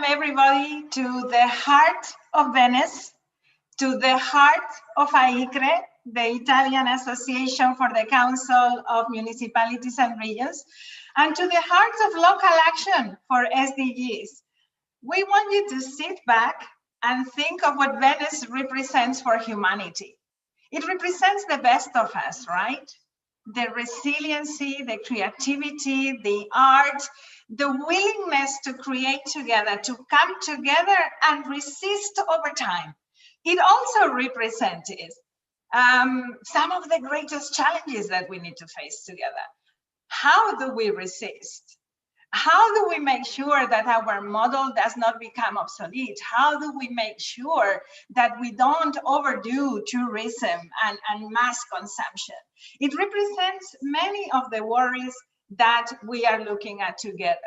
everybody to the heart of Venice, to the heart of AICRE, the Italian Association for the Council of Municipalities and Regions, and to the heart of local action for SDGs. We want you to sit back and think of what Venice represents for humanity. It represents the best of us, right? The resiliency, the creativity, the art, the willingness to create together, to come together and resist over time. It also represents some of the greatest challenges that we need to face together. How do we resist? How do we make sure that our model does not become obsolete? How do we make sure that we don't overdo tourism and mass consumption? It represents many of the worries that we are looking at together.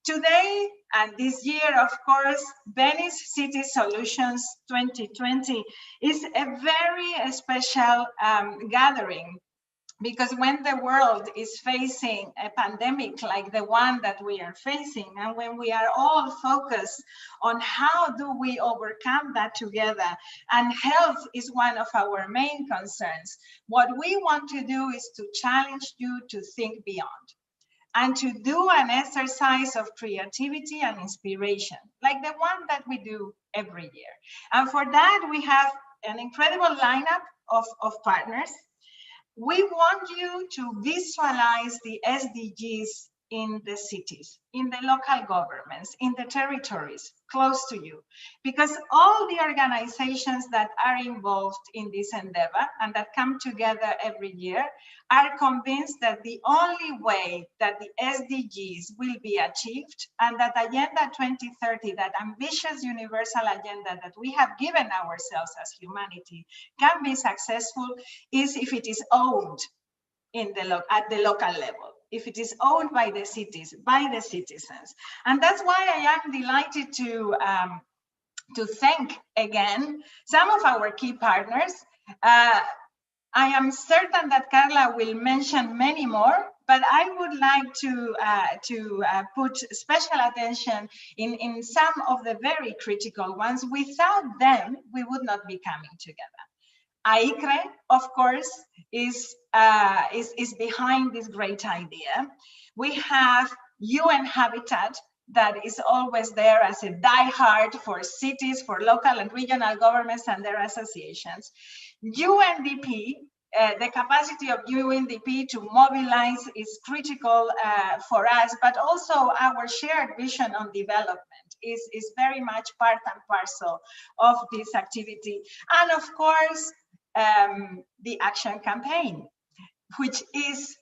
Today and this year, of course, Venice City Solutions 2020 is a very special gathering, because when the world is facing a pandemic like the one that we are facing, and when we are all focused on how do we overcome that together, and health is one of our main concerns, what we want to do is to challenge you to think beyond and to do an exercise of creativity and inspiration, like the one that we do every year. And for that, we have an incredible lineup of partners. We want you to visualize the SDGs in the cities, in the local governments, in the territories close to you, because all the organizations that are involved in this endeavor and that come together every year are convinced that the only way that the SDGs will be achieved, and that Agenda 2030, that ambitious universal agenda that we have given ourselves as humanity, can be successful, is if it is owned at the local level, if it is owned by the cities, by the citizens. And that's why I am delighted to thank again some of our key partners. I am certain that Carla will mention many more, but I would like to put special attention in some of the very critical ones. Without them, we would not be coming together. AICRE, of course, is behind this great idea. We have UN Habitat, that is always there as a diehard for cities, for local and regional governments and their associations. UNDP, the capacity of UNDP to mobilize is critical for us, but also our shared vision on development is very much part and parcel of this activity. And of course, the Action Campaign, which is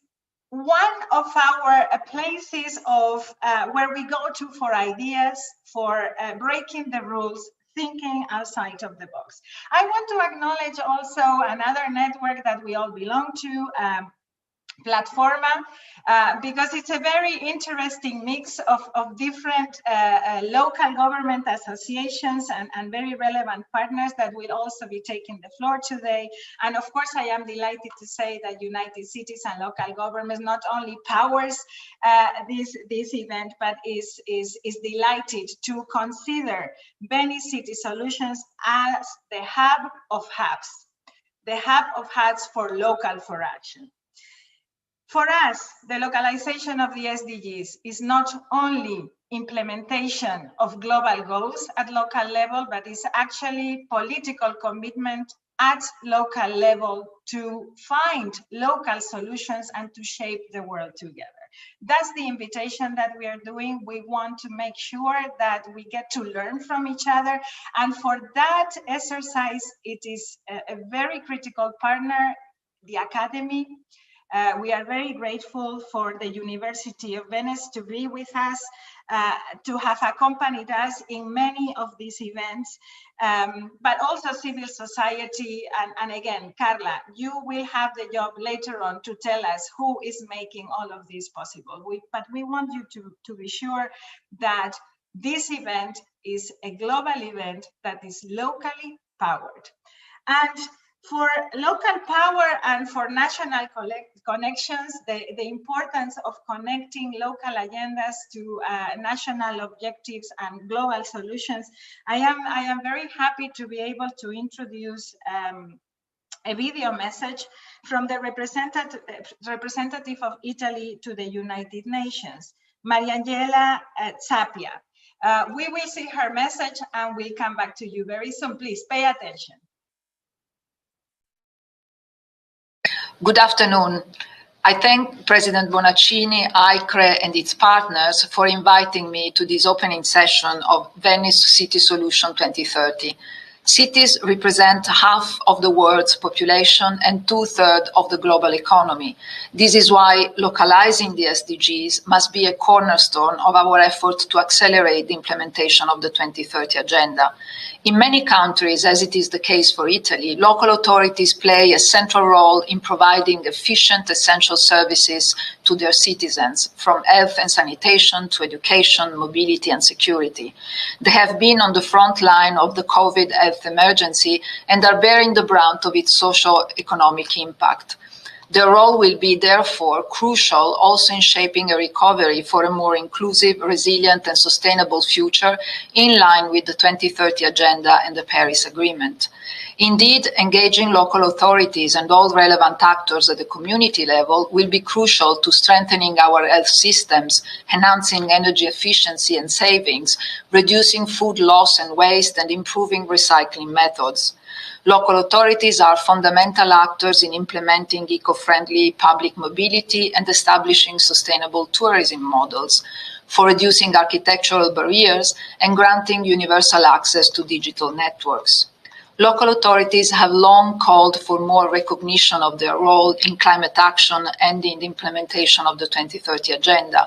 one of our places of where we go to for ideas, for breaking the rules, thinking outside of the box. I want to acknowledge also another network that we all belong to, Platforma, because it's a very interesting mix of different local government associations and very relevant partners that will also be taking the floor today. And of course, I am delighted to say that United Cities and Local Governments not only powers this event, but is delighted to consider Venice City Solutions as the hub of hubs, the hub of hubs for local for action. For us, the localization of the SDGs is not only implementation of global goals at local level, but is actually political commitment at local level to find local solutions and to shape the world together. That's the invitation that we are doing. We want to make sure that we get to learn from each other. And for that exercise, it is a very critical partner, the Academy. We are very grateful for the University of Venice to be with us, to have accompanied us in many of these events, but also civil society. And again, Carla, you will have the job later on to tell us who is making all of this possible. But we want you to be sure that this event is a global event that is locally powered. And For local power and for national connections, the importance of connecting local agendas to national objectives and global solutions, I am very happy to be able to introduce a video message from the representative of Italy to the United Nations, Mariangela Zappia. We will see her message and we'll come back to you very soon. Please pay attention. Good afternoon. I thank President Bonaccini, ICRE, and its partners for inviting me to this opening session of Venice City Solution 2030. Cities represent half of the world's population and two-thirds of the global economy. This is why localizing the SDGs must be a cornerstone of our effort to accelerate the implementation of the 2030 Agenda. In many countries, as it is the case for Italy, local authorities play a central role in providing efficient essential services to their citizens, from health and sanitation to education, mobility and security. They have been on the front line of the COVID health emergency and are bearing the brunt of its socio-economic impact. Their role will be, therefore, crucial also in shaping a recovery for a more inclusive, resilient and sustainable future in line with the 2030 Agenda and the Paris Agreement. Indeed, engaging local authorities and all relevant actors at the community level will be crucial to strengthening our health systems, enhancing energy efficiency and savings, reducing food loss and waste, and improving recycling methods. Local authorities are fundamental actors in implementing eco-friendly public mobility and establishing sustainable tourism models, for reducing architectural barriers and granting universal access to digital networks. Local authorities have long called for more recognition of their role in climate action and in the implementation of the 2030 Agenda.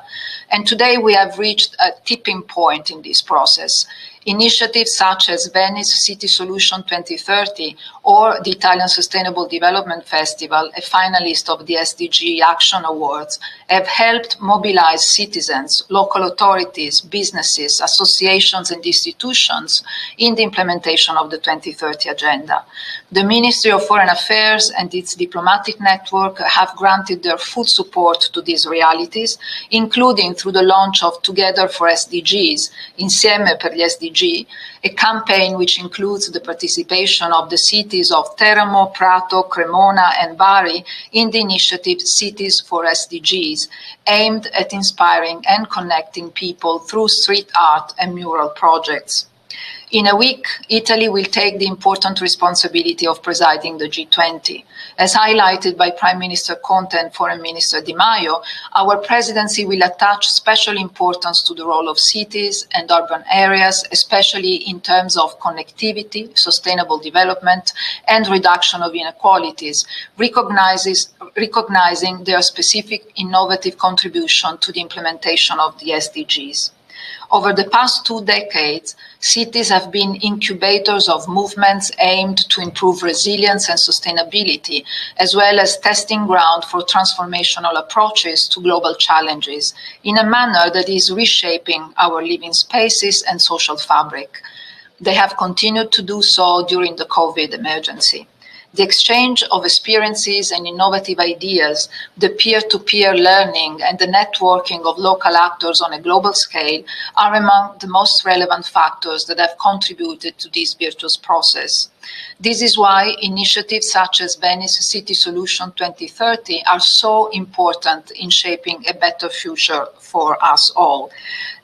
And today we have reached a tipping point in this process. Initiatives such as Venice City Solution 2030 or the Italian Sustainable Development Festival, a finalist of the SDG Action Awards, have helped mobilize citizens, local authorities, businesses, associations and institutions in the implementation of the 2030 Agenda. The Ministry of Foreign Affairs and its diplomatic network have granted their full support to these realities, including through the launch of Together for SDGs, Insieme per gli SDG, a campaign which includes the participation of the cities of Teramo, Prato, Cremona and Bari in the initiative Cities for SDGs, aimed at inspiring and connecting people through street art and mural projects. In a week, Italy will take the important responsibility of presiding the G20. As highlighted by Prime Minister Conte and Foreign Minister Di Maio, our presidency will attach special importance to the role of cities and urban areas, especially in terms of connectivity, sustainable development, and reduction of inequalities, recognizing their specific innovative contribution to the implementation of the SDGs. Over the past 2 decades, cities have been incubators of movements aimed to improve resilience and sustainability, as well as testing ground for transformational approaches to global challenges in a manner that is reshaping our living spaces and social fabric. They have continued to do so during the COVID emergency. The exchange of experiences and innovative ideas, the peer-to-peer learning and the networking of local actors on a global scale are among the most relevant factors that have contributed to this virtuous process. This is why initiatives such as Venice City Solution 2030 are so important in shaping a better future for us all.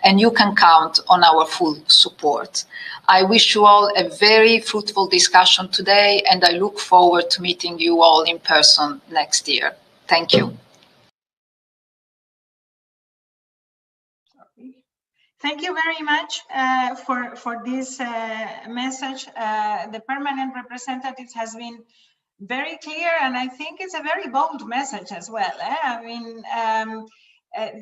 And you can count on our full support. I wish you all a very fruitful discussion today, and I look forward to meeting you all in person next year. Thank you. Thank you very much for this message. The permanent representative has been very clear, and I think it's a very bold message as well. I mean,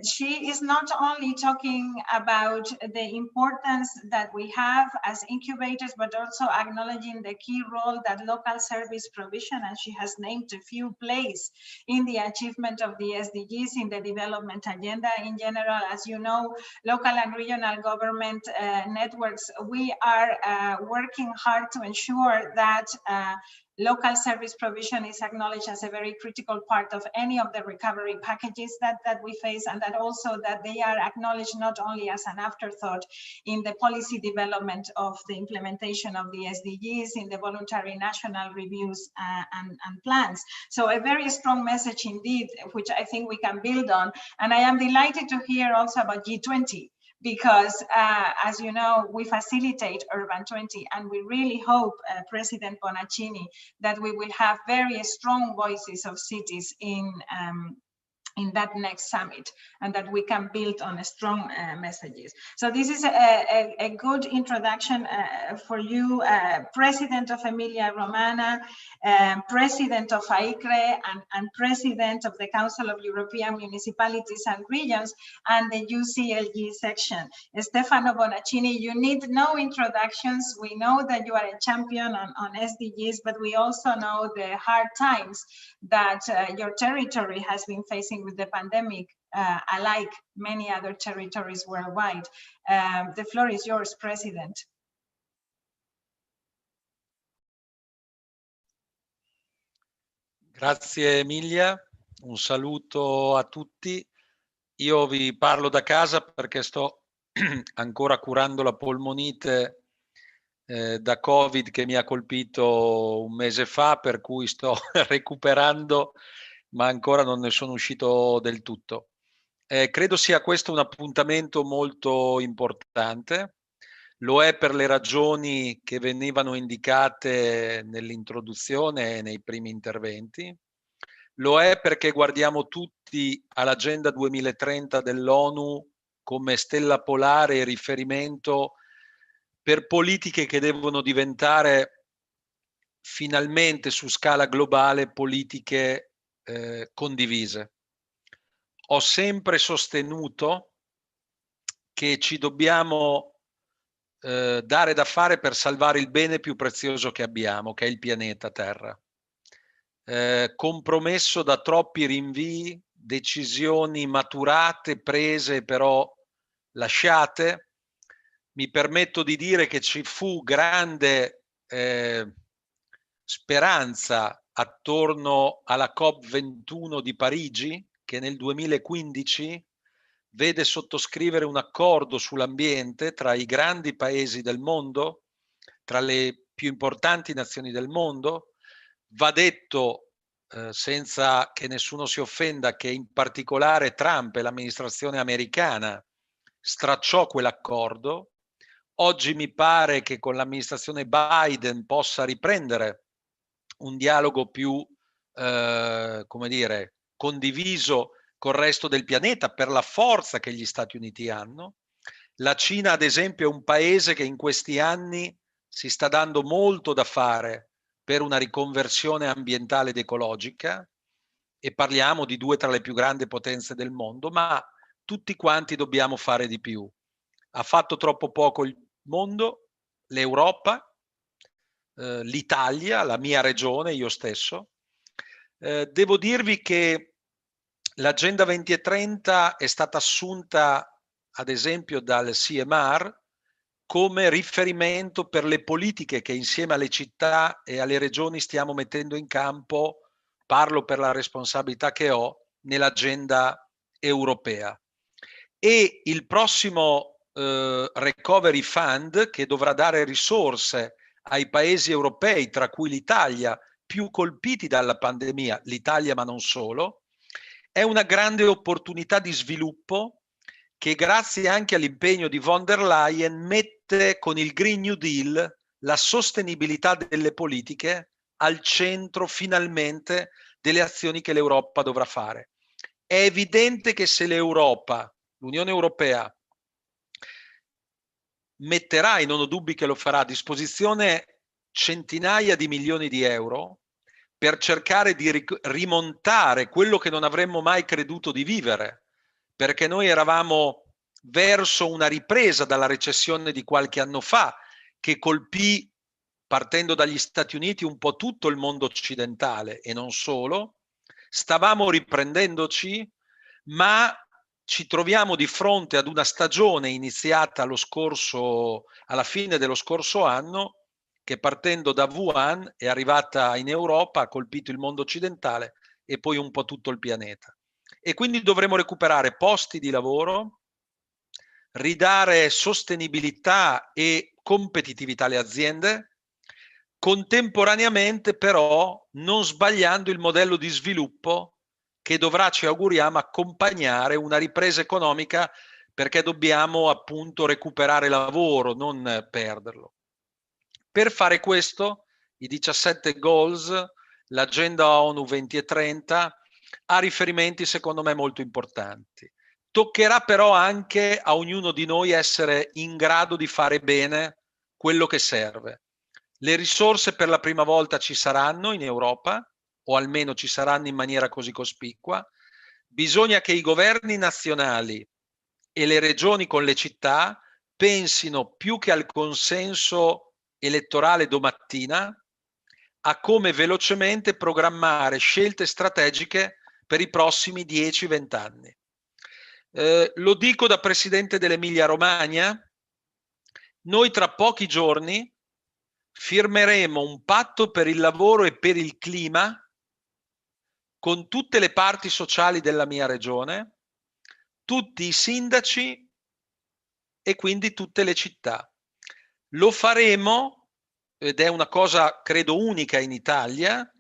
she is not only talking about the importance that we have as incubators, but also acknowledging the key role that local service provision, and she has named a few, plays in the achievement of the SDGs in the development agenda in general. As you know, local and regional government networks, we are working hard to ensure that local service provision is acknowledged as a very critical part of any of the recovery packages that we face, and that also that they are acknowledged not only as an afterthought in the policy development of the implementation of the SDGs, in the voluntary national reviews and plans. So a very strong message indeed, which I think we can build on. And I am delighted to hear also about G20, because as you know, we facilitate Urban 20, and we really hope, President Bonaccini, that we will have very strong voices of cities in that next summit, and that we can build on strong messages. So this is a good introduction for you, President of Emilia Romagna, President of AICRE, and President of the Council of European Municipalities and Regions, and the UCLG section. Stefano Bonaccini, you need no introductions. We know that you are a champion on SDGs, but we also know the hard times that your territory has been facing with the pandemic, alike many other territories worldwide. The floor is yours, President. Grazie Emilia, un saluto a tutti. Io vi parlo da casa perché sto ancora curando la polmonite da Covid che mi ha colpito un mese fa, per cui sto recuperando, ma ancora non ne sono uscito del tutto. Credo sia questo un appuntamento molto importante. Lo è per le ragioni che venivano indicate nell'introduzione e nei primi interventi. Lo è perché guardiamo tutti all'Agenda 2030 dell'ONU come stella polare e riferimento per politiche che devono diventare finalmente su scala globale politiche condivise. Ho sempre sostenuto che ci dobbiamo dare da fare per salvare il bene più prezioso che abbiamo, che è il pianeta Terra. Compromesso da troppi rinvii, decisioni maturate, prese però lasciate. Mi permetto di dire che ci fu grande speranza attorno alla COP21 di Parigi, che nel 2015 vede sottoscrivere un accordo sull'ambiente tra i grandi paesi del mondo, tra le più importanti nazioni del mondo. Va detto, senza che nessuno si offenda, che in particolare Trump e l'amministrazione americana stracciò quell'accordo. Oggi mi pare che con l'amministrazione Biden possa riprendere un dialogo più, come dire, condiviso col resto del pianeta per la forza che gli Stati Uniti hanno. La Cina, ad esempio, è un paese che in questi anni si sta dando molto da fare per una riconversione ambientale ed ecologica, e parliamo di due tra le più grandi potenze del mondo, ma tutti quanti dobbiamo fare di più. Ha fatto troppo poco il mondo, l'Europa, l'Italia, la mia regione, io stesso. Devo dirvi che l'Agenda 2030 è stata assunta, ad esempio, dal CMR come riferimento per le politiche che insieme alle città e alle regioni stiamo mettendo in campo, parlo per la responsabilità che ho, nell'agenda europea. E il prossimo Recovery Fund, che dovrà dare risorse ai paesi europei, tra cui l'Italia, più colpiti dalla pandemia, l'Italia ma non solo, è una grande opportunità di sviluppo che, grazie anche all'impegno di von der Leyen, mette con il Green New Deal la sostenibilità delle politiche al centro finalmente delle azioni che l'Europa dovrà fare. È evidente che se l'Europa, l'Unione Europea, metterà, e non ho dubbi che lo farà, a disposizione centinaia di milioni di euro per cercare di rimontare quello che non avremmo mai creduto di vivere, perché noi eravamo verso una ripresa dalla recessione di qualche anno fa, che colpì, partendo dagli Stati Uniti, un po' tutto il mondo occidentale e non solo. Stavamo riprendendoci, ma ci troviamo di fronte ad una stagione iniziata alla fine dello scorso anno, che partendo da Wuhan è arrivata in Europa, ha colpito il mondo occidentale e poi un po' tutto il pianeta. E quindi dovremo recuperare posti di lavoro, ridare sostenibilità e competitività alle aziende, contemporaneamente però non sbagliando il modello di sviluppo che dovrà, ci auguriamo, accompagnare una ripresa economica, perché dobbiamo appunto recuperare lavoro, non perderlo. Per fare questo, i 17 goals, l'agenda ONU 2030 ha riferimenti secondo me molto importanti. Toccherà però anche a ognuno di noi essere in grado di fare bene quello che serve. Le risorse per la prima volta ci saranno in Europa, o almeno ci saranno in maniera così cospicua. Bisogna che i governi nazionali e le regioni con le città pensino più che al consenso elettorale domattina a come velocemente programmare scelte strategiche per i prossimi 10-20 anni. Lo dico da presidente dell'Emilia Romagna, noi tra pochi giorni firmeremo un patto per il lavoro e per il clima con tutte le parti sociali della mia regione, tutti i sindaci e quindi tutte le città. Lo faremo, ed è una cosa credo unica in Italia,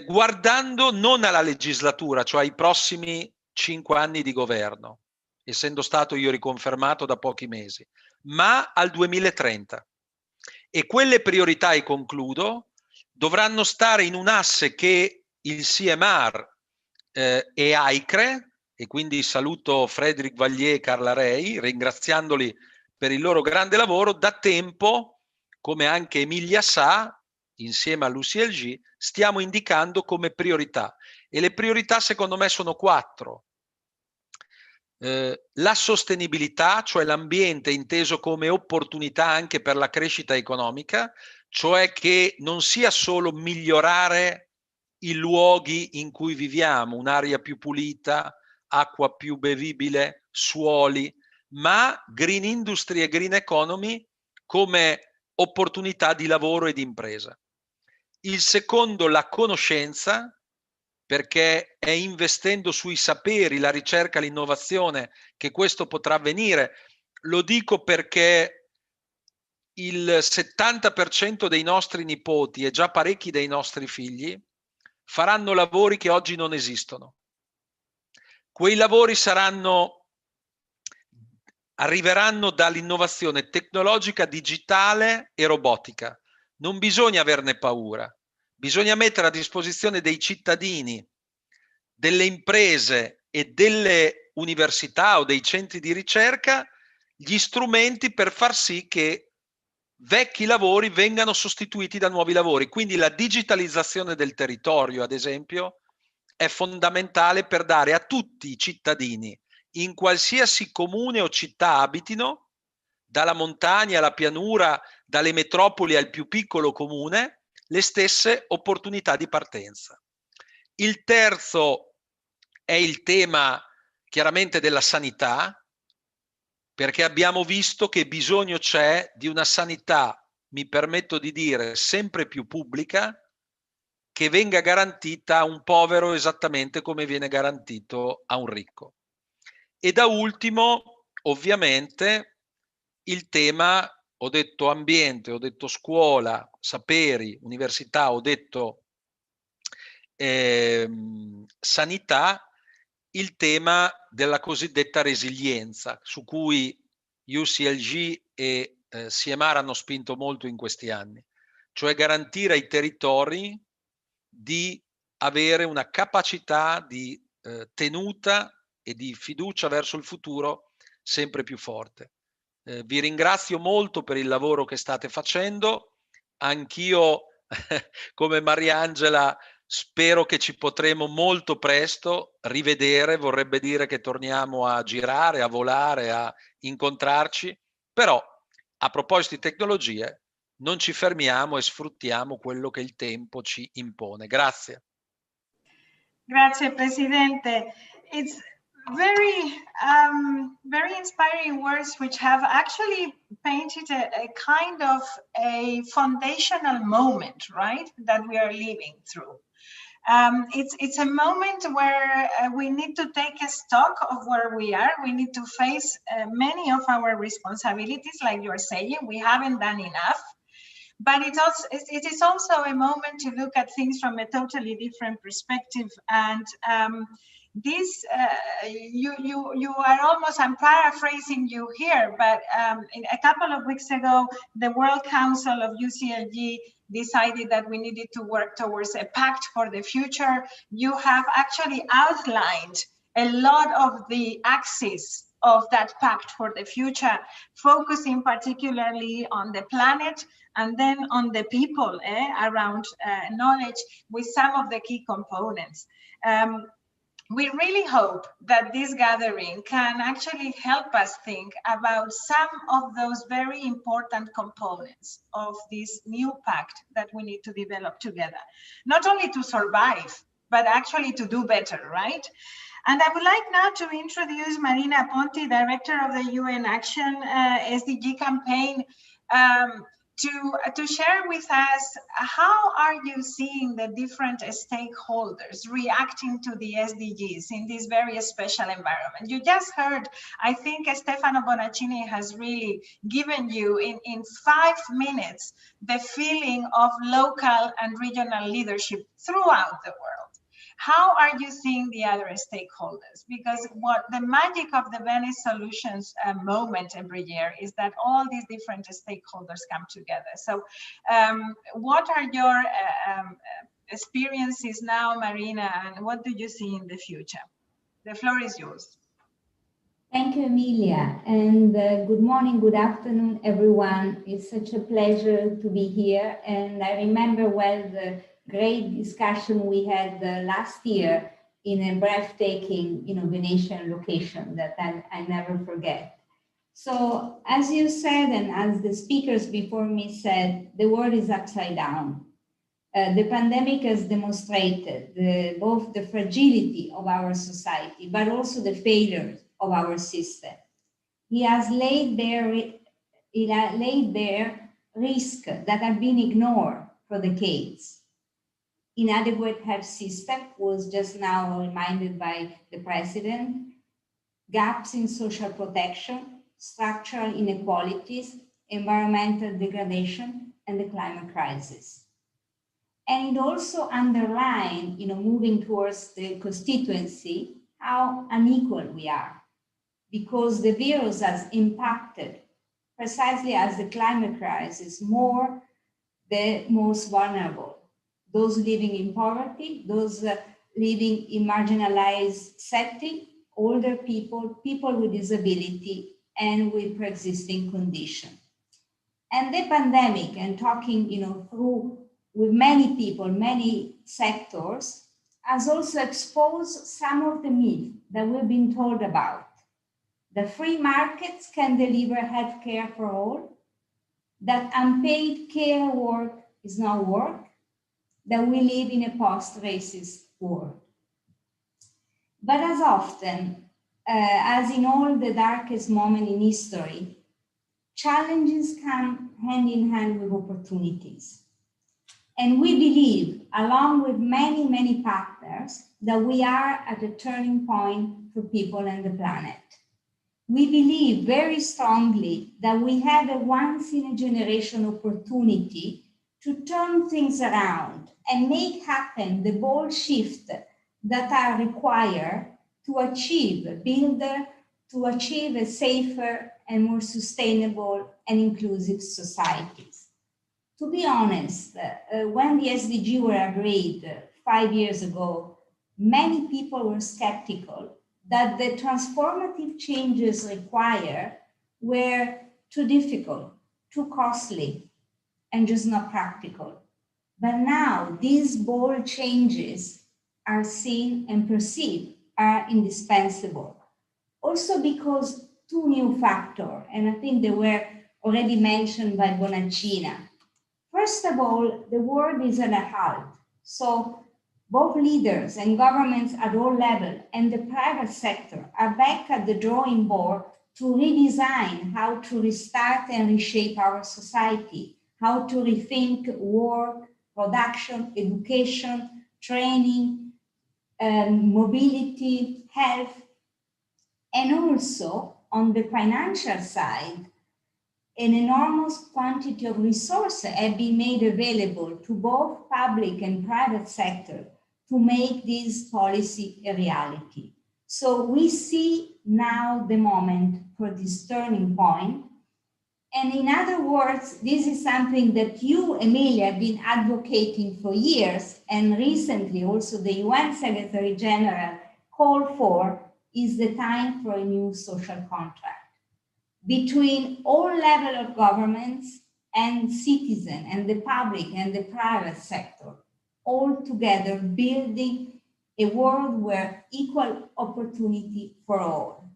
guardando non alla legislatura, cioè ai prossimi 5 anni di governo, essendo stato io riconfermato da pochi mesi, ma al 2030. E quelle priorità, e concludo, dovranno stare in un asse che il CMR e AICRE, e quindi saluto Frédéric Vallier e Carla Rei, ringraziandoli per il loro grande lavoro, da tempo, come anche Emilia sa, insieme all'UCLG, stiamo indicando come priorità. E le priorità secondo me sono 4. La sostenibilità, cioè l'ambiente inteso come opportunità anche per la crescita economica, cioè che non sia solo migliorare i luoghi in cui viviamo, un'aria più pulita, acqua più bevibile, suoli, ma green industry e green economy come opportunità di lavoro e di impresa. Il secondo, la conoscenza, perché è investendo sui saperi, la ricerca, l'innovazione che questo potrà avvenire. Lo dico perché il 70% dei nostri nipoti e già parecchi dei nostri figli faranno lavori che oggi non esistono. Quei lavori arriveranno dall'innovazione tecnologica, digitale e robotica. Non bisogna averne paura. Bisogna mettere a disposizione dei cittadini, delle imprese e delle università o dei centri di ricerca gli strumenti per far sì che vecchi lavori vengano sostituiti da nuovi lavori. Quindi la digitalizzazione del territorio, ad esempio, è fondamentale per dare a tutti i cittadini, in qualsiasi comune o città abitino, dalla montagna alla pianura, dalle metropoli al più piccolo comune, le stesse opportunità di partenza. Il terzo è il tema chiaramente della sanità, perché abbiamo visto che bisogno c'è di una sanità, mi permetto di dire, sempre più pubblica, che venga garantita a un povero esattamente come viene garantito a un ricco. E da ultimo, ovviamente, il tema, ho detto ambiente, ho detto scuola, saperi, università, ho detto sanità, il tema della cosiddetta resilienza, su cui UCLG e CMR hanno spinto molto in questi anni, cioè garantire ai territori di avere una capacità di tenuta e di fiducia verso il futuro sempre più forte. Vi ringrazio molto per il lavoro che state facendo. Anch'io, come Mariangela, spero che ci potremo molto presto rivedere, vorrebbe dire che torniamo a girare, a volare, a incontrarci, però a proposito di tecnologie non ci fermiamo e sfruttiamo quello che il tempo ci impone. Grazie. Grazie Presidente. It's very inspiring words, which have actually painted a kind of a foundational moment, right, that we are living through. It's a moment where we need to take a stock of where we are. We need to face many of our responsibilities, like you're saying. We haven't done enough. But it is also a moment to look at things from a totally different perspective. And this, you are almost, I'm paraphrasing you here, but a couple of weeks ago, the World Council of UCLG decided that we needed to work towards a pact for the future. You have actually outlined a lot of the axes of that pact for the future, focusing particularly on the planet and then on the people around knowledge with some of the key components. We really hope that this gathering can actually help us think about some of those very important components of this new pact that we need to develop together, not only to survive, but actually to do better, right? And I would like now to introduce Marina Ponti, Director of the UN Action SDG campaign, to share with us how are you seeing the different stakeholders reacting to the SDGs in this very special environment. You just heard, I think Stefano Bonaccini has really given you in 5 minutes the feeling of local and regional leadership throughout the world. How are you seeing the other stakeholders? Because what the magic of the Venice Solutions moment every year is that all these different stakeholders come together. So what are your experiences now, Marina, and what do you see in the future? The floor is yours. Thank you, Emilia, and good morning, good afternoon, everyone. It's such a pleasure to be here, and I remember well the great discussion we had last year in a breathtaking, Venetian location that I never forget. So, as you said, and as the speakers before me said, the world is upside down. The pandemic has demonstrated both the fragility of our society, but also the failures of our system. He has laid bare risks that have been ignored for decades. Inadequate health system was just now reminded by the president, gaps in social protection, structural inequalities, environmental degradation, and the climate crisis. And it also underlined, moving towards the constituency, how unequal we are, because the virus has impacted, precisely as the climate crisis, more the most vulnerable, those living in poverty, those living in marginalized setting, older people, people with disability, and with pre-existing condition. And the pandemic, and talking, through with many people, many sectors, has also exposed some of the myths that we've been told about. The free markets can deliver healthcare for all, that unpaid care work is not work, that we live in a post-racist world. But as often, as in all the darkest moments in history, challenges come hand in hand with opportunities. And we believe, along with many, many partners, that we are at a turning point for people and the planet. We believe very strongly that we have a once-in-a-generation opportunity to turn things around and make happen the bold shifts that are required to achieve a safer and more sustainable and inclusive societies. To be honest, when the SDG were agreed 5 years ago, many people were skeptical that the transformative changes required were too difficult, too costly, and just not practical. But now these bold changes are seen and perceived are indispensable. Also because two new factors, and I think they were already mentioned by Bonaccini. First of all, the world is at a halt. So both leaders and governments at all levels and the private sector are back at the drawing board to redesign how to restart and reshape our society, how to rethink work, production, education, training, mobility, health, and also on the financial side, an enormous quantity of resources have been made available to both public and private sector to make this policy a reality. So we see now the moment for this turning point. And in other words, this is something that you, Emilia, have been advocating for years, and recently also the UN Secretary General called for, is the time for a new social contract between all levels of governments and citizens and the public and the private sector, all together building a world where equal opportunity for all.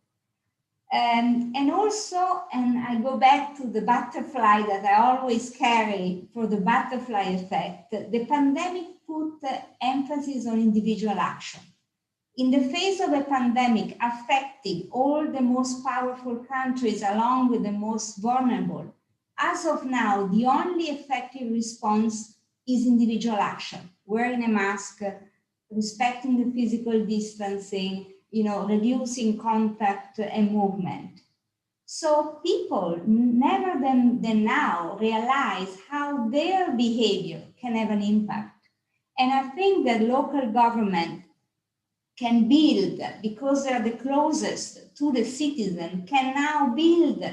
And also, and I go back to the butterfly that I always carry for the butterfly effect, the pandemic put emphasis on individual action. In the face of a pandemic affecting all the most powerful countries along with the most vulnerable, as of now, the only effective response is individual action, wearing a mask, respecting the physical distancing, reducing contact and movement. So people never than now realize how their behavior can have an impact. And I think that local government can build, because they are the closest to the citizen, can now build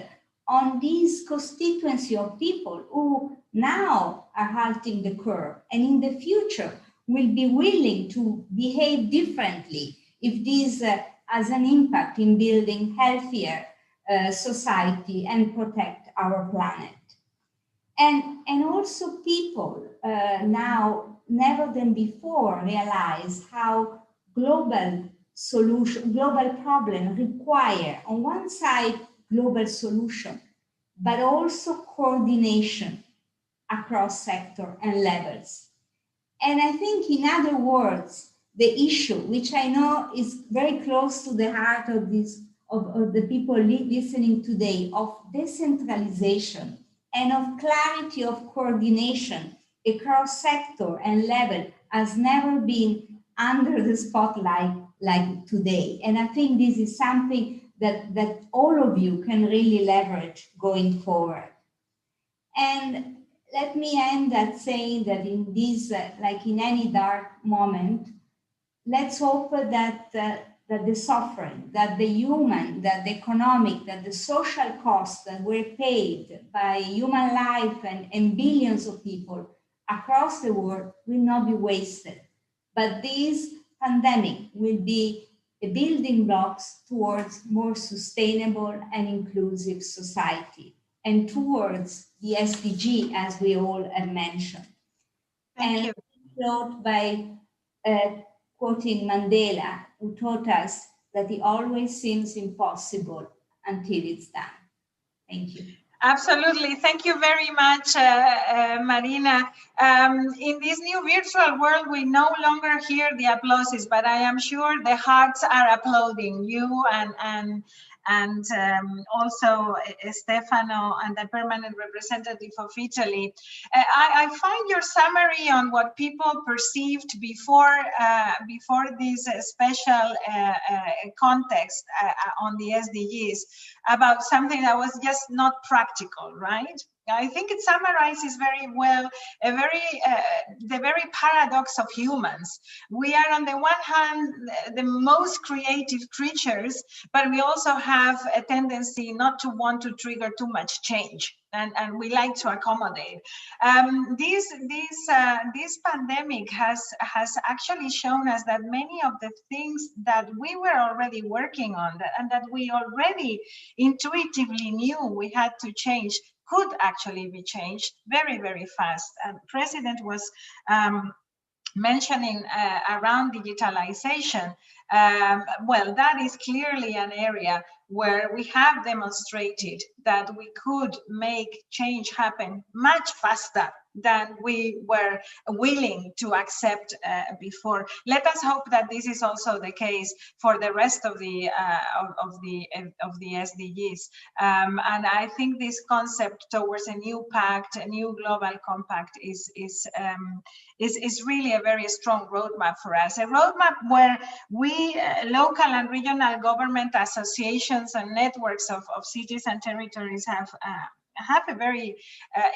on this constituency of people who now are halting the curve and in the future will be willing to behave differently if this has an impact in building healthier society and protect our planet. And also people now, never than before, realize how global problem require, on one side, global solution, but also coordination across sector and levels. And I think, in other words, the issue, which I know is very close to the heart of the people listening today, of decentralization and of clarity of coordination across sector and level, has never been under the spotlight like today. And I think this is something that all of you can really leverage going forward. And let me end that saying that in this, like in any dark moment, let's hope that the suffering, that the human, that the economic, that the social costs that were paid by human life and billions of people across the world will not be wasted. But this pandemic will be a building blocks towards more sustainable and inclusive society and towards the SDG, as we all have mentioned. Thank you. Quote by quoting Mandela, who taught us that it always seems impossible until it's done. Thank you. Absolutely. Thank you very much, Marina. In this new virtual world, we no longer hear the applauses, but I am sure the hearts are applauding you and also Stefano and the permanent representative of Italy. I find your summary on what people perceived before this special context on the SDGs about something that was just not practical, right? I think it summarizes very well the very paradox of humans. We are, on the one hand, the most creative creatures, but we also have a tendency not to want to trigger too much change, and we like to accommodate. This pandemic has actually shown us that many of the things that we were already working on and that we already intuitively knew we had to change could actually be changed very, very fast. And President was mentioning around digitalization. Well, that is clearly an area where we have demonstrated that we could make change happen much faster than we were willing to accept before. Let us hope that this is also the case for the rest of the SDGs. And I think this concept towards a new pact, a new global compact, is really a very strong roadmap for us. A roadmap where we, local and regional government associations and networks of cities and territories have a very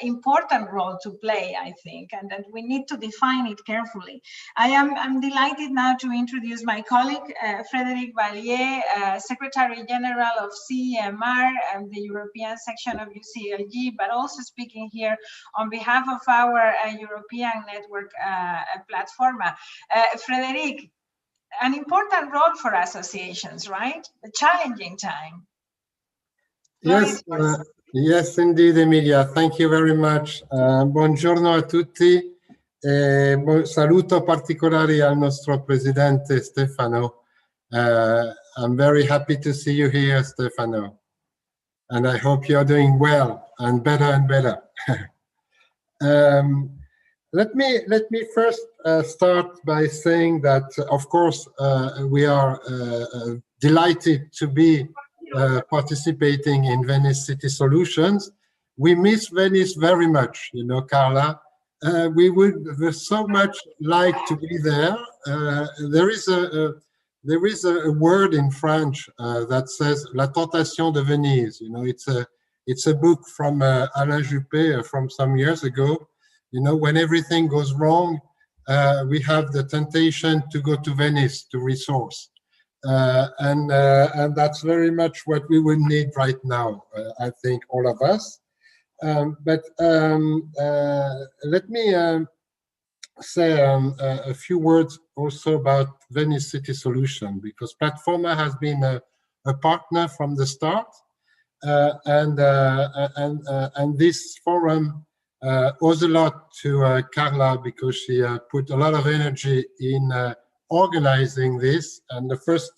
important role to play, I think, and that we need to define it carefully. I'm delighted now to introduce my colleague, Frédéric Vallier, Secretary General of CEMR and the European section of UCLG, but also speaking here on behalf of our European network Platforma. Frédéric, an important role for associations, right? A challenging time. Yes, yes, indeed, Emilia. Thank you very much. Buongiorno a tutti. Saluto particolari al nostro presidente Stefano. I'm very happy to see you here, Stefano. And I hope you're doing well and better. Let me first start by saying that, of course, we are delighted to be participating in Venice City Solutions. We miss Venice very much, you know, Carla. We would so much like to be there. There is a word in French that says "La tentation de Venise." You know, it's a book from Alain Juppé from some years ago. You know, when everything goes wrong, we have the temptation to go to Venice to resource. And that's very much what we would need right now, I think, all of us. But let me say a few words also about Venice City Solution, because Platforma has been a partner from the start, and this forum owes a lot to Carla, because she put a lot of energy in organizing this, and the first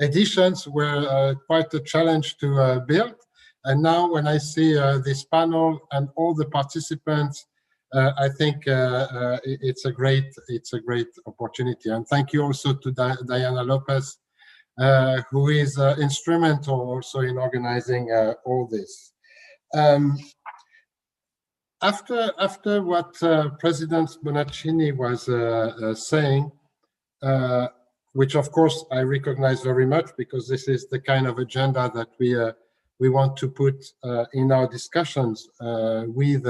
editions were quite a challenge to build. And now when I see this panel and all the participants, I think it's a great opportunity. And thank you also to Diana Lopez, who is instrumental also in organizing all this. After what President Bonaccini was saying, which of course I recognize very much, because this is the kind of agenda that we want to put in our discussions with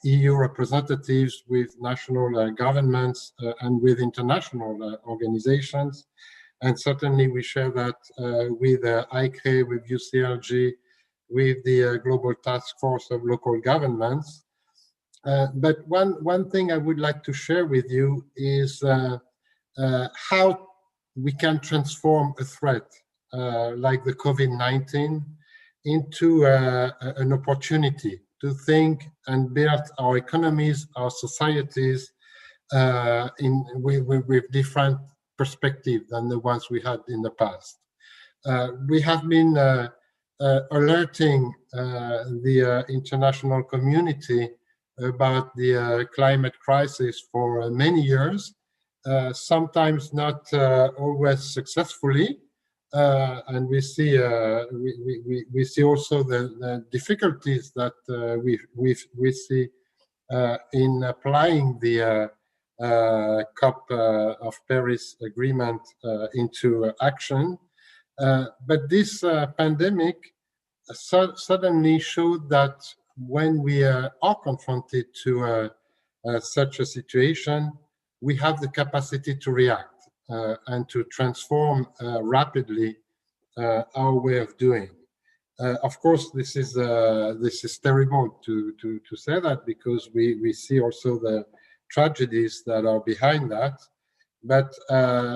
EU representatives, with national governments, and with international organizations. And certainly we share that with ICRE, with UCLG, with the Global Task Force of Local Governments. But one thing I would like to share with you is how we can transform a threat like the COVID-19 into an opportunity to think and build our economies, our societies with different perspectives than the ones we had in the past. We have been alerting the international community about the climate crisis for many years, sometimes not always successfully, and we see also the difficulties that we see in applying the COP of Paris agreement into action. But this pandemic suddenly showed that when we are confronted to such a situation, we have the capacity to react and to transform rapidly our way of doing. Of course, this is terrible to say that, because we see also the tragedies that are behind that. But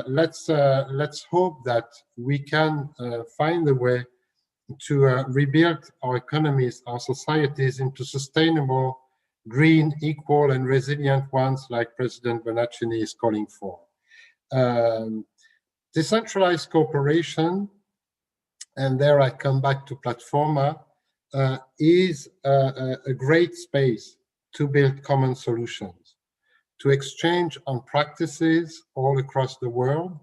let's hope that we can find a way to rebuild our economies, our societies into sustainable, green, equal, and resilient ones, like President Bonaccini is calling for. Decentralized cooperation, and there I come back to Platforma, is a great space to build common solutions, to exchange on practices all across the world,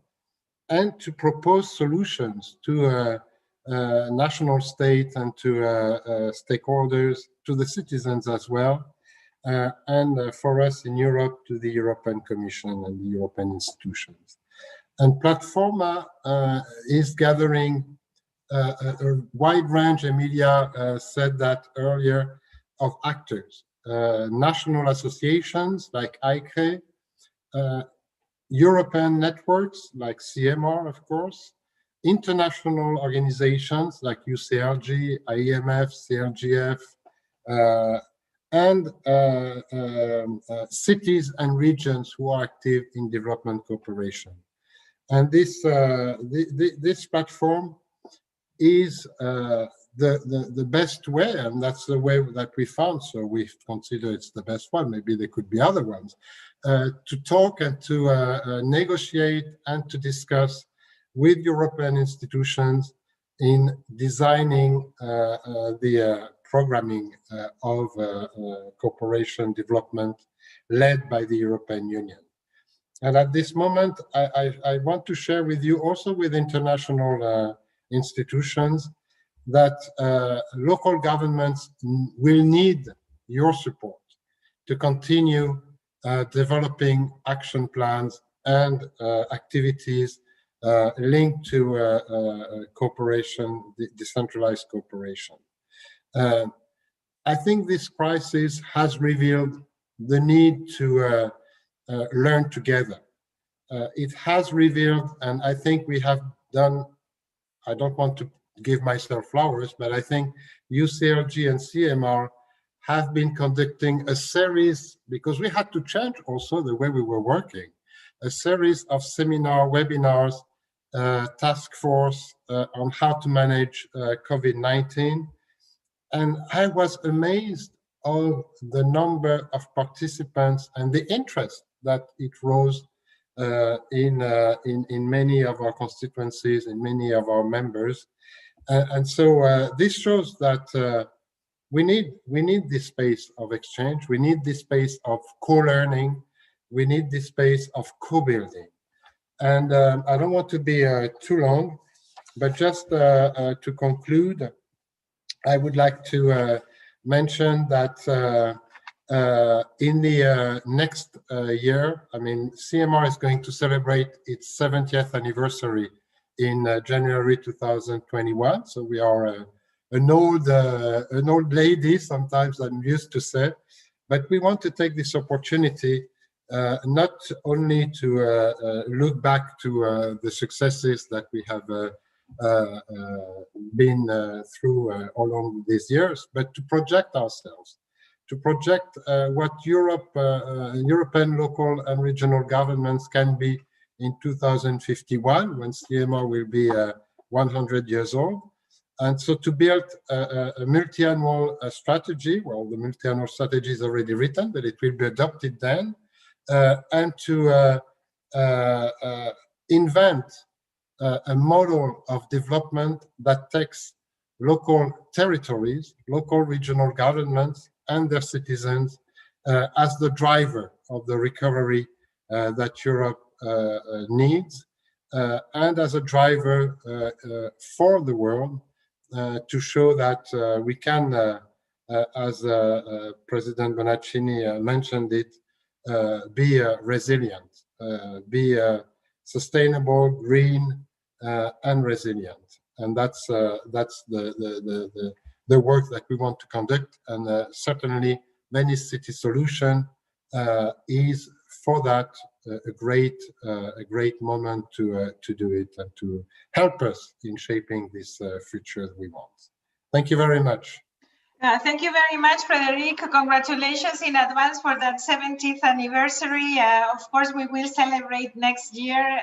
and to propose solutions to national state and to stakeholders, to the citizens as well, and for us in Europe, to the European Commission and the European institutions. And Platforma is gathering a wide range, Emilia said that earlier, of actors, national associations like ICRE, European networks like CMR, of course, international organizations like UCLG, IEMF, CLGF, and cities and regions who are active in development cooperation. And this platform is the best way, and that's the way that we found, so we consider it's the best one. Maybe there could be other ones, to talk and to negotiate and to discuss with European institutions in designing the programming of cooperation development led by the European Union. And at this moment, I want to share with you, also with international institutions, that local governments will need your support to continue developing action plans and activities linked to cooperation, decentralized cooperation. I think this crisis has revealed the need to learn together. It has revealed, and I think we have done, I don't want to give myself flowers, but I think UCLG and CMR have been conducting a series, because we had to change also the way we were working, a series of seminar, webinars, task force on how to manage COVID-19. And I was amazed of the number of participants and the interest that it rose in many of our constituencies, in many of our members. And so this shows that we need this space of exchange. We need this space of co-learning. We need this space of co-building. And I don't want to be too long, but just to conclude, I would like to mention that in the next year, I mean, CMR is going to celebrate its 70th anniversary in January 2021. So we are an old lady, sometimes I'm used to say, but we want to take this opportunity not only to look back to the successes that we have been through all along these years, but to project ourselves, to project what European local and regional governments can be in 2051, when CMR will be 100 years old. And so to build a multi-annual strategy, well, the multi-annual strategy is already written, but it will be adopted then, and to invent a model of development that takes local territories, local regional governments and their citizens as the driver of the recovery that Europe needs, and as a driver for the world to show that we can, as President Bonaccini mentioned it, be resilient, be sustainable, green, and resilient. And that's the work that we want to conduct. And certainly, Venice City Solution is for that a great moment to do it and to help us in shaping this future we want. Thank you very much. Thank you very much, Frederic. Congratulations in advance for that 70th anniversary. Of course, we will celebrate next year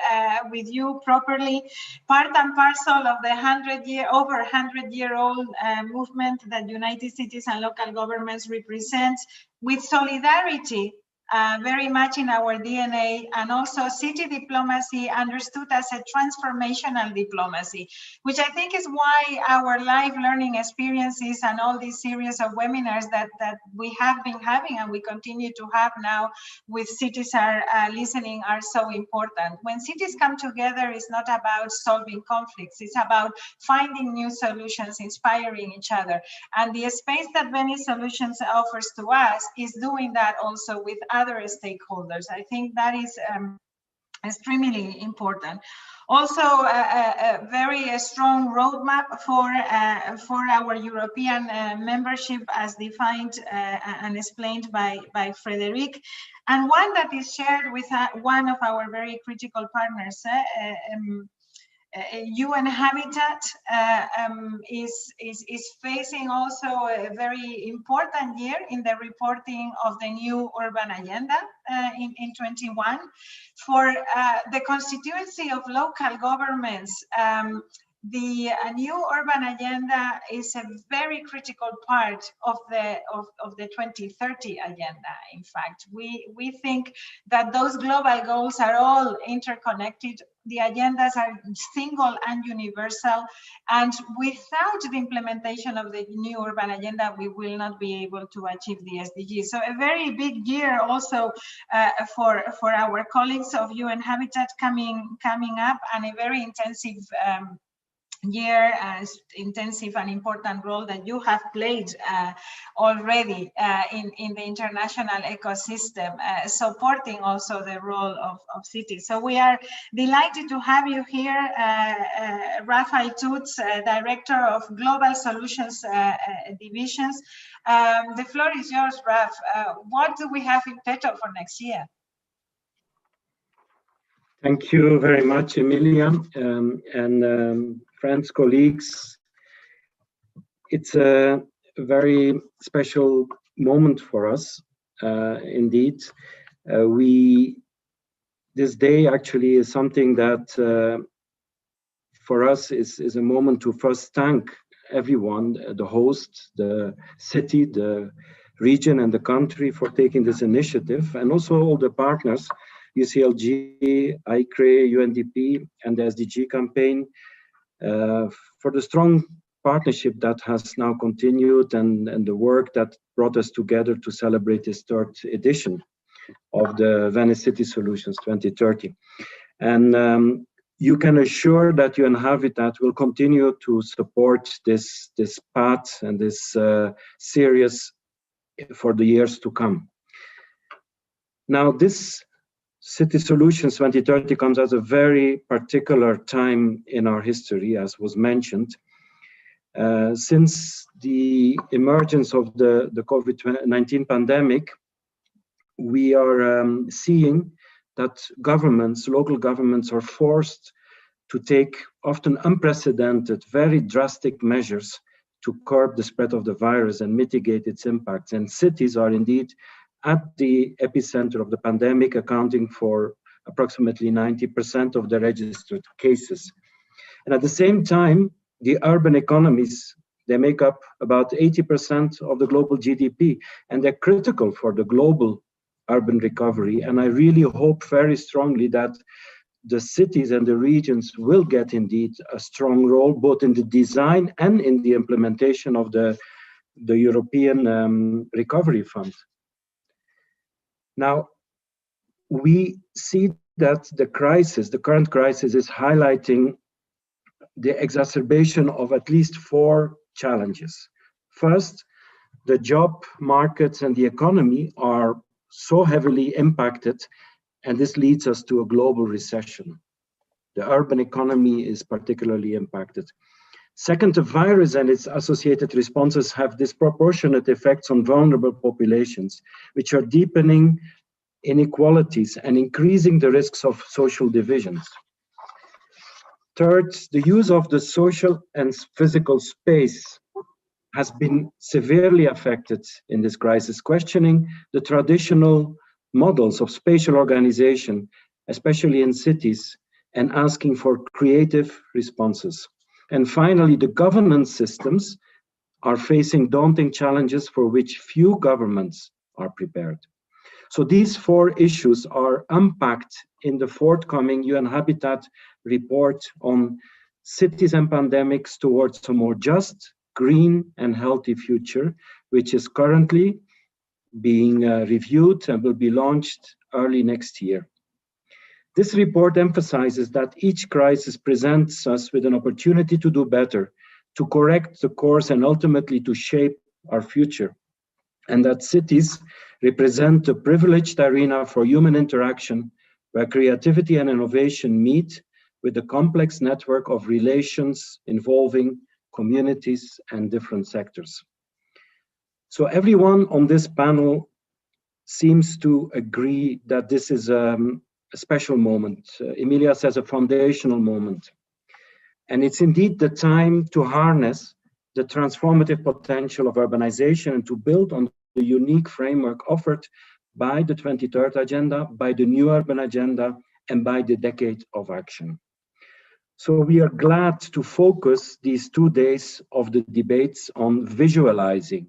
with you properly, part and parcel of the over 100-year-old movement that United Cities and local governments represent, with solidarity very much in our DNA, and also city diplomacy understood as a transformational diplomacy, which I think is why our live learning experiences and all these series of webinars that we have been having and we continue to have now with cities are listening are so important. When cities come together, it's not about solving conflicts, it's about finding new solutions, inspiring each other. And the space that Venice Solutions offers to us is doing that also with other stakeholders. I think that is extremely important. Also, a very strong roadmap for our European membership, as defined and explained by Frédéric, and one that is shared with one of our very critical partners. UN Habitat is facing also a very important year in the reporting of the new urban agenda in 21. For the constituency of local governments, the new urban agenda is a very critical part of the 2030 agenda. In fact, we think that those global goals are all interconnected. The agendas are single and universal, and without the implementation of the new urban agenda, we will not be able to achieve the SDGs. So a very big year also for our colleagues of UN Habitat coming up, and a very intensive year, intensive and important role that you have played already in the international ecosystem, supporting also the role of cities. So we are delighted to have you here, Rafael Tutz, Director of Global Solutions Divisions. The floor is yours, Raf. What do we have in petto for next year? Thank you very much, Emilia, friends, colleagues. It's a very special moment for us, indeed. This day actually is something that for us is a moment to first thank everyone, the host, the city, the region, and the country for taking this initiative, and also all the partners, UCLG, ICRE, UNDP, and the SDG campaign, for the strong partnership that has now continued, and the work that brought us together to celebrate this third edition of the Venice City Solutions 2030. And you can assure that UN Habitat will continue to support this path and this series for the years to come. Now, this City Solutions 2030 comes at a very particular time in our history, as was mentioned. Since the emergence of the COVID-19 pandemic, we are seeing that governments, local governments, are forced to take often unprecedented, very drastic measures to curb the spread of the virus and mitigate its impacts. And cities are indeed at the epicenter of the pandemic, accounting for approximately 90% of the registered cases. And at the same time, the urban economies, they make up about 80% of the global GDP, and they're critical for the global urban recovery. And I really hope very strongly that the cities and the regions will get indeed a strong role, both in the design and in the implementation of the European Recovery Fund. Now, we see that the current crisis is highlighting the exacerbation of at least 4 challenges. First, the job markets and the economy are so heavily impacted, and this leads us to a global recession. The urban economy is particularly impacted. Second, the virus and its associated responses have disproportionate effects on vulnerable populations, which are deepening inequalities and increasing the risks of social divisions. Third, the use of the social and physical space has been severely affected in this crisis, questioning the traditional models of spatial organization, especially in cities, and asking for creative responses. And finally, the governance systems are facing daunting challenges for which few governments are prepared. So these 4 issues are unpacked in the forthcoming UN Habitat report on cities and pandemics towards a more just, green and healthy future, which is currently being reviewed and will be launched early next year. This report emphasizes that each crisis presents us with an opportunity to do better, to correct the course and ultimately to shape our future, and that cities represent a privileged arena for human interaction where creativity and innovation meet with a complex network of relations involving communities and different sectors. So everyone on this panel seems to agree that this is a special moment. Emilia says a foundational moment. And it's indeed the time to harness the transformative potential of urbanization and to build on the unique framework offered by the 23rd Agenda, by the New Urban Agenda, and by the Decade of Action. So we are glad to focus these 2 days of the debates on visualizing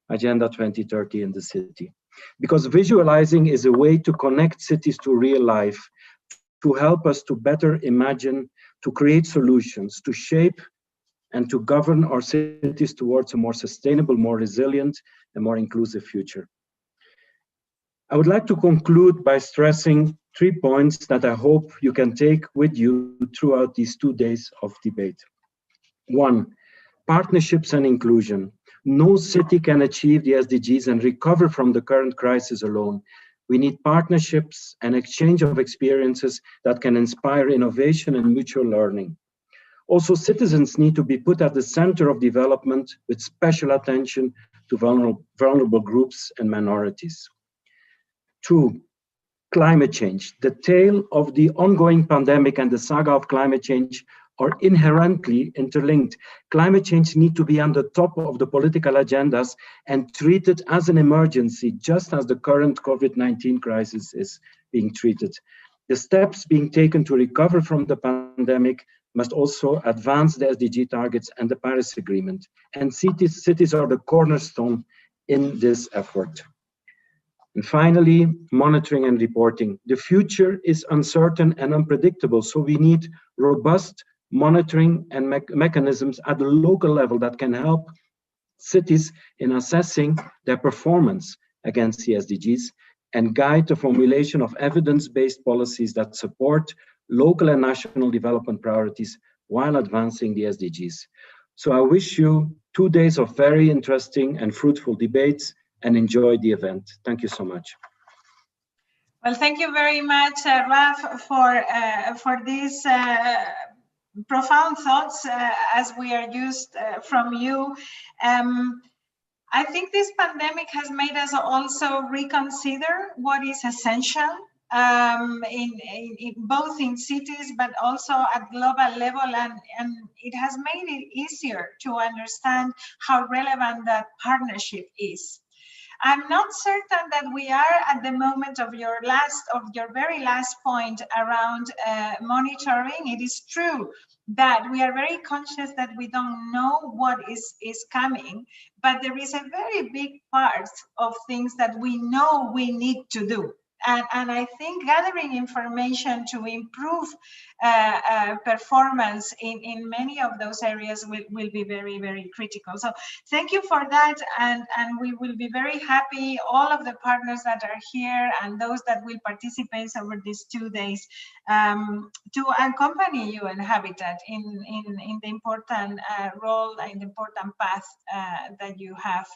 Agenda 2030 in the city. Because visualizing is a way to connect cities to real life, to help us to better imagine, to create solutions, to shape and to govern our cities towards a more sustainable, more resilient, and more inclusive future. I would like to conclude by stressing 3 points that I hope you can take with you throughout these 2 days of debate. 1, partnerships and inclusion. No city can achieve the SDGs and recover from the current crisis alone. We need partnerships and exchange of experiences that can inspire innovation and mutual learning. Also, citizens need to be put at the center of development with special attention to vulnerable groups and minorities. 2, climate change. The tale of the ongoing pandemic and the saga of climate change are inherently interlinked. Climate change needs to be on the top of the political agendas and treated as an emergency, just as the current COVID-19 crisis is being treated. The steps being taken to recover from the pandemic must also advance the SDG targets and the Paris Agreement. And cities are the cornerstone in this effort. And finally, monitoring and reporting. The future is uncertain and unpredictable, so we need robust monitoring and mechanisms at the local level that can help cities in assessing their performance against the SDGs and guide the formulation of evidence-based policies that support local and national development priorities while advancing the SDGs. So I wish you 2 days of very interesting and fruitful debates and enjoy the event. Thank you so much. Well, thank you very much, Raf, for these profound thoughts as we are used from you. I think this pandemic has made us also reconsider what is essential both in cities, but also at global level, and it has made it easier to understand how relevant that partnership is. I'm not certain that we are at the moment of your very last point around monitoring. It is true that we are very conscious that we don't know what is coming, but there is a very big part of things that we know we need to do. And I think gathering information to improve performance in many of those areas will be very, very critical. So thank you for that. And we will be very happy, all of the partners that are here and those that will participate over these 2 days to accompany you and Habitat in the important role and important path that you have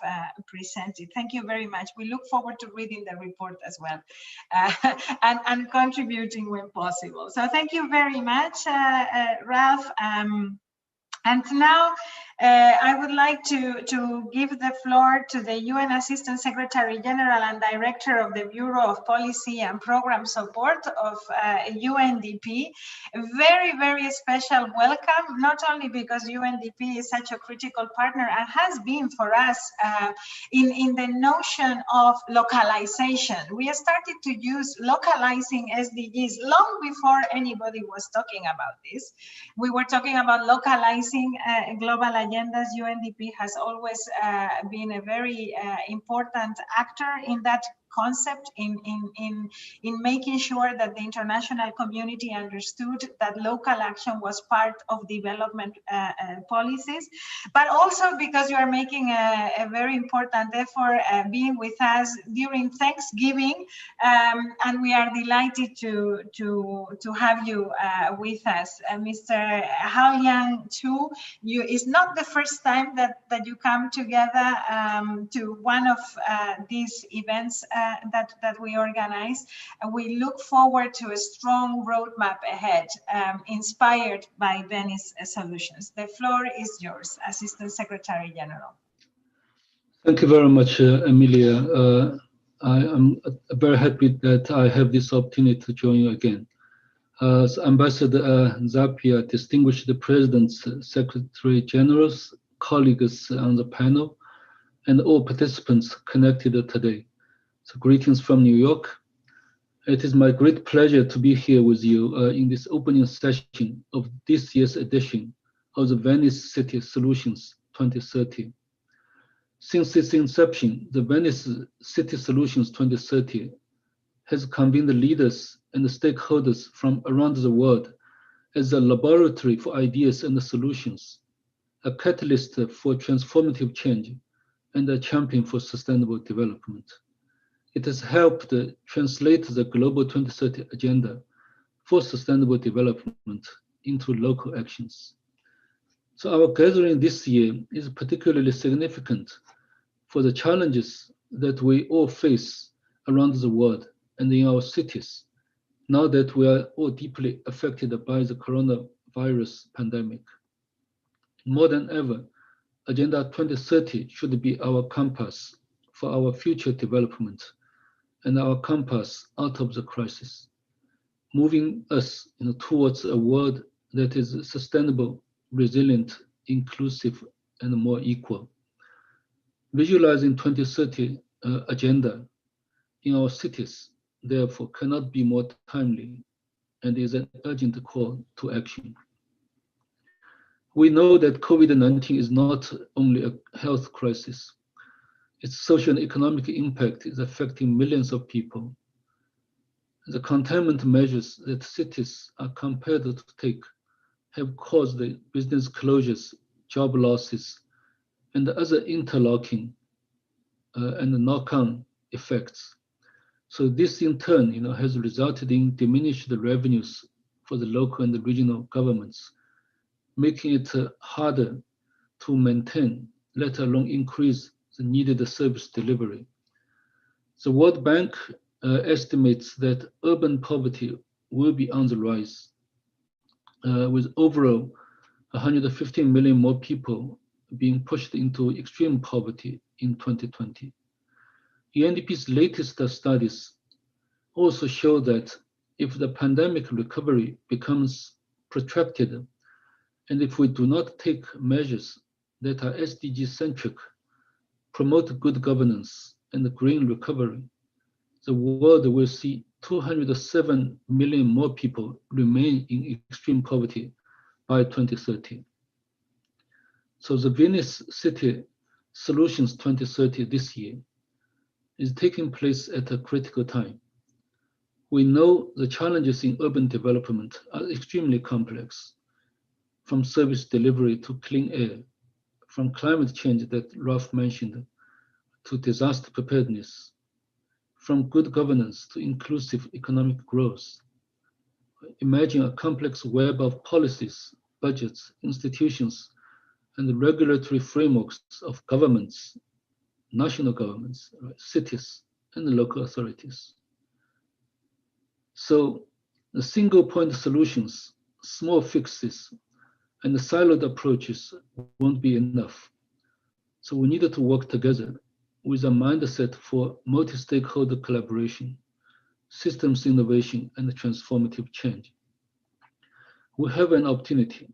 presented. Thank you very much. We look forward to reading the report as well. And contributing when possible. So thank you very much, Ralph. And now I would like to give the floor to the UN Assistant Secretary General and Director of the Bureau of Policy and Program Support of UNDP. Very, very special welcome, not only because UNDP is such a critical partner and has been for us in the notion of localization. We started to use localizing SDGs long before anybody was talking about this. We were talking about localizing global agendas. UNDP has always been a very important actor in that concept in making sure that the international community understood that local action was part of development policies, but also because you are making a very important effort being with us during Thanksgiving, and we are delighted to have you with us. Mr. Haoliang too, it's not the first time that you come together to one of these events that we organize. We look forward to a strong roadmap ahead, inspired by Venice solutions. The floor is yours, Assistant Secretary General. Thank you very much, Emilia. I am very happy that I have this opportunity to join you again. As Ambassador Zapia, distinguished presidents, secretary generals, colleagues on the panel, and all participants connected today. So greetings from New York. It is my great pleasure to be here with you in this opening session of this year's edition of the Venice City Solutions 2030. Since its inception, the Venice City Solutions 2030 has convened the leaders and the stakeholders from around the world as a laboratory for ideas and solutions, a catalyst for transformative change, and a champion for sustainable development. It has helped translate the Global 2030 Agenda for Sustainable Development into local actions. So our gathering this year is particularly significant for the challenges that we all face around the world and in our cities, now that we are all deeply affected by the coronavirus pandemic. More than ever, Agenda 2030 should be our compass for our future development and our compass out of the crisis, moving us towards a world that is sustainable, resilient, inclusive, and more equal. Visualizing 2030 agenda in our cities, therefore, cannot be more timely and is an urgent call to action. We know that COVID-19 is not only a health crisis. Its social and economic impact is affecting millions of people. The containment measures that cities are compelled to take have caused the business closures, job losses, and other interlocking and knock-on effects. So this in turn has resulted in diminished revenues for the local and the regional governments, making it harder to maintain, let alone increase, the needed service delivery. The World Bank estimates that urban poverty will be on the rise, with overall 115 million more people being pushed into extreme poverty in 2020. UNDP's latest studies also show that if the pandemic recovery becomes protracted, and if we do not take measures that are SDG-centric, promote good governance and green recovery, the world will see 207 million more people remain in extreme poverty by 2030. So the Venice City Solutions 2030 this year is taking place at a critical time. We know the challenges in urban development are extremely complex, from service delivery to clean air, from climate change that Ralph mentioned, to disaster preparedness, from good governance to inclusive economic growth. Imagine a complex web of policies, budgets, institutions, and regulatory frameworks of governments, national governments, cities, and local authorities. So the single point solutions, small fixes, and the siloed approaches won't be enough. So we need to work together with a mindset for multi-stakeholder collaboration, systems innovation, and transformative change. We have an opportunity.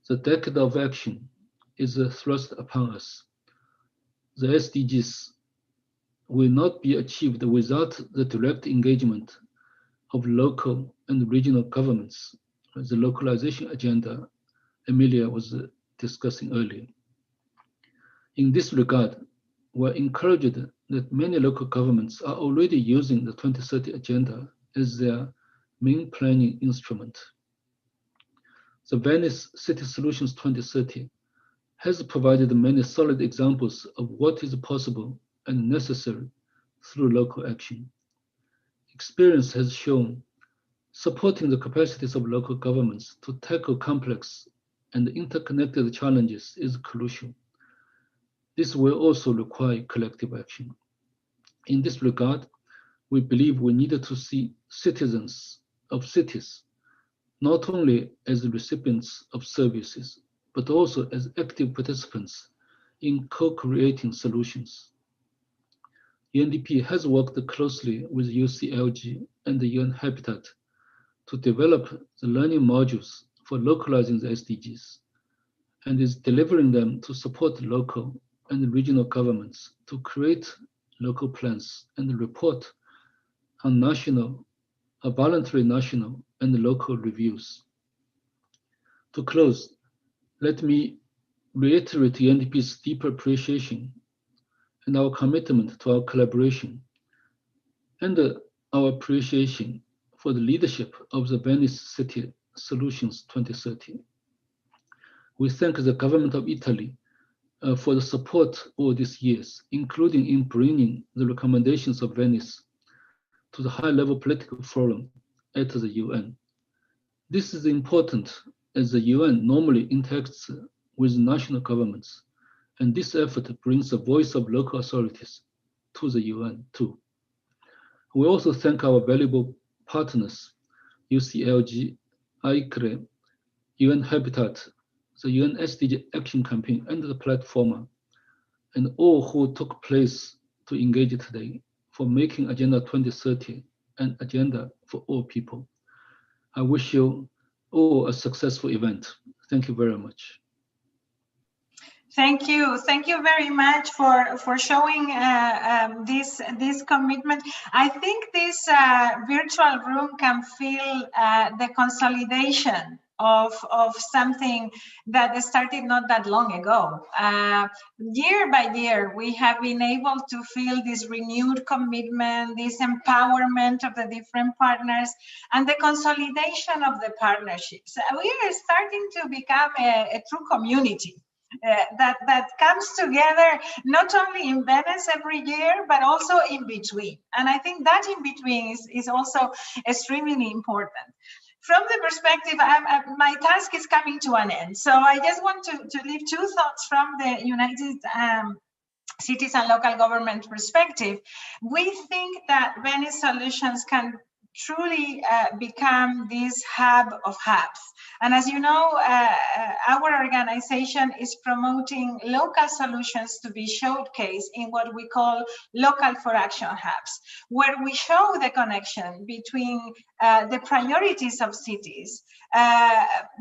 The decade of action is thrust upon us. The SDGs will not be achieved without the direct engagement of local and regional governments, the localization agenda Emilia was discussing earlier. In this regard, we're encouraged that many local governments are already using the 2030 agenda as their main planning instrument. The Venice City Solutions 2030 has provided many solid examples of what is possible and necessary through local action. Experience has shown supporting the capacities of local governments to tackle complex and interconnected challenges is crucial. This will also require collective action. In this regard, we believe we needed to see citizens of cities not only as recipients of services, but also as active participants in co-creating solutions. UNDP has worked closely with UCLG and the UN Habitat to develop the learning modules for localizing the SDGs and is delivering them to support local and regional governments to create local plans and report on voluntary national and local reviews. To close, let me reiterate UNDP's deeper appreciation and our commitment to our collaboration and our appreciation for the leadership of the Venice City Solutions 2030. We thank the government of Italy for the support all these years, including in bringing the recommendations of Venice to the high-level political forum at the UN. This is important as the UN normally interacts with national governments, and this effort brings the voice of local authorities to the UN too. We also thank our valuable partners, UCLG, ICRE, UN Habitat, the UN SDG Action Campaign, and the Platform, and all who took place to engage today for making Agenda 2030 an agenda for all people. I wish you all a successful event. Thank you very much. Thank you very much for showing this commitment. I think this virtual room can feel the consolidation of something that started not that long ago. Year by year, we have been able to feel this renewed commitment, this empowerment of the different partners, and the consolidation of the partnerships. We are starting to become a true community. That comes together not only in Venice every year, but also in between. And I think that in between is also extremely important. From the perspective, my task is coming to an end. So I just want to leave two thoughts from the United Cities and Local Government perspective. We think that Venice Solutions can truly become this hub of hubs. And as you know, our organization is promoting local solutions to be showcased in what we call local for action hubs, where we show the connection between the priorities of cities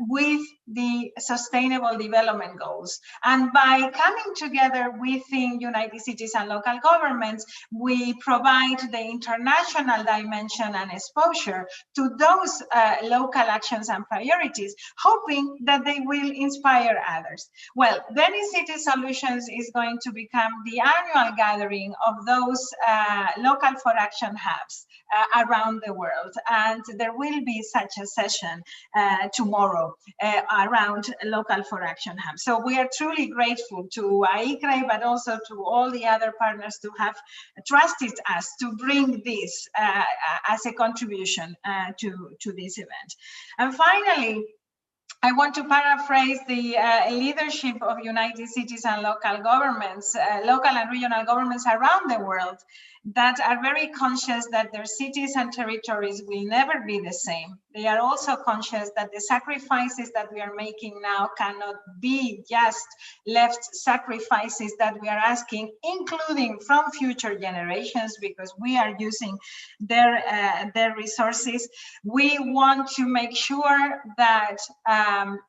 with the sustainable development goals. And by coming together within United Cities and Local Governments, we provide the international dimension and exposure to those local actions and priorities, hoping that they will inspire others. Well, Venice City Solutions is going to become the annual gathering of those local for action hubs around the world. And there will be such a session tomorrow around local for action hubs. So we are truly grateful to ICRE, but also to all the other partners to have trusted us to bring this as a contribution to this event. And finally, I want to paraphrase the leadership of United Cities and Local Governments, local and regional governments around the world that are very conscious that their cities and territories will never be the same. They are also conscious that the sacrifices that we are making now cannot be just left sacrifices that we are asking, including from future generations, because we are using their resources. We want to make sure that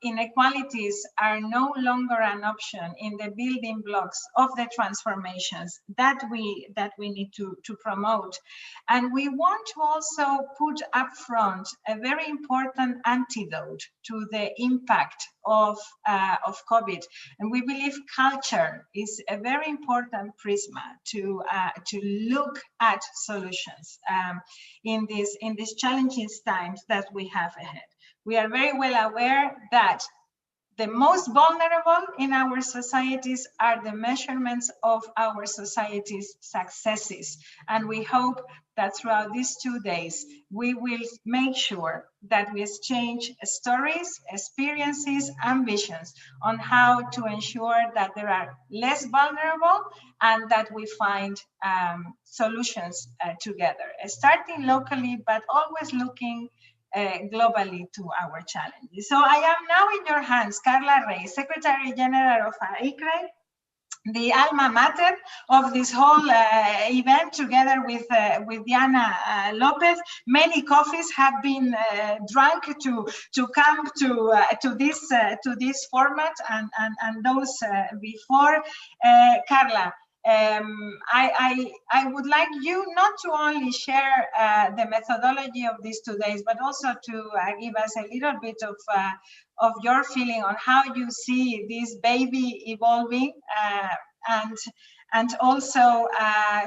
inequalities are no longer an option in the building blocks of the transformations that we need to promote. And we want to also put up front a very important antidote to the impact of COVID. And we believe culture is a very important prisma to look at solutions in these challenging times that we have ahead. We are very well aware that the most vulnerable in our societies are the measurements of our society's successes. And we hope that throughout these 2 days, we will make sure that we exchange stories, experiences, and visions on how to ensure that there are less vulnerable and that we find solutions together, starting locally, but always looking globally to our challenges. So I am now in your hands, Carla Rey, Secretary General of AICRE, the alma mater of this whole event, together with Diana Lopez. Many coffees have been drunk to come to this format and those before. Carla, I would like you not to only share the methodology of these 2 days, but also to give us a little bit of your feeling on how you see this baby evolving, and also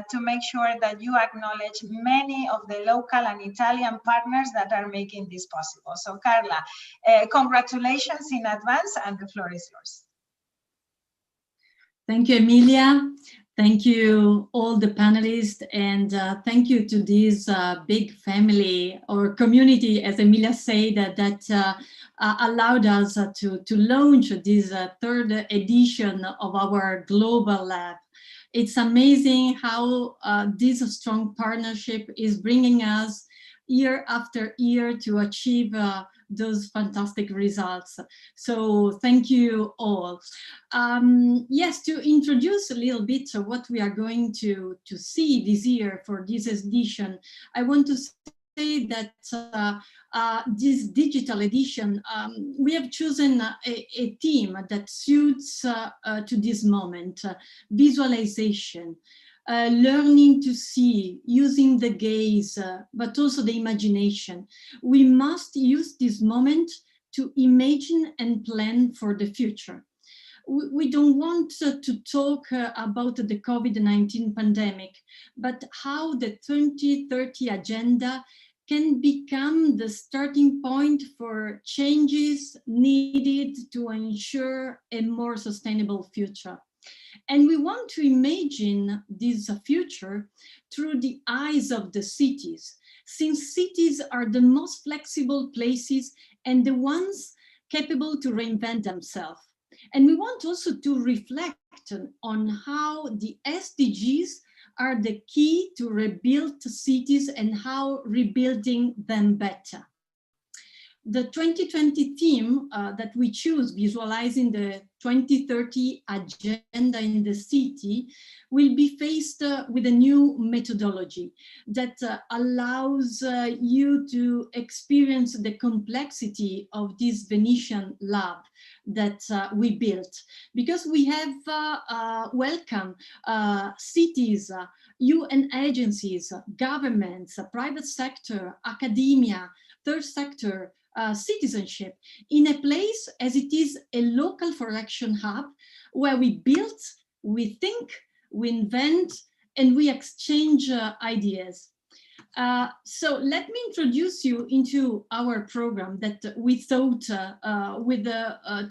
to make sure that you acknowledge many of the local and Italian partners that are making this possible. So Carla, congratulations in advance, and the floor is yours. Thank you, Emilia. Thank you, all the panelists, and thank you to this big family or community, as Emilia said, that allowed us to launch this third edition of our Global Lab. It's amazing how this strong partnership is bringing us year after year to achieve those fantastic results. So thank you all. Yes, to introduce a little bit of what we are going to see this year for this edition, I want to say that this digital edition, we have chosen a theme that suits to this moment, visualization. Learning to see, using the gaze, but also the imagination. We must use this moment to imagine and plan for the future. We don't want to talk about the COVID-19 pandemic, but how the 2030 agenda can become the starting point for changes needed to ensure a more sustainable future. And we want to imagine this future through the eyes of the cities, since cities are the most flexible places and the ones capable to reinvent themselves. And we want also to reflect on how the SDGs are the key to rebuild cities and how rebuilding them better. The 2020 theme that we choose, visualizing the 2030 agenda in the city, will be faced with a new methodology that allows you to experience the complexity of this Venetian lab that we built. Because we have welcomed cities, UN agencies, governments, private sector, academia, third sector, citizenship, in a place as it is a local for action hub where we build, we think, we invent, and we exchange ideas. So let me introduce you into our program that we thought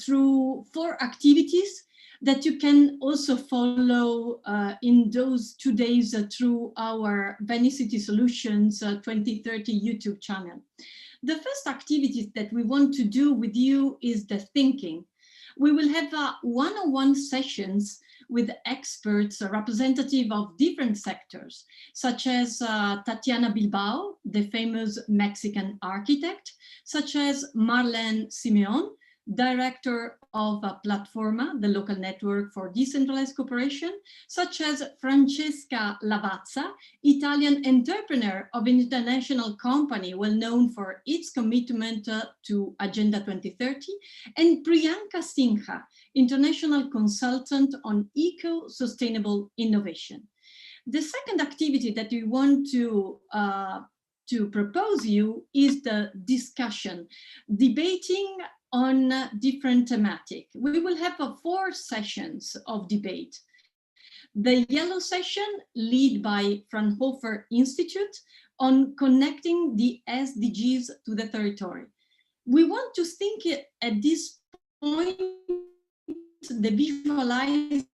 through 4 activities that you can also follow in those 2 days through our Venice City Solutions 2030 YouTube channel. The first activity that we want to do with you is the thinking. We will have one-on-one sessions with experts, representative of different sectors, such as Tatiana Bilbao, the famous Mexican architect, such as Marlene Simeon, director of Platforma, the local network for decentralized cooperation, such as Francesca Lavazza, Italian entrepreneur of an international company well known for its commitment to Agenda 2030, and Priyanka Sinha, international consultant on eco-sustainable innovation. The second activity that we want to propose you is the discussion, debating on different thematic. We will have 4 sessions of debate. The yellow session, led by Fraunhofer Institute, on connecting the SDGs to the territory. We want to think at this point the visualizing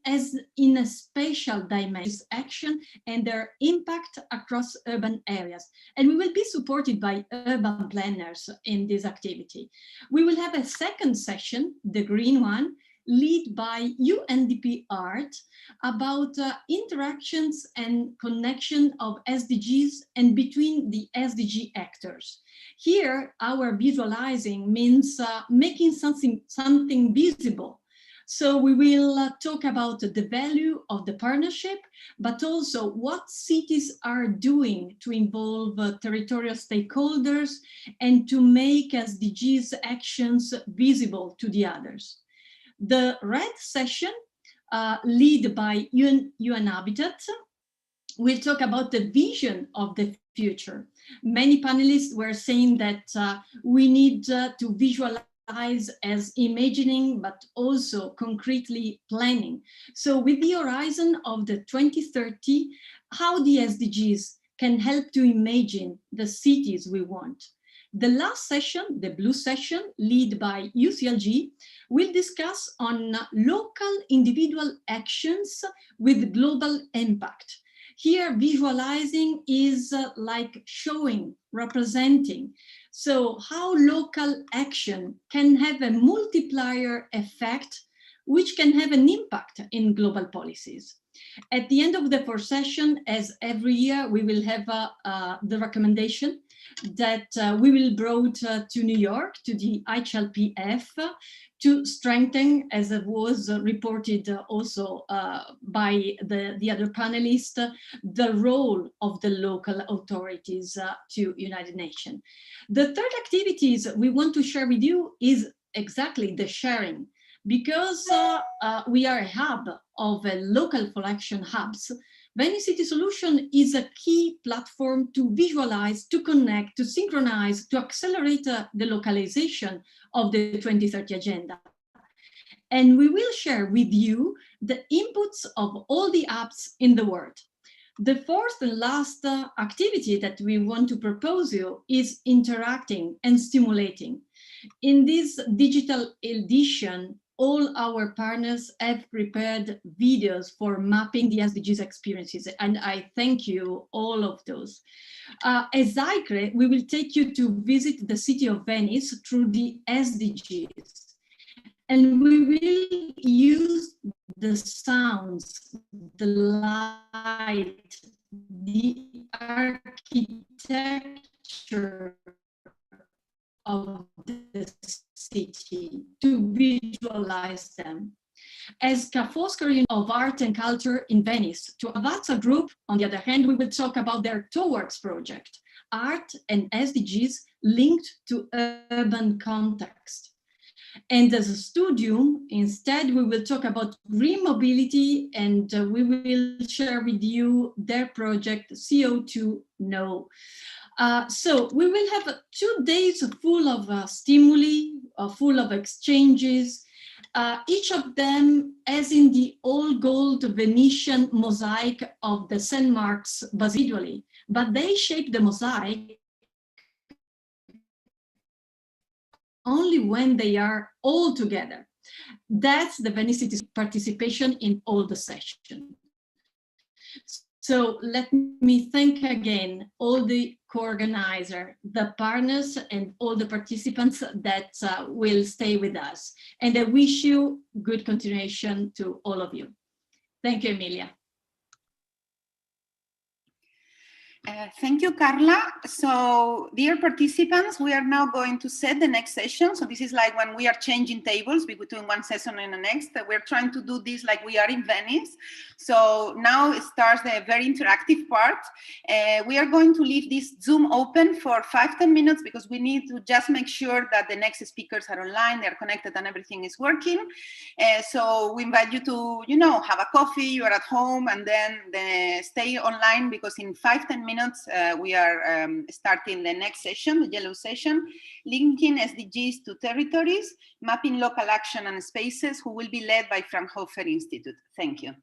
as in a spatial dimension action and their impact across urban areas. And we will be supported by urban planners in this activity. We will have a second session, the green one, led by UNDP Art, about interactions and connection of SDGs and between the SDG actors. Here, our visualizing means making something visible. So we will talk about the value of the partnership, but also what cities are doing to involve territorial stakeholders and to make SDGs actions visible to the others. The red session, led by UN Habitat, will talk about the vision of the future. Many panelists were saying that we need to visualize as imagining, but also concretely planning. So with the horizon of the 2030, how the SDGs can help to imagine the cities we want. The last session, the blue session, led by UCLG, will discuss on local individual actions with global impact. Here, visualizing is like showing, representing. So how local action can have a multiplier effect, which can have an impact in global policies. At the end of the 4th session, as every year, we will have the recommendation that we will brought to New York, to the HLPF, to strengthen, as it was reported also by the other panelists, the role of the local authorities to United Nations. The third activities we want to share with you is exactly the sharing. Because we are a hub of local for action hubs, Venice City Solution is a key platform to visualize, to connect, to synchronize, to accelerate the localization of the 2030 agenda. And we will share with you the inputs of all the hubs in the world. The fourth and last activity that we want to propose you is interacting and stimulating. In this digital edition, all our partners have prepared videos for mapping the SDGs experiences, and I thank you all of those. As ICRE, we will take you to visit the city of Venice through the SDGs, and we will use the sounds, the light, the architecture of the city to visualize them. As Foscari of Art and Culture in Venice, to Avatsa Group, on the other hand, we will talk about their Towards project, art and SDGs linked to urban context. And as a studio, instead, we will talk about green mobility, and we will share with you their project CO2 No. So we will have 2 days full of stimuli, full of exchanges, each of them as in the all gold Venetian mosaic of the St. Mark's Basilica, but they shape the mosaic only when they are all together. That's the Venice City participation in all the sessions. So let me thank again all the co-organizers, the partners, and all the participants that will stay with us. And I wish you good continuation to all of you. Thank you, Emilia. Thank you, Carla. So, dear participants, we are now going to set the next session. So this is like when we are changing tables between one session and the next. We're trying to do this like we are in Venice. So now it starts the very interactive part. We are going to leave this Zoom open for 5-10 minutes because we need to just make sure that the next speakers are online, they're connected and everything is working. So we invite you to, you know, have a coffee, you're at home, and then stay online because in 5-10 minutes we are starting the next session, the yellow session, linking SDGs to territories, mapping local action and spaces, who will be led by Fraunhofer Institute. Thank you.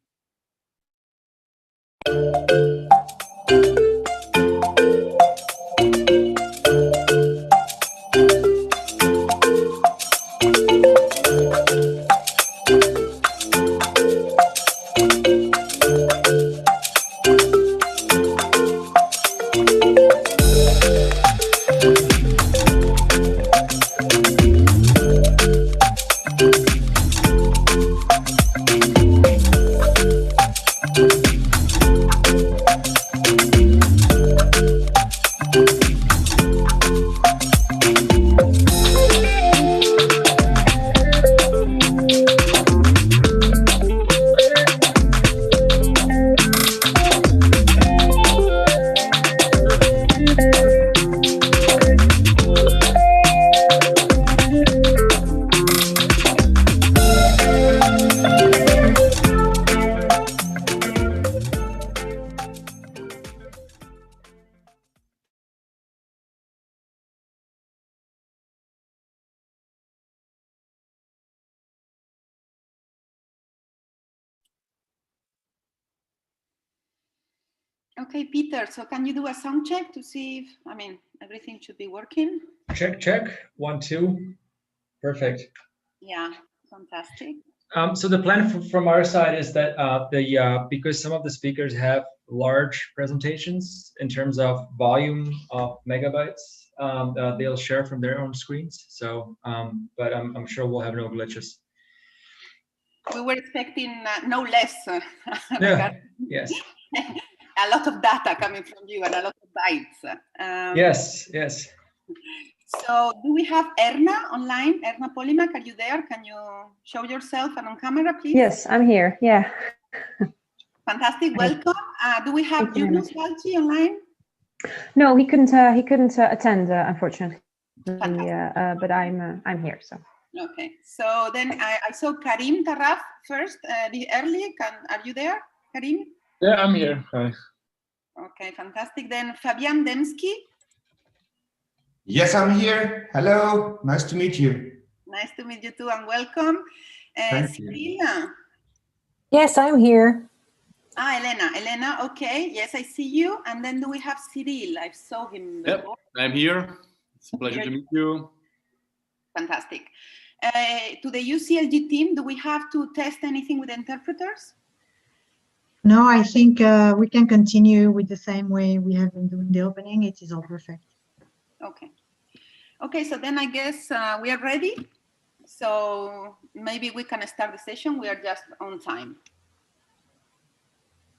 Okay, Peter, so can you do a sound check to see if, I mean, everything should be working? Check, check. 1, 2. Perfect. Yeah, fantastic. So the plan from our side is that because some of the speakers have large presentations in terms of volume of megabytes, they'll share from their own screens. So, but I'm sure we'll have no glitches. We were expecting no less. Yeah. Yes. A lot of data coming from you and a lot of bytes. Yes, yes. So do we have Erna online? Erna Polimak, are you there? Can you show yourself and on camera, please? Yes, I'm here. Yeah. Fantastic. Welcome. Do we have Yunus Balchi online? No, he couldn't attend, unfortunately. But I'm here. So. Okay. So then I saw Karim Taraf first. Early. Are you there, Karim? Yeah, I'm here. Hi. Okay, fantastic. Then Fabian Demski. Yes, I'm here. Hello, nice to meet you. Nice to meet you too, and welcome. Thank you. Cyril. Yes, I'm here. Elena, okay. Yes, I see you. And then do we have Cyril? I saw him before. Yep, I'm here. It's a pleasure to meet you. Fantastic. To the UCLG team, do we have to test anything with interpreters? No, I think we can continue with the same way we have been doing the opening. It is all perfect. Okay. Okay, so then I guess we are ready. So maybe we can start the session. We are just on time.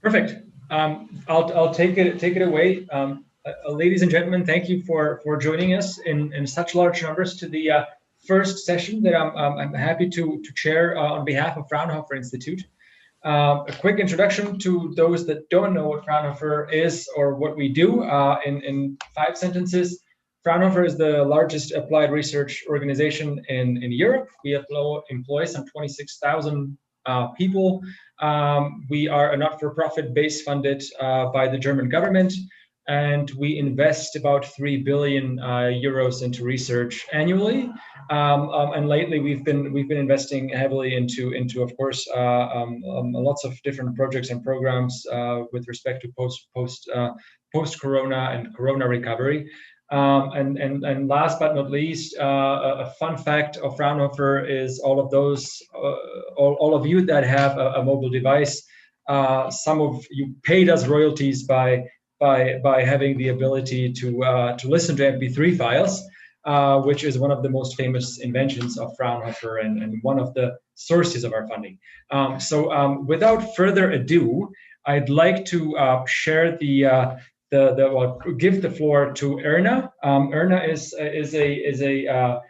Perfect. I'll take it away. Ladies and gentlemen, thank you for joining us in such large numbers to the first session that I'm happy to chair on behalf of Fraunhofer Institute. A quick introduction to those that don't know what Fraunhofer is or what we do in 5 sentences. Fraunhofer is the largest applied research organization in Europe. We employ some 26,000 people. We are a not-for-profit base funded by the German government, and we invest about 3 billion euros into research annually. And lately, we've been investing heavily into of course lots of different projects and programs with respect to post-corona and corona recovery. And last but not least, a fun fact of Fraunhofer is all of you that have a mobile device. Some of you paid us royalties by having the ability to listen to MP3 files, which is one of the most famous inventions of Fraunhofer and one of the sources of our funding. So without further ado, I'd like to share the give the floor to Erna. Erna is an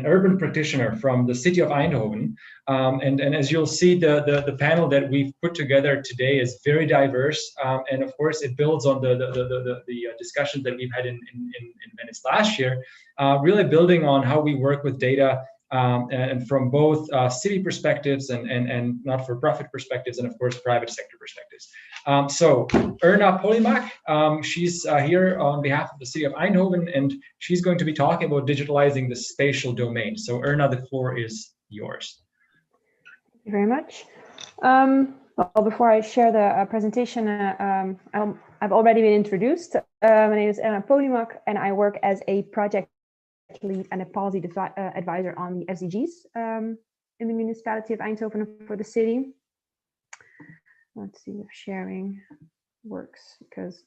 urban practitioner from the city of Eindhoven, and as you'll see, the panel that we've put together today is very diverse, and of course it builds on the discussions that we've had in Venice last year, really building on how we work with data. And from both city perspectives and not-for-profit perspectives, and of course private sector perspectives. So Erna Polimak, she's here on behalf of the city of Eindhoven, and she's going to be talking about digitalizing the spatial domain. So Erna, the floor is yours. Thank you very much. Well, before I share the presentation, I've already been introduced. My name is Erna Polimak, and I work as a project lead and a policy advisor on the SDGs in the municipality of Eindhoven for the city. Let's see if sharing works, because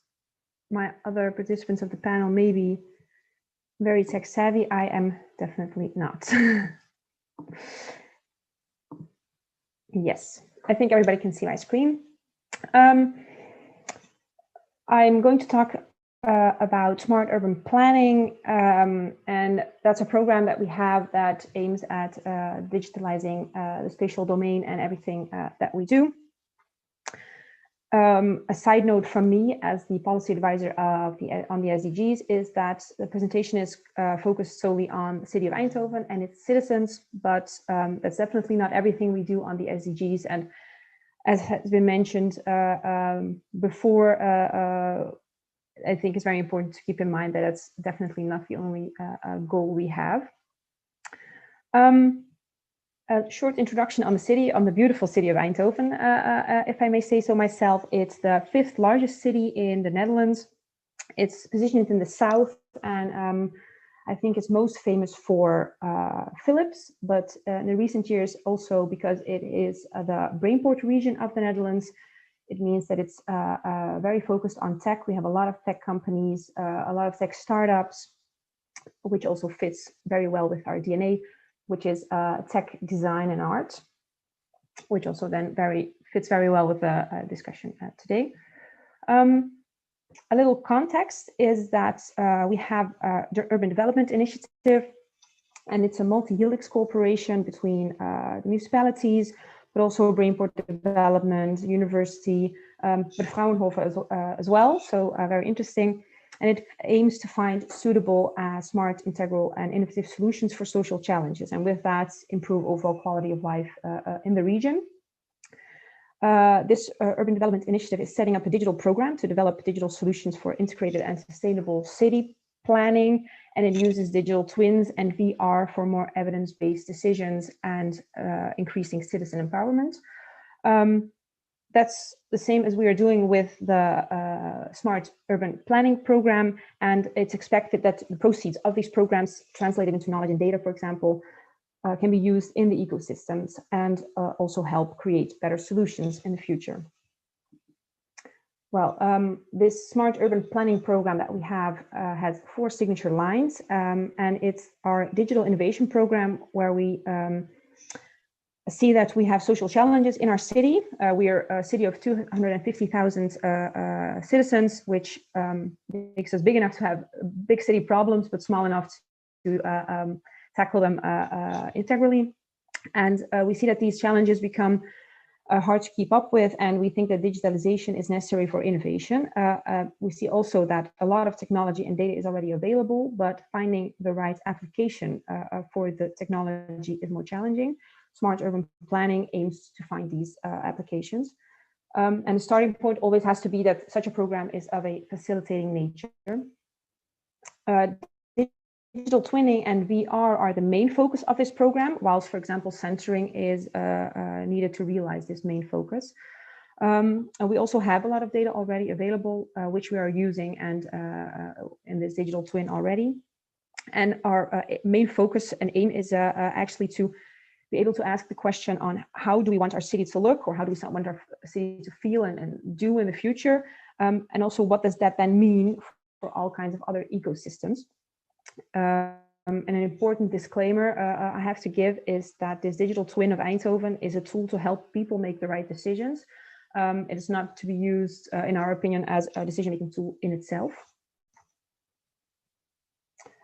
my other participants of the panel may be very tech savvy. I am definitely not. Yes, I think everybody can see my screen. I'm going to talk about smart urban planning, and that's a program that we have that aims at digitalizing the spatial domain and everything that we do. A side note from me as the policy advisor on the SDGs is that the presentation is focused solely on the city of Eindhoven and its citizens, but that's definitely not everything we do on the SDGs. And as has been mentioned before, I think it's very important to keep in mind that it's definitely not the only goal we have. A short introduction on the city, on the beautiful city of Eindhoven, if I may say so myself. It's the 5th largest city in the Netherlands. It's positioned in the south, and I think it's most famous for Philips, but in the recent years also because it is the Brainport region of the Netherlands. It means that it's very focused on tech. We have a lot of tech companies, a lot of tech startups, which also fits very well with our DNA, which is tech design and art, which also then fits very well with the discussion today. A little context is that we have the Urban Development Initiative, and it's a multi-helix cooperation between the municipalities, but also Brainport Development, University, but Fraunhofer as well, so very interesting. And it aims to find suitable, smart, integral, and innovative solutions for social challenges, and with that, improve overall quality of life in the region. This Urban Development Initiative is setting up a digital program to develop digital solutions for integrated and sustainable city planning, and it uses digital twins and VR for more evidence-based decisions and increasing citizen empowerment. That's the same as we are doing with the Smart Urban Planning Program, and it's expected that the proceeds of these programs translated into knowledge and data, for example, can be used in the ecosystems and also help create better solutions in the future. Well, this Smart Urban Planning Program that we have has 4 signature lines, and it's our digital innovation program where we see that we have social challenges in our city. We are a city of 250,000 citizens, which makes us big enough to have big city problems, but small enough to tackle them integrally. And we see that these challenges become hard to keep up with, and we think that digitalization is necessary for innovation. We see also that a lot of technology and data is already available, but finding the right application for the technology is more challenging. Smart urban planning aims to find these applications. And the starting point always has to be that such a program is of a facilitating nature. Digital twinning and VR are the main focus of this program, whilst, for example, censoring is needed to realize this main focus. And we also have a lot of data already available, which we are using and in this digital twin already. And our main focus and aim is actually to be able to ask the question on how do we want our city to look, or how do we want our city to feel and do in the future? And also, what does that then mean for all kinds of other ecosystems? And an important disclaimer I have to give is that this digital twin of Eindhoven is a tool to help people make the right decisions. It is not to be used, in our opinion, as a decision-making tool in itself.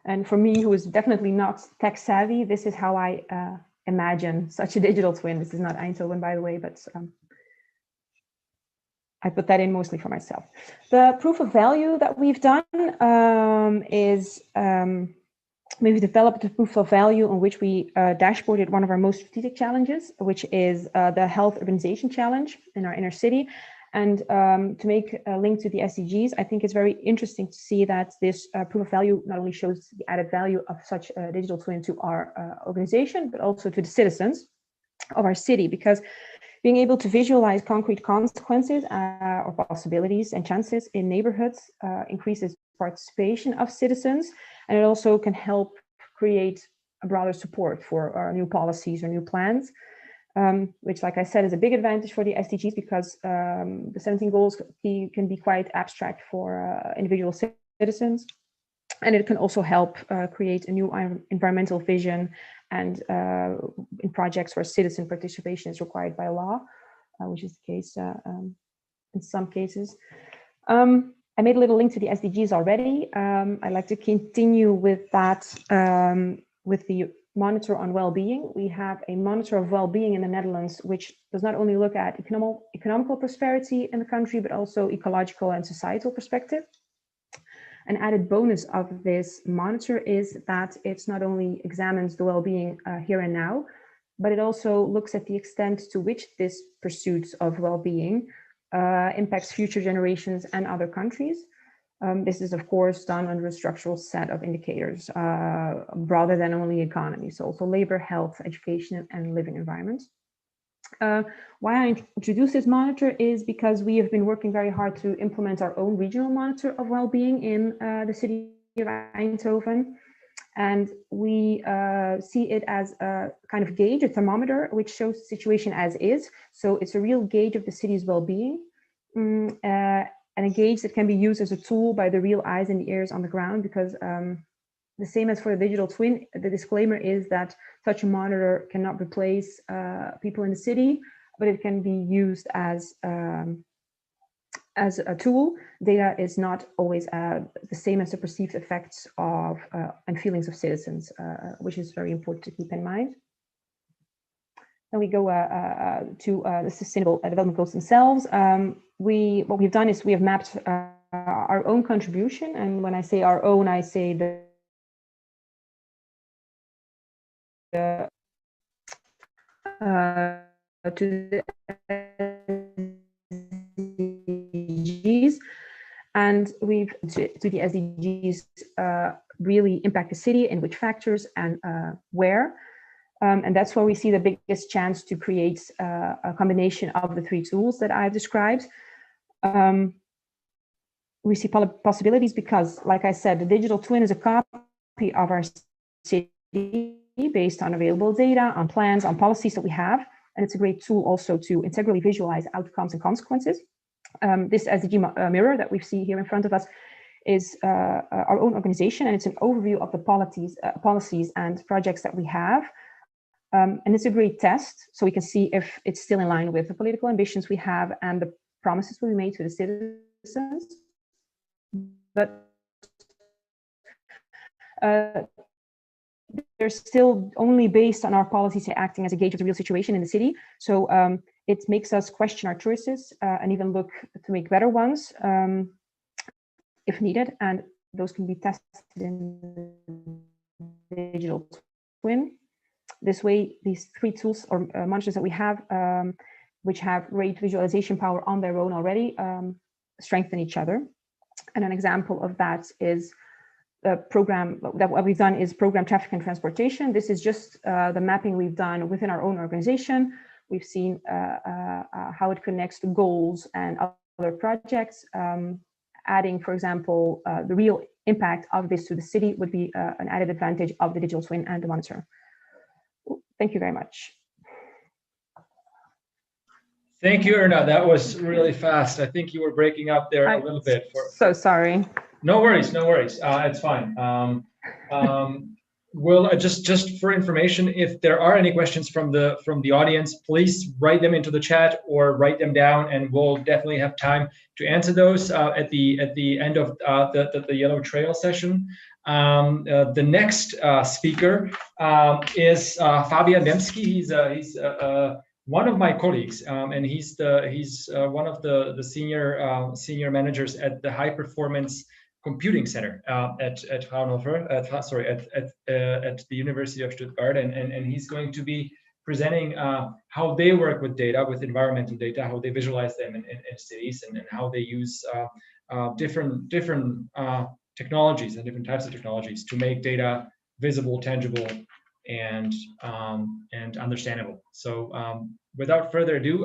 And for me, who is definitely not tech savvy, this is how I imagine such a digital twin. This is not Eindhoven, by the way, but I put that in mostly for myself. The proof of value that we've done is we've developed a proof of value on which we dashboarded one of our most strategic challenges, which is the health urbanization challenge in our inner city. And to make a link to the SDGs, I think it's very interesting to see that this proof of value not only shows the added value of such a digital twin to our organization, but also to the citizens of our city, because being able to visualize concrete consequences or possibilities and chances in neighborhoods increases participation of citizens, and it also can help create a broader support for our new policies or new plans, which, like I said, is a big advantage for the SDGs, because the 17 goals can be quite abstract for individual citizens, and it can also help create a new environmental vision and in projects where citizen participation is required by law, which is the case in some cases. I made a little link to the SDGs already. I'd like to continue with that, with the monitor on well-being. We have a monitor of well-being in the Netherlands, which does not only look at economical prosperity in the country, but also ecological and societal perspective. An added bonus of this monitor is that it's not only examines the well-being here and now, but it also looks at the extent to which this pursuit of well-being impacts future generations and other countries. This is, of course, done under a structural set of indicators, broader than only economy, so also labor, health, education, and living environment. Why I introduced this monitor is because we have been working very hard to implement our own regional monitor of well-being in the city of Eindhoven. And we see it as a kind of gauge, a thermometer, which shows the situation as is. So it's a real gauge of the city's well-being, and a gauge that can be used as a tool by the real eyes and ears on the ground, because the same as for the digital twin, the disclaimer is that such a monitor cannot replace people in the city, but it can be used as a tool. Data is not always the same as the perceived effects of and feelings of citizens, which is very important to keep in mind. Then we go to the Sustainable Development Goals themselves. What we've done is we have mapped our own contribution, and when I say our own, I say the to the SDGs, and we've to the SDGs really impact the city, in which factors and where, and that's where we see the biggest chance to create a combination of the three tools that I've described. We see possibilities because, like I said, the digital twin is a copy of our city based on available data, on plans, on policies that we have. And it's a great tool also to integrally visualize outcomes and consequences. This SDG mirror that we see here in front of us is our own organization, and it's an overview of the policies and projects that we have. And it's a great test, so we can see if it's still in line with the political ambitions we have and the promises we made to the citizens. But they're still only based on our policies acting as a gauge of the real situation in the city. So it makes us question our choices and even look to make better ones if needed. And those can be tested in the digital twin. This way, these three tools or monitors that we have, which have great visualization power on their own already, strengthen each other. And an example of that is the program that what we've done is program traffic and transportation. This is just the mapping we've done within our own organization. We've seen how it connects to goals and other projects. Adding, for example, the real impact of this to the city would be an added advantage of the digital twin and the monitor. Thank you very much. Thank you, Erna. That was really fast. I think you were breaking up there a little bit. So sorry. No worries, no worries. It's fine. Well, just for information, if there are any questions from the audience, please write them into the chat or write them down, and we'll definitely have time to answer those at the end of the Yellow Trail session. The next speaker is Fabian Demski. He's one of my colleagues, and he's one of the senior managers at the High Performance Computing Center at Fraunhofer, at the University of Stuttgart, and he's going to be presenting how they work with data, with environmental data, how they visualize them in cities, and how they use different technologies and different types of technologies to make data visible, tangible, and understandable. So without further ado,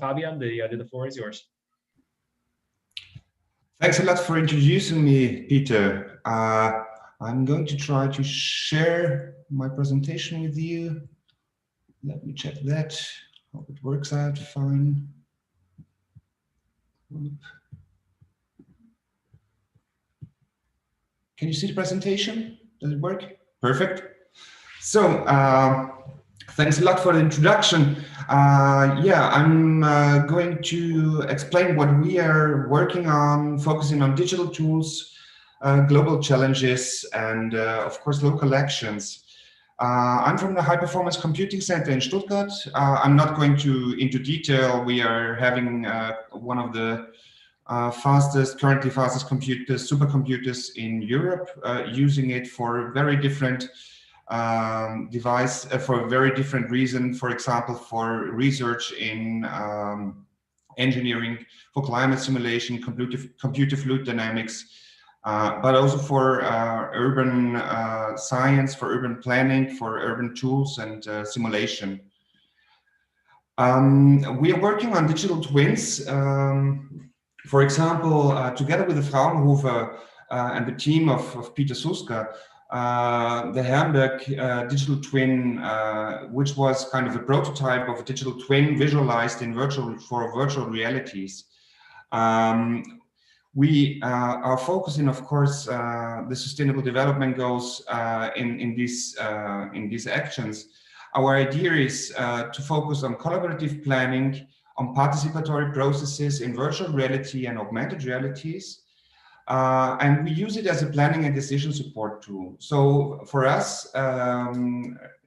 Fabian, the floor is yours. Thanks a lot for introducing me, Peter. I'm going to try to share my presentation with you. Let me check that. Hope it works out fine. Can you see the presentation? Does it work? Perfect. So, thanks a lot for the introduction. Yeah, I'm going to explain what we are working on, focusing on digital tools, global challenges, and of course, local actions. I'm from the High Performance Computing Center in Stuttgart. I'm not going into detail. We are having one of the currently fastest computers, supercomputers in Europe, using it for very different for a very different reason. For example, for research in engineering, for climate simulation, computer fluid dynamics, but also for urban science, for urban planning, for urban tools and simulation. We are working on digital twins. For example, together with the Fraunhofer and the team of Peter Suska, the Hamburg digital twin, which was kind of a prototype of a digital twin visualized in virtual realities. We are focusing, of course, the Sustainable Development Goals in these actions. Our idea is to focus on collaborative planning, on participatory processes in virtual reality and augmented realities. And we use it as a planning and decision support tool. So for us,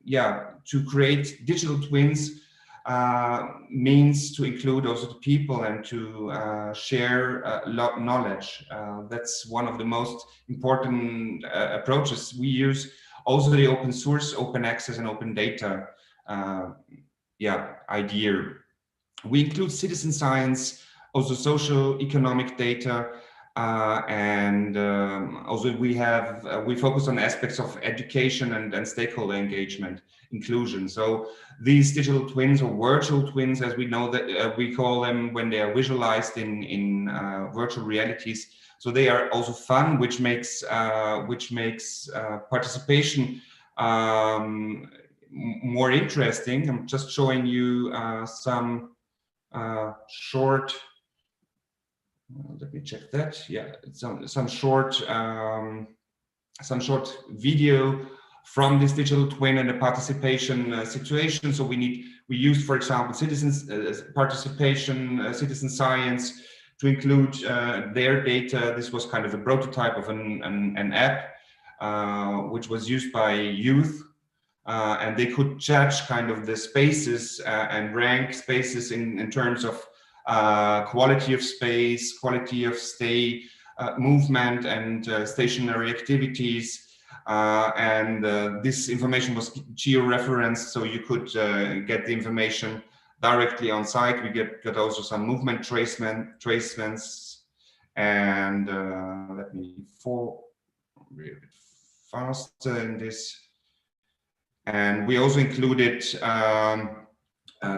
yeah, to create digital twins means to include also the people and to share knowledge. That's one of the most important approaches we use. Also the open source, open access, and open data idea. We include citizen science, also social economic data, and also we focus on aspects of education and stakeholder engagement, inclusion. So these digital twins, or virtual twins, as we know that we call them, when they are visualized in virtual realities, so they are also fun, which makes participation more interesting. I'm just showing you some short. Let me check that. Yeah, some short video from this digital twin and the participation situation. So we use, for example, citizens participation, citizen science to include their data. This was kind of a prototype of an app which was used by youth. And they could judge kind of the spaces and rank spaces in terms of quality of space, quality of stay, movement, and stationary activities. And this information was geo-referenced, so you could get the information directly on site. We got also some movement tracements, and let me fall a bit faster in this. And we also included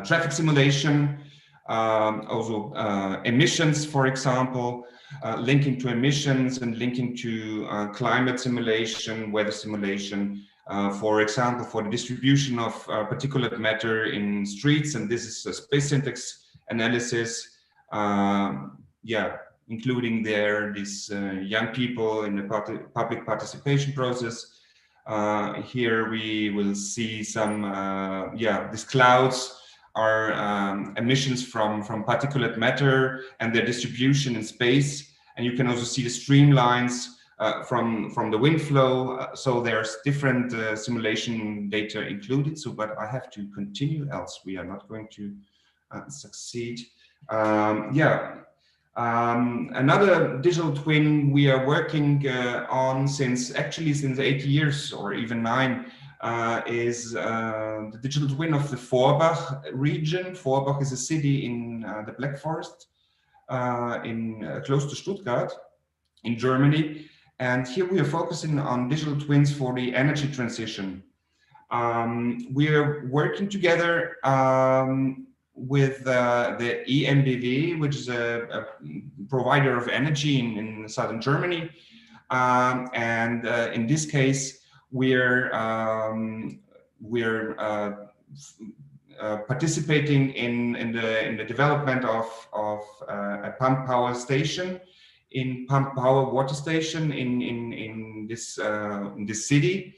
traffic simulation, also emissions, for example, linking to emissions and linking to climate simulation, weather simulation, for example, for the distribution of particulate matter in streets. And this is a space syntax analysis, yeah, including these young people in the public participation process. Here we will see some, these clouds are emissions from particulate matter and their distribution in space. And you can also see the streamlines from the wind flow. So there's different simulation data included. So, but I have to continue, else we are not going to succeed. Another digital twin we are working on since 80 years or even 9 is the digital twin of the Vorbach region. Vorbach is a city in the Black Forest close to Stuttgart in Germany. And here we are focusing on digital twins for the energy transition. We are working together with the EMBW, which is a provider of energy in southern Germany. In this case, we're participating in the development of a pump power station, pump power water station in this city.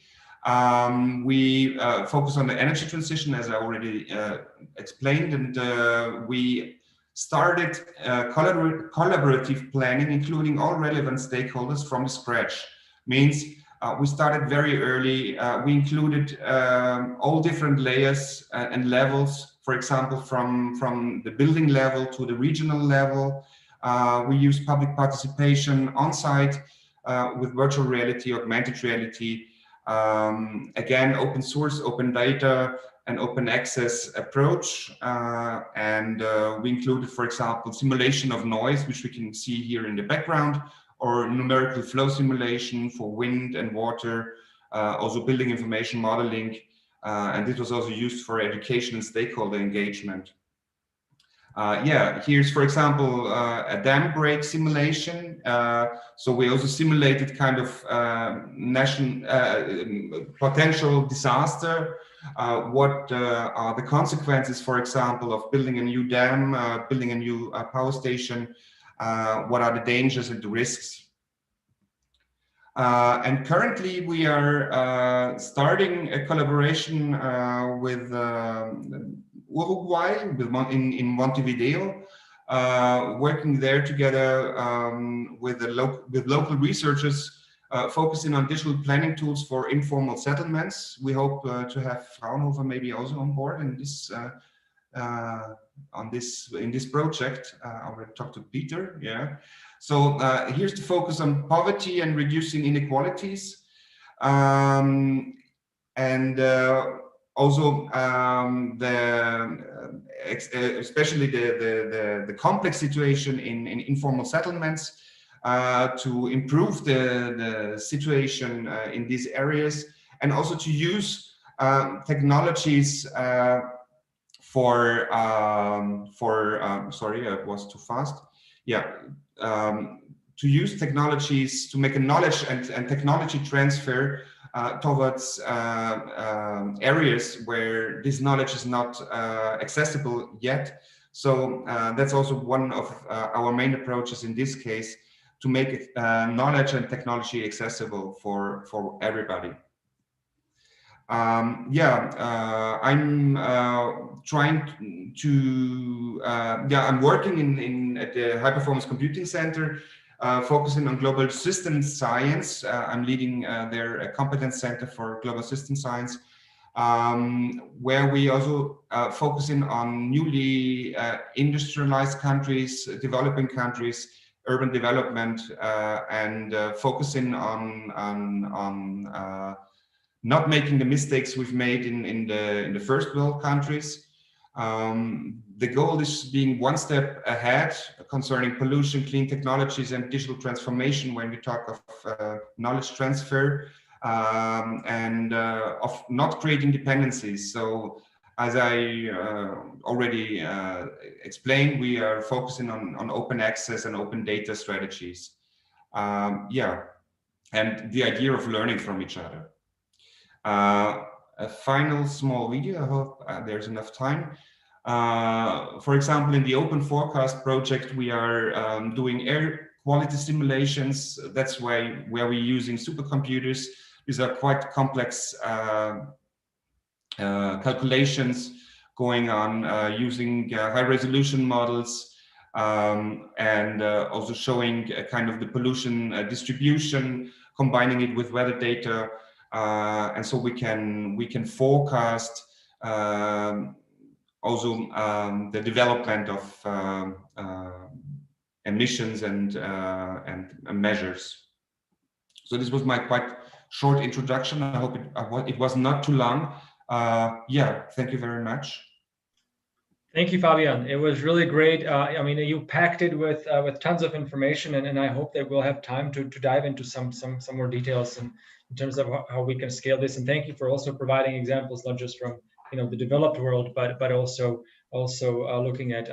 We focus on the energy transition, as I already explained, and we started collaborative planning, including all relevant stakeholders from scratch. Means we started very early. We included all different layers and levels, for example, from the building level to the regional level. We use public participation on site with virtual reality, augmented reality, again, open source, open data, and open access approach. We included, for example, simulation of noise, which we can see here in the background, or numerical flow simulation for wind and water, also building information modeling. And this was also used for education and stakeholder engagement. Here's, for example, a dam break simulation. So we also simulated kind of potential disaster. What are the consequences, for example, of building a new dam, building a new power station? What are the dangers and the risks? And currently we are starting a collaboration with Uruguay, in Montevideo, working there together with local researchers, focusing on digital planning tools for informal settlements. We hope to have Fraunhofer maybe also on board in this in this project. I will talk to Peter. Yeah. So here's the focus on poverty and reducing inequalities, also especially the complex situation in informal settlements, to improve the situation in these areas, and also to use technologies sorry, I was too fast. Yeah, to use technologies to make a knowledge and technology transfer towards areas where this knowledge is not accessible yet. So that's also one of our main approaches in this case, to make knowledge and technology accessible for everybody. I'm trying to, I'm working at the High Performance Computing Center, focusing on global systems science. I'm leading their competence center for global system science, where we also focusing on newly industrialized countries, developing countries, urban development, and focusing on not making the mistakes we've made in the first world countries. The goal is being one step ahead concerning pollution, clean technologies, and digital transformation when we talk of knowledge transfer, and of not creating dependencies. So as I already explained, we are focusing on open access and open data strategies. And the idea of learning from each other. A final small video, I hope there's enough time. For example, in the Open Forecast project, we are doing air quality simulations. That's where we're using supercomputers These are quite complex calculations going on using high-resolution models, and also showing kind of the pollution distribution, combining it with weather data, and so we can forecast also the development of emissions and measures. So this was my quite short introduction. I hope it was not too long. Yeah, thank you very much. Thank you, Fabian. It was really great. I mean, you packed it with tons of information, and I hope that we'll have time to dive into some more details in terms of how we can scale this. And thank you for also providing examples, not just from the developed world, but also looking at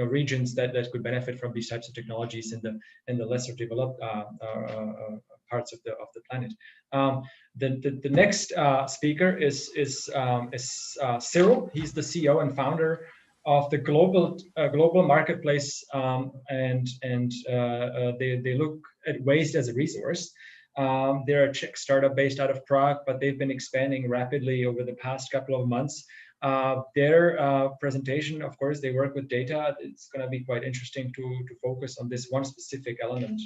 regions that could benefit from these types of technologies in the lesser developed parts of the planet. The next speaker is Cyril. He's the CEO and founder of the global marketplace, and they look at waste as a resource. They're a Czech startup based out of Prague, but they've been expanding rapidly over the past couple of months. Their presentation, of course, they work with data. It's going to be quite interesting to focus on this one specific element,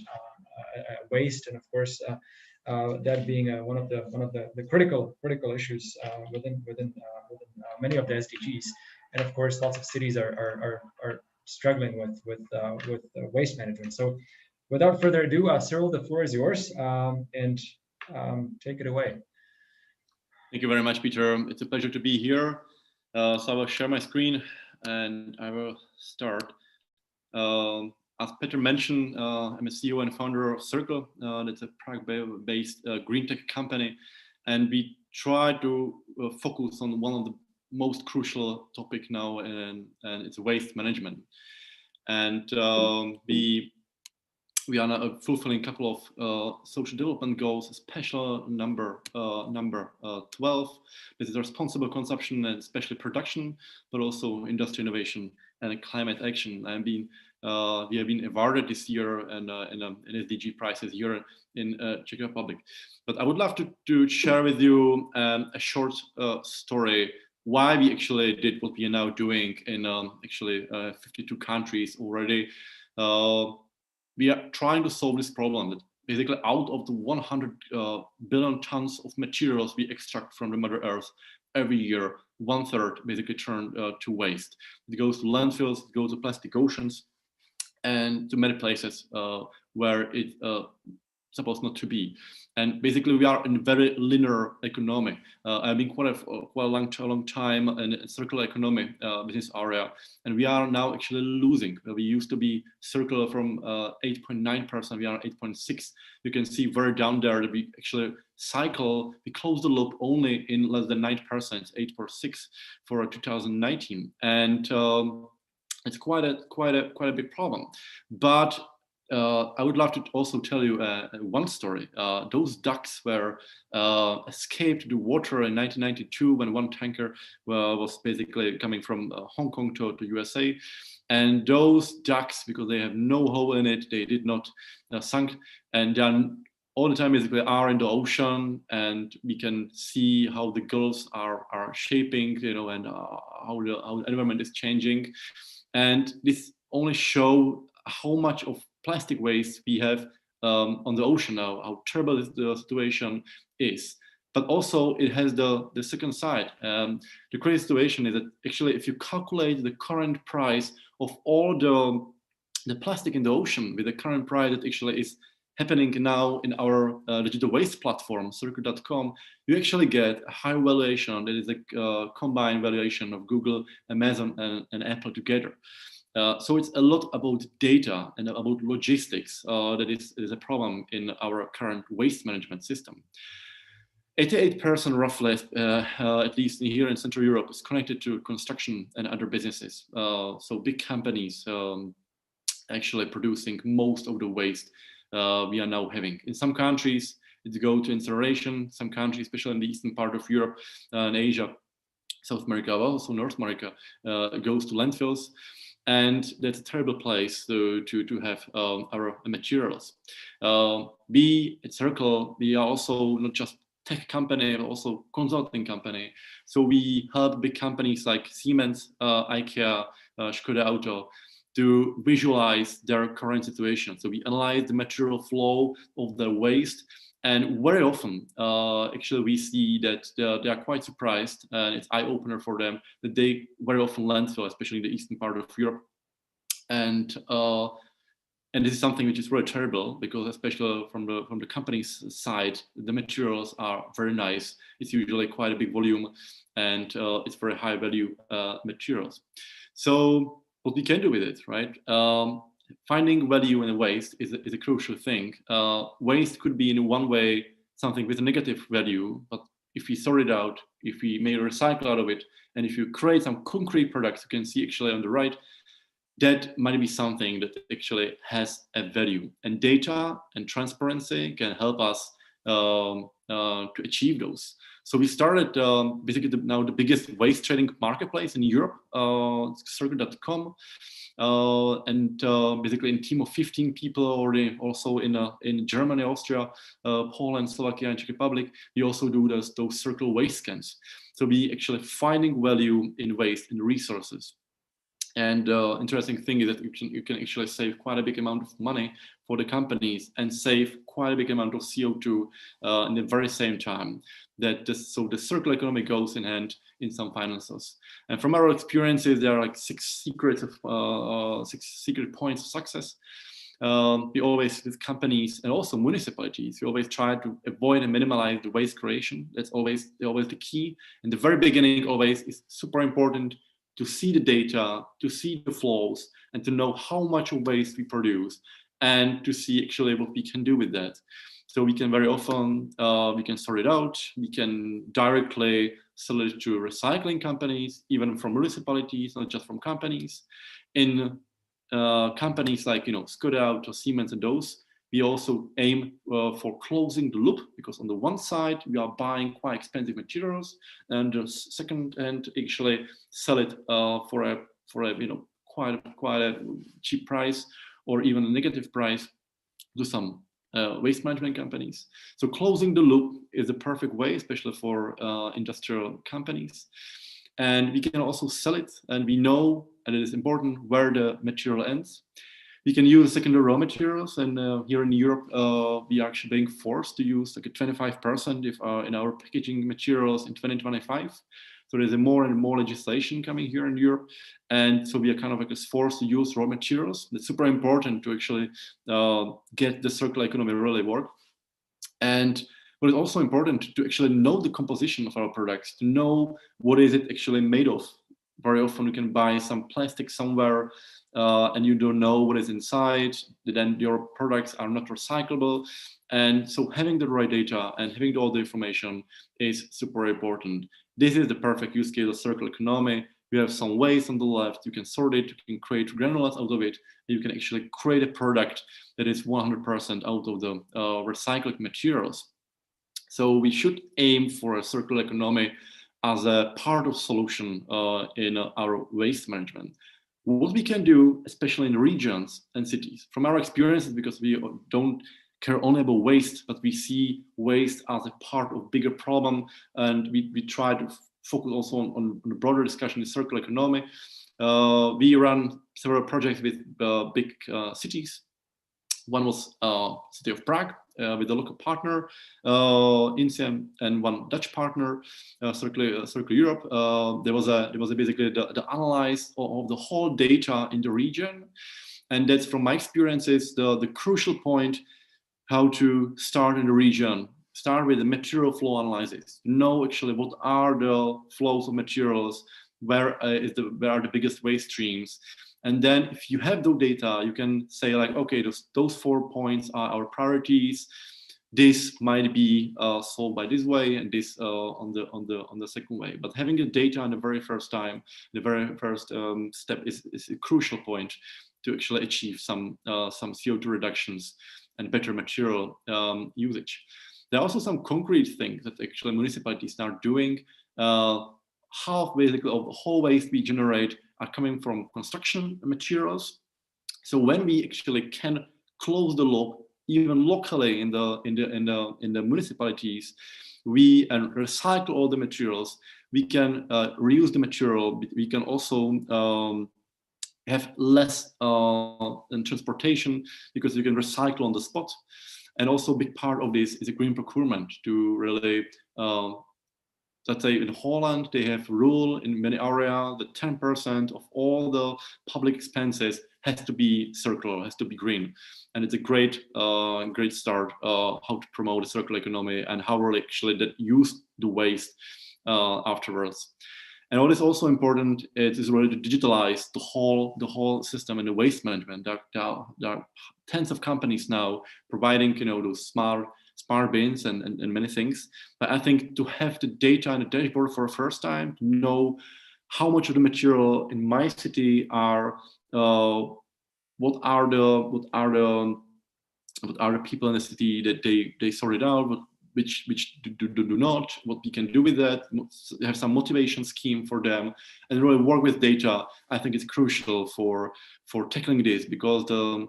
waste, and of course that being one of the critical issues within many of the SDGs. And of course, lots of cities are struggling with waste management. So, without further ado, Cyril, the floor is yours, and take it away. Thank you very much, Peter. It's a pleasure to be here. So I will share my screen and I will start. As Peter mentioned, I'm a CEO and founder of Circle. That's a Prague-based green tech company, and we try to focus on one of the most crucial topic now, and it's waste management. And we are now fulfilling a couple of social development goals, especially number 12. This is responsible consumption and especially production, but also industry innovation and climate action. We have been awarded this year in SDG prizes here in Czech Republic. But I would love to share with you a short story why we actually did what we are now doing in 52 countries already. We are trying to solve this problem that basically out of the 100 billion tons of materials we extract from the Mother Earth every year, 1/3 basically turn to waste. It goes to landfills, it goes to plastic oceans, and to many places where it's supposed not to be. And basically, we are in a very linear economy. I've been quite a long time in a circular economy business area, and we are now actually losing. We used to be circular from 8.9%, we are 8.6%. You can see very down there that we actually cycle, we close the loop only in less than 9%, 8.6% for 2019. And it's quite a big problem. But I would love to also tell you one story. Those ducks were escaped the water in 1992 when one tanker was basically coming from Hong Kong to USA. And those ducks, because they have no hole in it, they did not sunk, and then all the time basically are in the ocean, and we can see how the gulls are shaping, and how the environment is changing. And this only show how much of plastic waste we have on the ocean now, how terrible the situation is. But also it has the second side. The crazy situation is that actually if you calculate the current price of all the plastic in the ocean with the current price that actually is happening now in our digital waste platform, circle.com, you actually get a high valuation that is a combined valuation of Google, Amazon, and Apple together. So it's a lot about data and about logistics that is a problem in our current waste management system. 88% roughly, at least here in Central Europe, is connected to construction and other businesses. So big companies actually producing most of the waste we are now having. In some countries, it goes to incineration. Some countries, especially in the eastern part of Europe and Asia, South America, also North America, goes to landfills. And that's a terrible place to have our materials. We at Circle, we are also not just tech company, but also consulting company. So we help big companies like Siemens, IKEA, Skoda Auto to visualize their current situation. So we analyze the material flow of the waste. And very often, actually, we see that they are quite surprised, and it's eye-opener for them that they very often landfill, especially in the eastern part of Europe. And this is something which is really terrible, because especially from the company's side, the materials are very nice. It's usually quite a big volume, and it's very high value materials. So what we can do with it, right? Finding value in a waste is a crucial thing. Waste could be in one way something with a negative value, but if we sort it out, if we make a recycle out of it, and if you create some concrete products, you can see actually on the right, that might be something that actually has a value. And data and transparency can help us to achieve those. So we started basically now the biggest waste trading marketplace in Europe, circle.com. Basically in a team of 15 people already, also in Germany, Austria, Poland, Slovakia, and Czech Republic. We also do those circle waste scans. So we actually finding value in waste and resources. And interesting thing is that you can actually save quite a big amount of money for the companies and save quite a big amount of CO2 in the very same time. So the circular economy goes in hand in some finances. And from our experiences, there are like six secret points of success. We always, with companies and also municipalities, we always try to avoid and minimize the waste creation. That's always the key. In the very beginning, always is super important to see the data, to see the flows, and to know how much waste we produce, and to see actually what we can do with that. So we can very often, we can sort it out, we can directly sell it to recycling companies, even from municipalities, not just from companies. In companies like, Skoda Auto, Siemens, and those, we also aim for closing the loop, because on the one side, we are buying quite expensive materials, and the second hand actually sell it for a quite a cheap price, or even a negative price to some waste management companies. So closing the loop is a perfect way, especially for industrial companies. And we can also sell it, and we know, and it is important, where the material ends. We can use secondary raw materials, and here in Europe, we are actually being forced to use like a 25% in our packaging materials in 2025. So there's more and more legislation coming here in Europe, and so we are kind of like forced to use raw materials. It's super important to actually get the circular economy really work. And but it's also important to actually know the composition of our products, to know what is it actually made of. Very often you can buy some plastic somewhere, and you don't know what is inside, then your products are not recyclable. And so having the right data and having all the information is super important. This is the perfect use case of circular economy. You have some waste on the left, you can sort it, you can create granules out of it, and you can actually create a product that is 100% out of the recycled materials. So we should aim for a circular economy as a part of solution in our waste management. What we can do, especially in regions and cities, from our experiences, because we don't care only about waste, but we see waste as a part of bigger problem, and we try to focus also on the broader discussion in circular economy. We run several projects with big cities. One was City of Prague with a local partner, INSEAD, and one Dutch partner, Circular Europe. There was basically the analysis of the whole data in the region, and that's from my experiences the crucial point how to start in the region. Start with the material flow analysis. Know actually what are the flows of materials, where are the biggest waste streams. And then if you have the data, you can say like, okay, those 4 points are our priorities. This might be solved by this way, and this on the second way. But having the data on the very first time, the very first step is a crucial point to actually achieve some CO2 reductions and better material usage. There are also some concrete things that actually municipalities are doing. Half basically of the whole waste we generate are coming from construction materials. So when we actually can close the loop even locally in the municipalities, we recycle all the materials. We can reuse the material. We can also have less in transportation because you can recycle on the spot. And also a big part of this is a green procurement to really, let's say in Holland, they have a rule in many areas that 10% of all the public expenses has to be circular, has to be green. And it's a great start how to promote the circular economy and how really actually that use the waste afterwards. And what is also important is really to digitalize the whole system and the waste management. There are tens of companies now providing those smart bins and many things. But I think to have the data and the dashboard for the first time, to know how much of the material in my city are what are the people in the city that they sort it out, which do not, what we can do with that, have some motivation scheme for them, and really work with data. I think it's crucial for tackling this, because the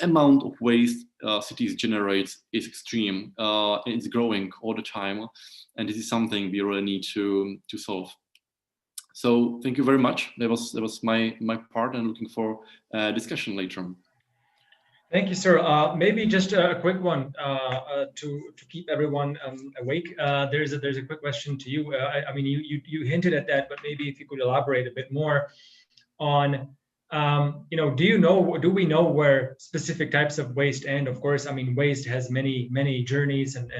amount of waste cities generate is extreme. It's growing all the time, and this is something we really need to solve. So thank you very much. That was my part, and looking for discussion later on. Thank you, sir. Maybe just a quick one to keep everyone awake. There's a quick question to you. I mean, you hinted at that, but maybe if you could elaborate a bit more on, do we know where specific types of waste end? Of course, I mean, waste has many journeys, and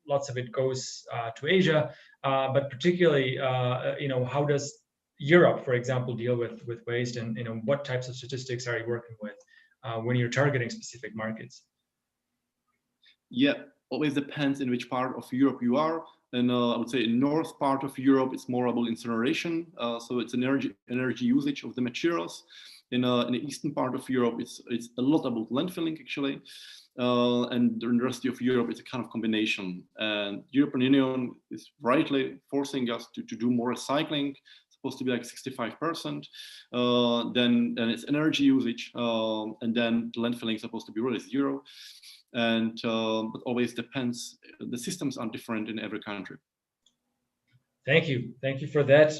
lots of it goes to Asia. But particularly, how does Europe, for example, deal with waste, and what types of statistics are you working with when you're targeting specific markets? Yeah, always depends in which part of Europe you are. And I would say in north part of Europe, it's more about incineration. So it's energy usage of the materials. In the eastern part of Europe, it's a lot about landfilling actually. And the rest of Europe, it's a kind of combination. And European Union is rightly forcing us to do more recycling. Supposed to be like 65%. Then it's energy usage, and then the landfilling is supposed to be really zero. And but always depends. The systems are different in every country. Thank you for that.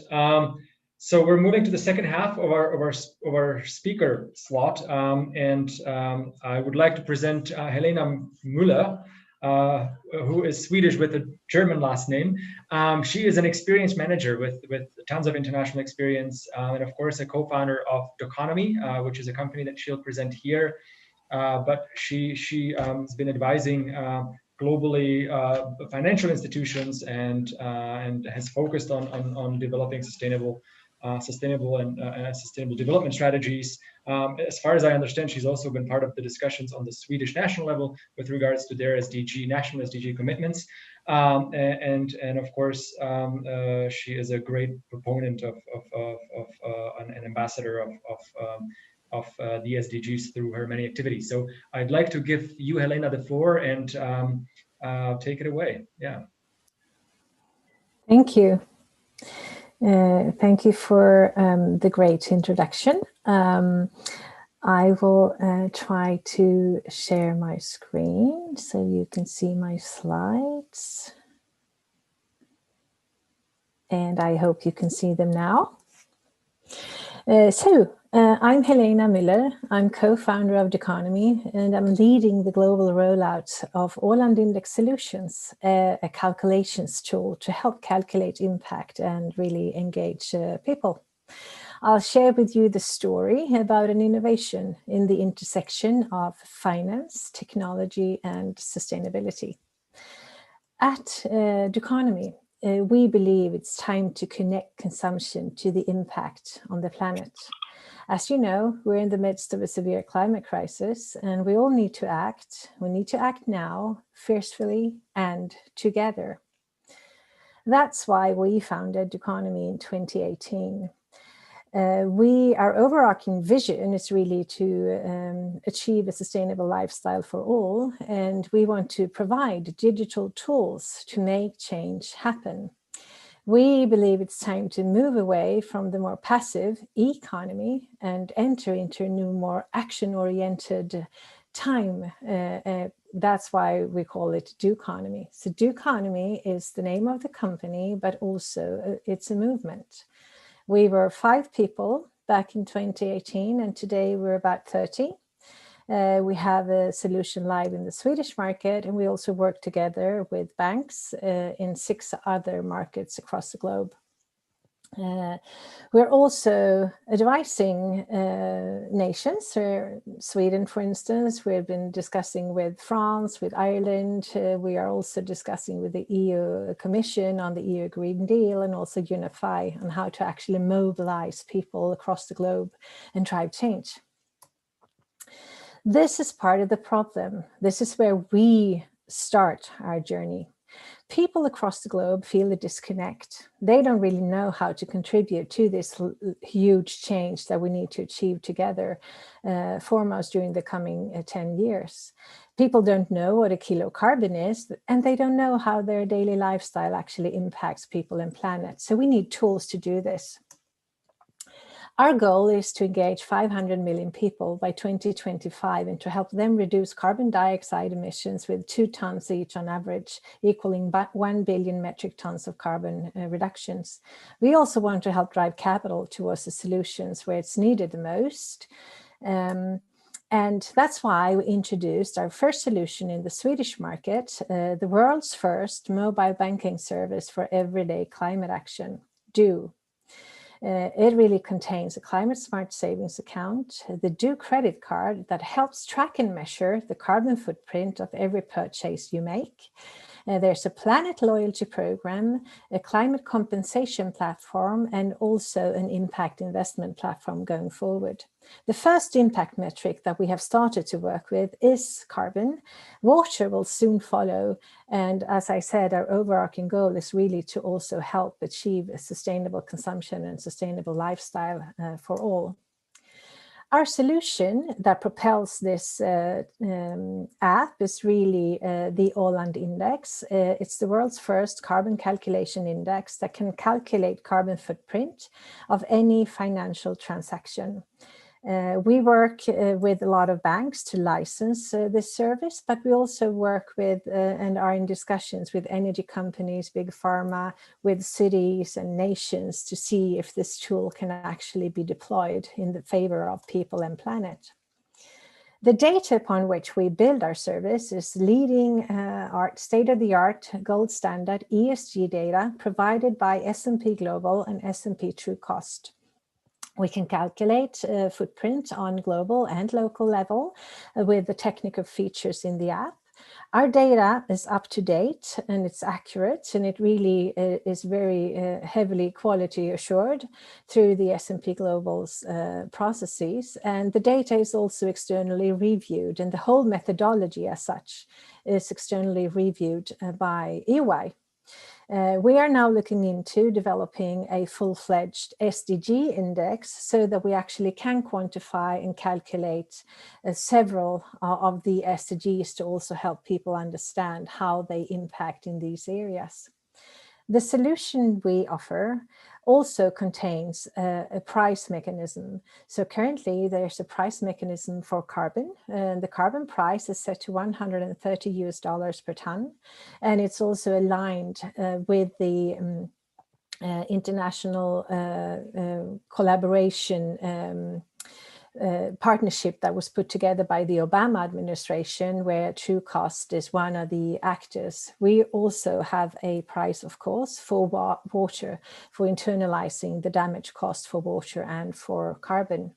So we're moving to the second half of our speaker slot, and I would like to present Helena Müller, who is Swedish with a German last name. She is an experienced manager with tons of international experience, and of course a co-founder of Doconomy, which is a company that she'll present here. But she has been advising globally financial institutions and has focused on developing sustainable development strategies. As far as I understand, she's also been part of the discussions on the Swedish national level with regards to their national SDG commitments. And of course, she is a great proponent of an ambassador of the SDGs through her many activities. So I'd like to give you, Helena, the floor, and take it away. Yeah. Thank you. Thank you for the great introduction. I will try to share my screen so you can see my slides. And I hope you can see them now. I'm Helena Müller. I'm co-founder of Doconomy, and I'm leading the global rollout of Åland Index Solutions, a calculations tool to help calculate impact and really engage people. I'll share with you the story about an innovation in the intersection of finance, technology, and sustainability. At Doconomy, we believe it's time to connect consumption to the impact on the planet. As you know, we're in the midst of a severe climate crisis, and we all need to act. We need to act now, fiercely and together. That's why we founded Doconomy in 2018. Our overarching vision is really to achieve a sustainable lifestyle for all, and we want to provide digital tools to make change happen. We believe it's time to move away from the more passive economy and enter into a new, more action-oriented time. That's why we call it Duconomy. So Duconomy is the name of the company, but also it's a movement. We were 5 people back in 2018, and today we're about 30. We have a solution live in the Swedish market, and we also work together with banks in 6 other markets across the globe. We're also advising nations. Sweden, for instance, we've been discussing with France, with Ireland. We are also discussing with the EU Commission on the EU Green Deal, and also Unify on how to actually mobilize people across the globe and drive change. This is part of the problem. This is where we start our journey. People across the globe feel a disconnect. They don't really know how to contribute to this huge change that we need to achieve together, foremost during the coming 10 years. People don't know what a kilo of carbon is, and they don't know how their daily lifestyle actually impacts people and planet. So we need tools to do this. Our goal is to engage 500 million people by 2025 and to help them reduce carbon dioxide emissions with 2 tons each on average, equaling 1 billion metric tons of carbon reductions. We also want to help drive capital towards the solutions where it's needed the most. And that's why we introduced our first solution in the Swedish market, the world's first mobile banking service for everyday climate action, Do. It really contains a climate smart savings account, the Do credit card that helps track and measure the carbon footprint of every purchase you make. There's a planet loyalty program, a climate compensation platform, and also an impact investment platform going forward. The first impact metric that we have started to work with is carbon. Water will soon follow. And as I said, our overarching goal is really to also help achieve a sustainable consumption and sustainable lifestyle for all. Our solution that propels this app is really the Åland Index. It's the world's first carbon calculation index that can calculate carbon footprint of any financial transaction. We work with a lot of banks to license this service, but we also work with and are in discussions with energy companies, big pharma, with cities and nations to see if this tool can actually be deployed in the favor of people and planet. The data upon which we build our service is leading state-of-the-art gold standard ESG data provided by S&P Global and S&P True Cost. We can calculate footprint on global and local level with the technical features in the app. Our data is up to date and it's accurate, and it really is very heavily quality assured through the S&P Global's processes. And the data is also externally reviewed, and the whole methodology as such is externally reviewed by EY. We are now looking into developing a full-fledged SDG index so that we actually can quantify and calculate several of the SDGs to also help people understand how they impact in these areas. The solution we offer also contains a price mechanism. So currently there's a price mechanism for carbon. The carbon price is set to $130 per ton. And it's also aligned with the international collaboration partnership that was put together by the Obama administration, where True Cost is one of the actors. We also have a price, of course, for water, for internalizing the damage cost for water and for carbon.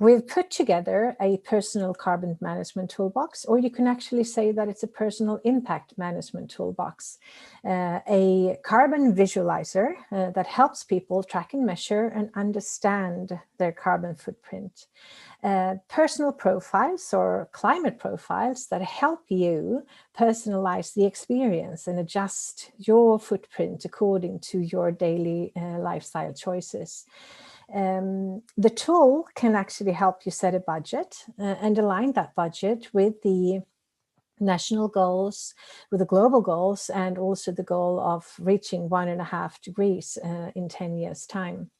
We've put together a personal carbon management toolbox, or you can actually say that it's a personal impact management toolbox, a carbon visualizer that helps people track and measure and understand their carbon footprint, personal profiles or climate profiles that help you personalize the experience and adjust your footprint according to your daily lifestyle choices. The tool can actually help you set a budget and align that budget with the national goals, with the global goals, and also the goal of reaching 1.5 degrees in 10 years' time.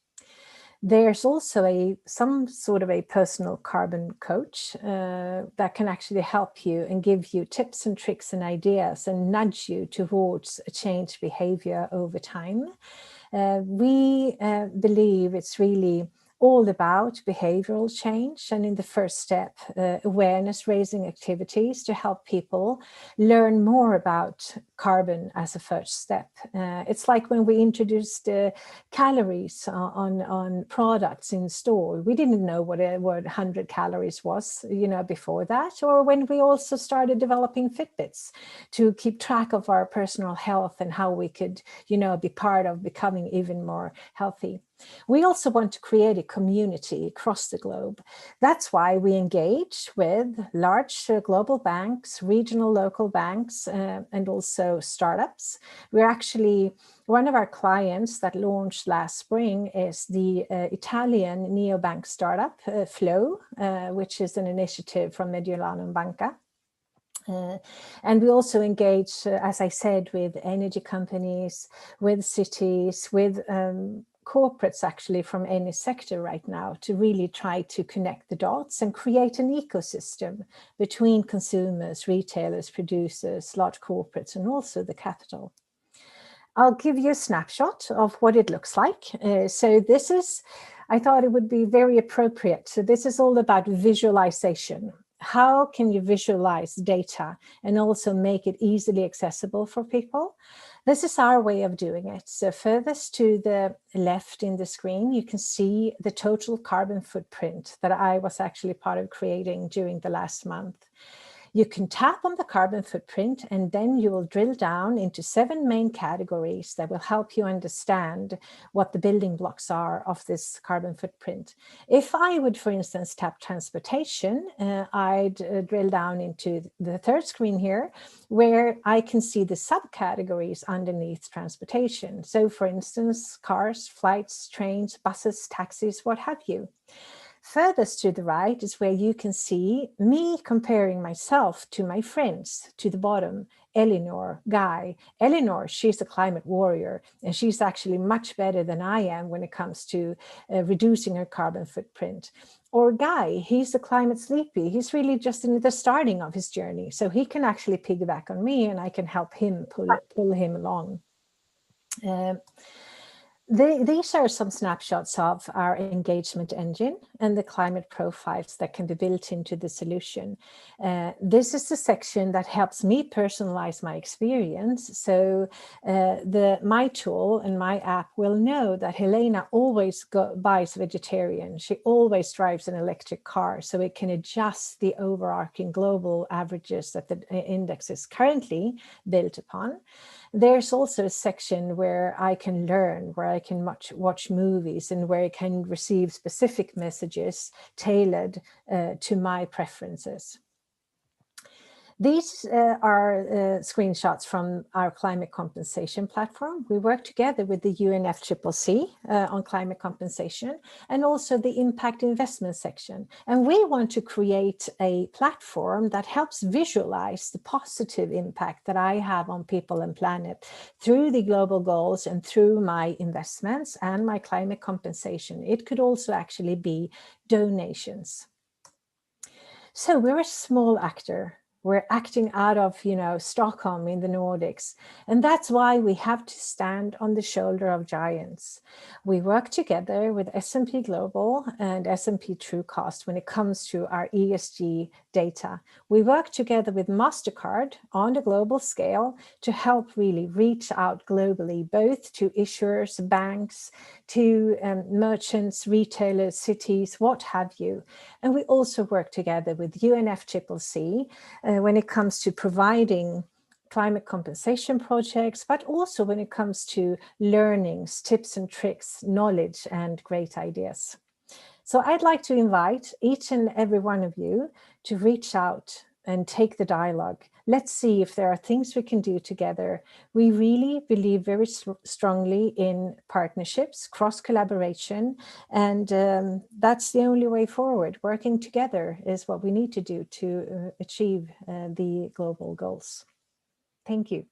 There's also some sort of a personal carbon coach that can actually help you and give you tips and tricks and ideas and nudge you towards a changed behavior over time. We believe it's really all about behavioral change, and in the first step, awareness raising activities to help people learn more about carbon as a first step. It's like when we introduced calories on products in store. We didn't know what 100 calories was, before that, or when we also started developing Fitbits to keep track of our personal health and how we could, be part of becoming even more healthy. We also want to create a community across the globe. That's why we engage with large global banks, regional local banks, and also startups. We're actually, one of our clients that launched last spring is the Italian neobank startup, Flow, which is an initiative from Mediolanum Banca. And we also engage, as I said, with energy companies, with cities, with corporates actually from any sector right now to really try to connect the dots and create an ecosystem between consumers, retailers, producers, large corporates, and also the capital. I'll give you a snapshot of what it looks like. So this is, I thought it would be very appropriate. So this is all about visualization. How can you visualize data and also make it easily accessible for people? This is our way of doing it. So furthest to the left in the screen, you can see the total carbon footprint that I was actually part of creating during the last month. You can tap on the carbon footprint and then you will drill down into 7 main categories that will help you understand what the building blocks are of this carbon footprint. If I would, for instance, tap transportation, I'd drill down into the third screen here, where I can see the subcategories underneath transportation. So for instance, cars, flights, trains, buses, taxis, what have you. Furthest to the right is where you can see me comparing myself to my friends. To the bottom, Eleanor, Guy. Eleanor, she's a climate warrior, and she's actually much better than I am when it comes to reducing her carbon footprint. Or Guy, he's a climate sleepy. He's really just in the starting of his journey, so he can actually piggyback on me and I can help him pull him along. These are some snapshots of our engagement engine and the climate profiles that can be built into the solution. This is the section that helps me personalize my experience. So my tool and my app will know that Helena always buys vegetarian. She always drives an electric car, so it can adjust the overarching global averages that the index is currently built upon. There's also a section where I can learn, where I can watch movies, and where I can receive specific messages tailored to my preferences. These are screenshots from our climate compensation platform. We work together with the UNFCCC on climate compensation and also the impact investment section. And we want to create a platform that helps visualize the positive impact that I have on people and planet through the global goals and through my investments and my climate compensation. It could also actually be donations. So we're a small actor. We're acting out of, Stockholm in the Nordics. And that's why we have to stand on the shoulder of giants. We work together with S&P Global and S&P Truecost when it comes to our ESG data. We work together with MasterCard on a global scale to help really reach out globally, both to issuers, banks, to merchants, retailers, cities, what have you. And we also work together with UNFCCC when it comes to providing climate compensation projects, but also when it comes to learnings, tips and tricks, knowledge, and great ideas. So I'd like to invite each and every one of you to reach out and take the dialogue. Let's see if there are things we can do together. We really believe very strongly in partnerships, cross-collaboration, and that's the only way forward. Working together is what we need to do to achieve the global goals. Thank you.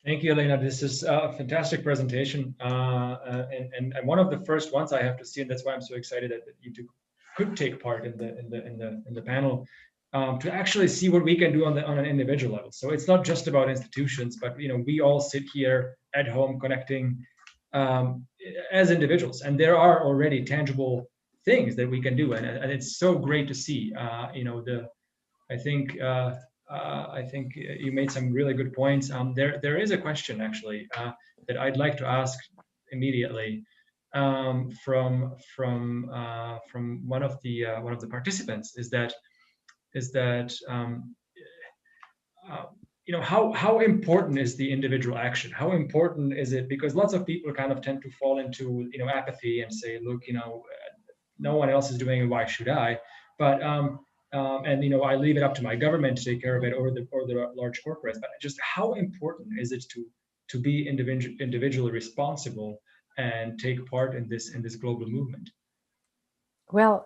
Thank you, Elena. This is a fantastic presentation, and one of the first ones I have to see, and that's why I'm so excited that you two could take part in the panel, to actually see what we can do on an individual level. So it's not just about institutions, but we all sit here at home connecting as individuals, and there are already tangible things that we can do, and it's so great to see. I think you made some really good points. There is a question actually that I'd like to ask immediately from one of the participants. Is that how important is the individual action? How important is it? Because lots of people kind of tend to fall into apathy and say, look, no one else is doing it, why should I? But I leave it up to my government to take care of it, or the large corporates. But just how important is it to be individually responsible and take part in this global movement? Well,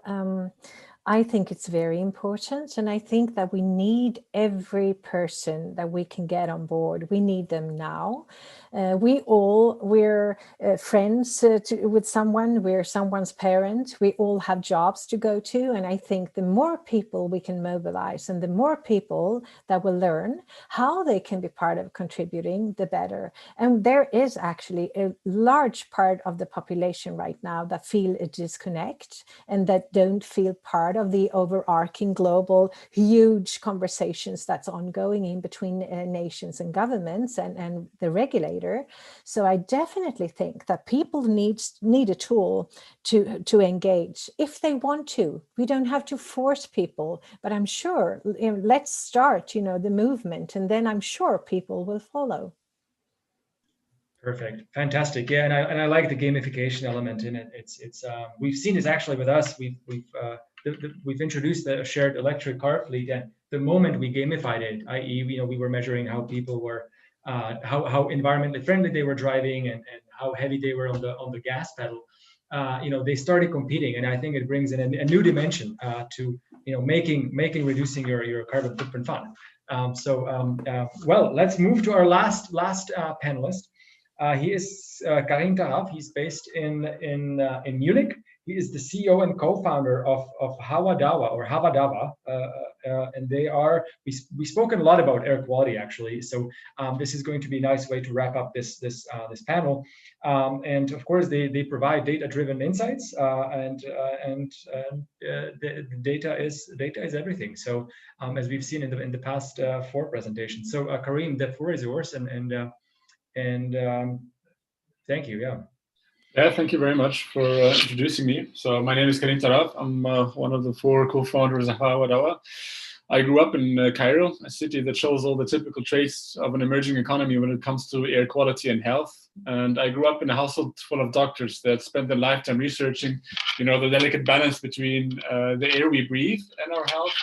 I think it's very important, and I think that we need every person that we can get on board. We need them now. We're friends with someone, we're someone's parent, we all have jobs to go to, and I think the more people we can mobilize and the more people that will learn how they can be part of contributing, the better. And there is actually a large part of the population right now that feel a disconnect and that don't feel part of the overarching global huge conversations that's ongoing in between nations and governments and the regulator. So I definitely think that people need a tool to engage if they want to. We don't have to force people, but I'm sure let's start, the movement, and then I'm sure people will follow. Perfect, fantastic. Yeah, and I like the gamification element in it. It's we've seen this actually with us. We've introduced a shared electric car fleet, and the moment we gamified it, i.e., we were measuring how people were, how environmentally friendly they were driving, and how heavy they were on the gas pedal. They started competing, and I think it brings in a new dimension to making reducing your carbon footprint fun. Well, let's move to our last panelist. He is Karim Taraf. He's based in Munich. He is the CEO and co-founder of Havadawa, and we've spoken a lot about air quality actually. So this is going to be a nice way to wrap up this panel. And of course, they provide data-driven insights, and the data is everything. So as we've seen in the past 4 presentations. So Karim, the floor is yours, and thank you. Yeah, thank you very much for introducing me. So my name is Karim Taraf. I'm one of the 4 co-founders of Havadawa. I grew up in Cairo, a city that shows all the typical traits of an emerging economy when it comes to air quality and health. And I grew up in a household full of doctors that spent their lifetime researching, the delicate balance between the air we breathe and our health.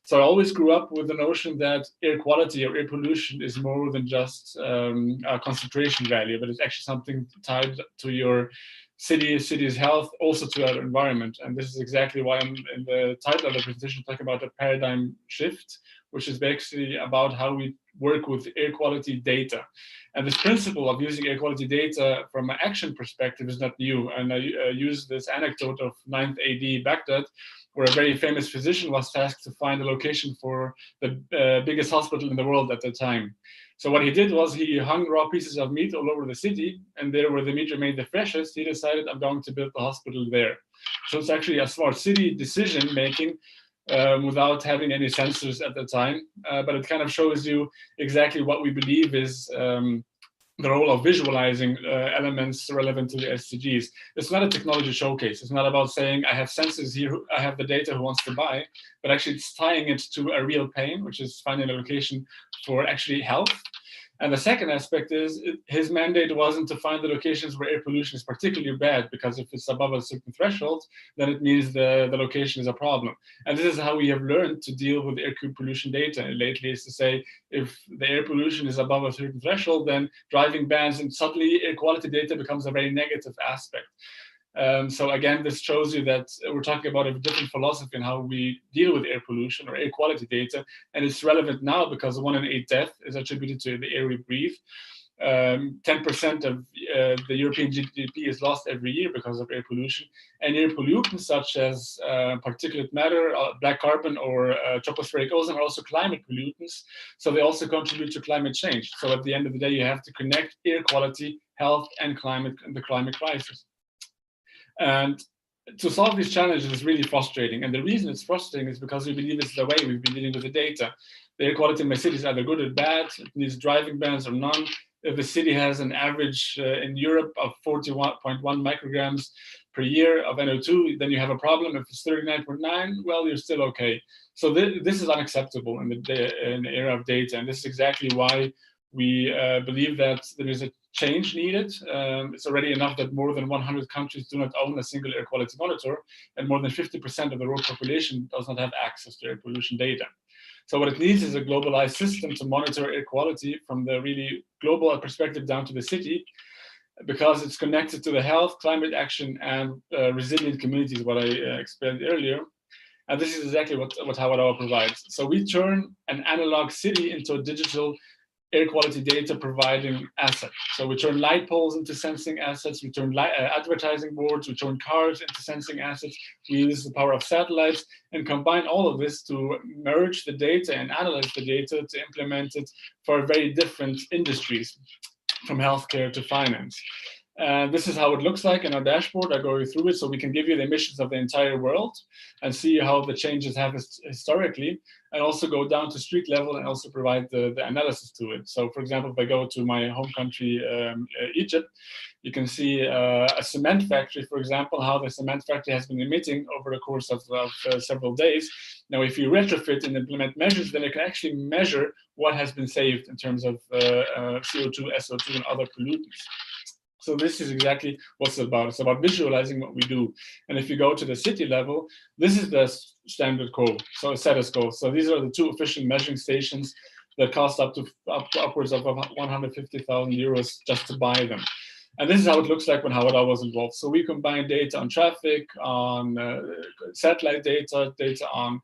So I always grew up with the notion that air quality or air pollution is more than just a concentration value, but it's actually something tied to your city's health, also to our environment. And this is exactly why I'm in the title of the presentation talking about a paradigm shift, which is basically about how we work with air quality data. And this principle of using air quality data from an action perspective is not new. And I use this anecdote of 9th AD Baghdad, where a very famous physician was tasked to find a location for the biggest hospital in the world at the time. So what he did was he hung raw pieces of meat all over the city, and there where the meat remained the freshest, he decided, I'm going to build the hospital there. So it's actually a smart city decision making without having any sensors at the time, but it kind of shows you exactly what we believe is the role of visualizing elements relevant to the SDGs. It's not a technology showcase. It's not about saying, I have sensors here, I have the data, who wants to buy, but actually it's tying it to a real pain, which is finding a location for actually health. And the second aspect is his mandate wasn't to find the locations where air pollution is particularly bad, because if it's above a certain threshold, then it means the location is a problem. And this is how we have learned to deal with air pollution data lately, is to say, if the air pollution is above a certain threshold, then driving bans, and suddenly air quality data becomes a very negative aspect. So again, this shows you that we're talking about a different philosophy in how we deal with air pollution or air quality data, and it's relevant now because 1 in 8 deaths is attributed to the air we breathe. 10% of the European GDP is lost every year because of air pollution. And air pollutants such as particulate matter, black carbon, or tropospheric ozone are also climate pollutants. So they also contribute to climate change. So at the end of the day, you have to connect air quality, health, and climate, and the climate crisis. And to solve these challenges is really frustrating. And the reason it's frustrating is because we believe it's the way we've been dealing with the data. The air quality in my city is either good or bad. It needs driving bans or none. If the city has an average in Europe of 41.1 micrograms per year of NO2, then you have a problem. If it's 39.9, well, you're still okay. So this is unacceptable in the era of data. And this is exactly why we believe that there is a change needed. It's already enough that more than 100 countries do not own a single air quality monitor, and more than 50% of the world population does not have access to air pollution data. So what it needs is a globalized system to monitor air quality from the really global perspective down to the city, because it's connected to the health, climate action, and resilient communities, what I explained earlier. And this is exactly what Hawa provides. So we turn an analog city into a digital air quality data providing asset. So we turn light poles into sensing assets, we turn advertising boards, we turn cars into sensing assets, we use the power of satellites, and combine all of this to merge the data and analyze the data to implement it for very different industries, from healthcare to finance. This is how it looks like in our dashboard. I go through it so we can give you the emissions of the entire world and see how the changes have historically, and also go down to street level and also provide the analysis to it. So for example, if I go to my home country, Egypt, you can see a cement factory, for example, how the cement factory has been emitting over the course of several days. Now, if you retrofit and implement measures, then you can actually measure what has been saved in terms of CO2, SO2, and other pollutants. So this is exactly what it's about. It's about visualizing what we do. And if you go to the city level, this is the standard code, so status quo. So these are the two official measuring stations that cost upwards of 150,000 euros just to buy them. And this is how it looks like when Howard was involved. So we combine data on traffic, on satellite data, data on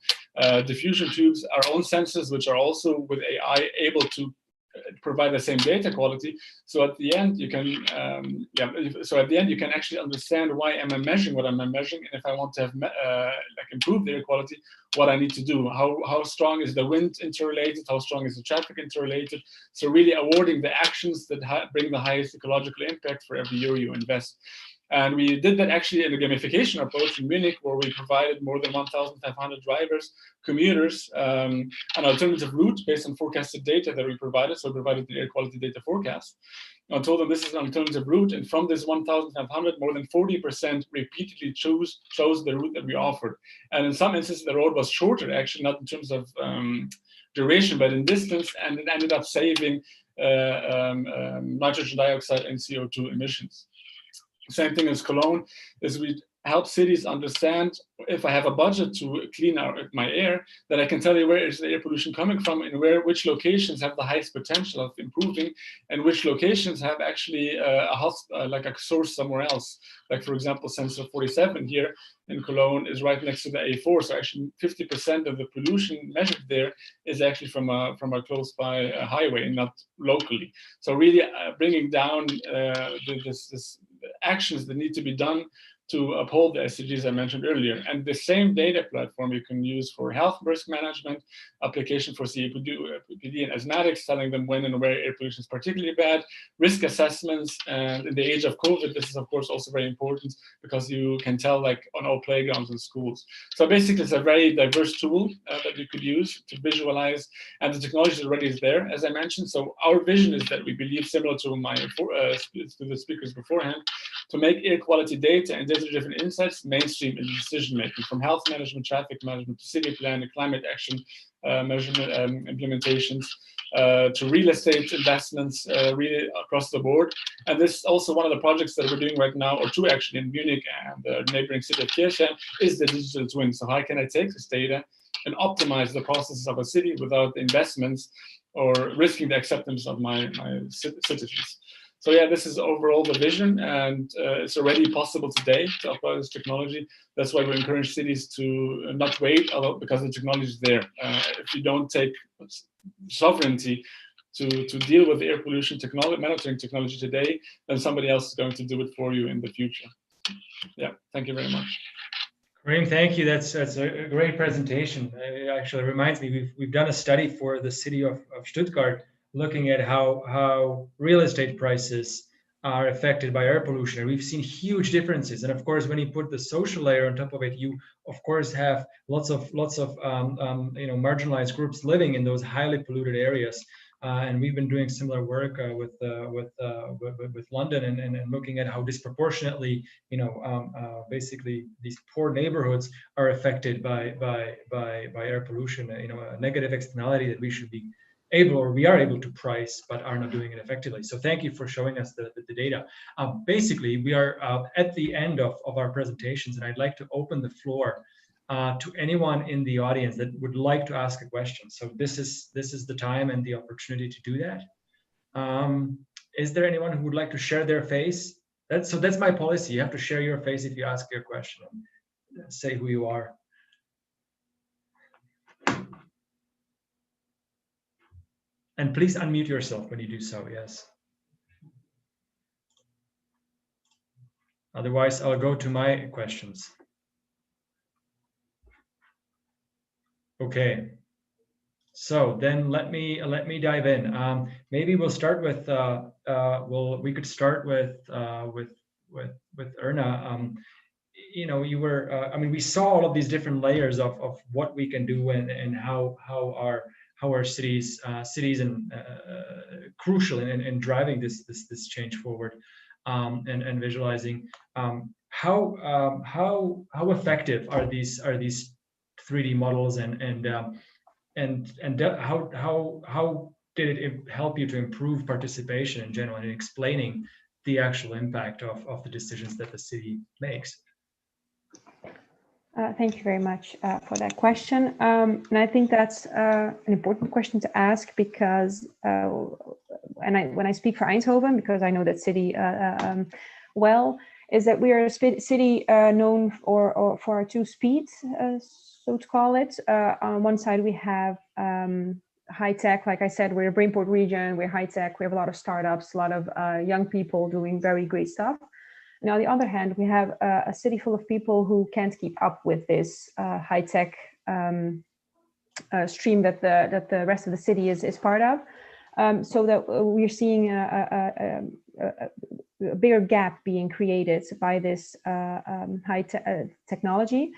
diffusion tubes, our own sensors, which are also with AI able to provide the same data quality. So at the end, you can, you can actually understand why am I measuring what I'm measuring, and if I want to have improve the air quality, what I need to do. How strong is the wind interrelated? How strong is the traffic interrelated? So really awarding the actions that bring the highest ecological impact for every euro you invest. And we did that actually in a gamification approach in Munich, where we provided more than 1,500 drivers, commuters, an alternative route based on forecasted data that we provided. So we provided the air quality data forecast. I told them this is an alternative route, and from this 1,500, more than 40% repeatedly chose the route that we offered. And in some instances, the road was shorter, actually, not in terms of duration, but in distance, and it ended up saving nitrogen dioxide and CO2 emissions. Same thing as Cologne, is we help cities understand, if I have a budget to clean out my air, that I can tell you where is the air pollution coming from, and which locations have the highest potential of improving, and which locations have actually like a source somewhere else. Like for example, sensor 47 here in Cologne is right next to the A4, so actually 50% of the pollution measured there is actually from a close by highway and not locally. So really bringing down this actions that need to be done to uphold the SDGs I mentioned earlier. And the same data platform you can use for health risk management, application for COPD and asthmatics, telling them when and where air pollution is particularly bad, risk assessments, and in the age of COVID, this is of course also very important because you can tell like on all playgrounds and schools. So basically it's a very diverse tool that you could use to visualize, and the technology already is there, as I mentioned. So our vision is that we believe, similar to to the speakers beforehand, to make air quality data and data-driven insights mainstream in decision-making, from health management, traffic management, to city planning, climate action, measurement implementations, to real estate investments, really across the board. And this is also one of the projects that we're doing right now, or two actually, in Munich and the neighboring city of Kirchheim, is the digital twin. So how can I take this data and optimize the processes of a city without the investments or risking the acceptance of my citizens? So yeah, this is overall the vision, and it's already possible today to apply this technology. That's why we encourage cities to not wait, because the technology is there. If you don't take sovereignty to deal with air pollution technology, monitoring technology today, then somebody else is going to do it for you in the future. Yeah, thank you very much. Karim, thank you. That's a great presentation. It actually reminds me, we've done a study for the city of Stuttgart looking at how real estate prices are affected by air pollution. And we've seen huge differences. And of course, when you put the social layer on top of it, you of course have lots of marginalized groups living in those highly polluted areas. And we've been doing similar work with London and looking at how disproportionately, basically these poor neighborhoods are affected by air pollution. A negative externality that we should be able, or we are able to price, but are not doing it effectively. So thank you for showing us the data. Basically, we are at the end of our presentations, and I'd like to open the floor to anyone in the audience that would like to ask a question. So this is the time and the opportunity to do that. Is there anyone who would like to share their face? That's my policy. You have to share your face if you ask your question. Say who you are. And please unmute yourself when you do so, yes. Otherwise, I'll go to my questions. Okay. So then let me dive in. Maybe we'll start with we could start with Erna. You were we saw all of these different layers of what we can do and how our cities and crucial in driving this change forward, and visualizing how effective are these 3D models and how did it help you to improve participation in general in explaining the actual impact of the decisions that the city makes? Thank you very much for that question. And I think that's an important question to ask because, when I speak for Eindhoven, because I know that city well, is that we are a city known for our two speeds, so to call it. On one side, we have high tech. Like I said, we're a Brainport region, we're high tech, we have a lot of startups, a lot of young people doing very great stuff. And on the other hand, we have a city full of people who can't keep up with this high tech stream that the rest of the city is part of. So that we're seeing a bigger gap being created by this high technology.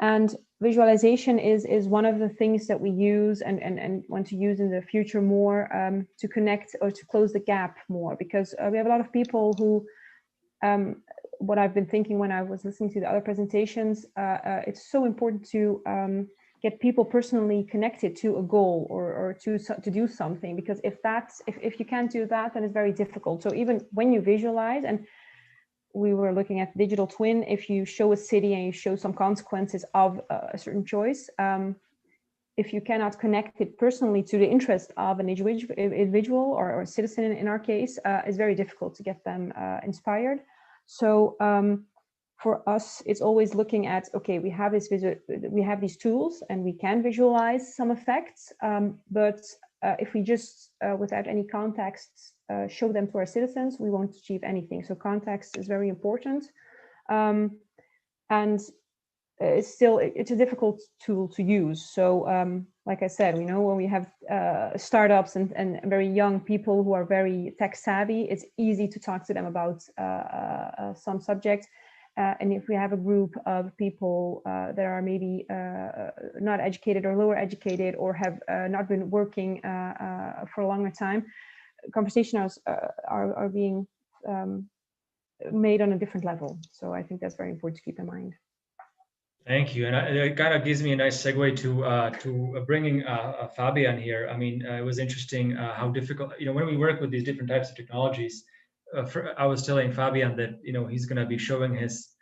And visualization is one of the things that we use and want to use in the future more to connect or to close the gap more, because we have a lot of people who, what I've been thinking when I was listening to the other presentations, it's so important to get people personally connected to a goal or to do something, because if you can't do that, then it's very difficult. So even when you visualize, and we were looking at digital twin, if you show a city and you show some consequences of a certain choice, if you cannot connect it personally to the interest of an individual or a citizen in our case, it's very difficult to get them inspired. So for us, it's always looking at, okay, we have these tools and we can visualize some effects, but if we just, without any context, show them to our citizens, we won't achieve anything. So context is very important. And it's a difficult tool to use. So like I said, when we have startups and very young people who are very tech savvy, it's easy to talk to them about some subjects. And if we have a group of people that are maybe not educated or lower educated or have not been working for a longer time, conversations are being made on a different level. So I think that's very important to keep in mind. Thank you, and it kind of gives me a nice segue to bringing Fabian here. I mean, it was interesting how difficult, when we work with these different types of technologies. I was telling Fabian that he's going to be showing his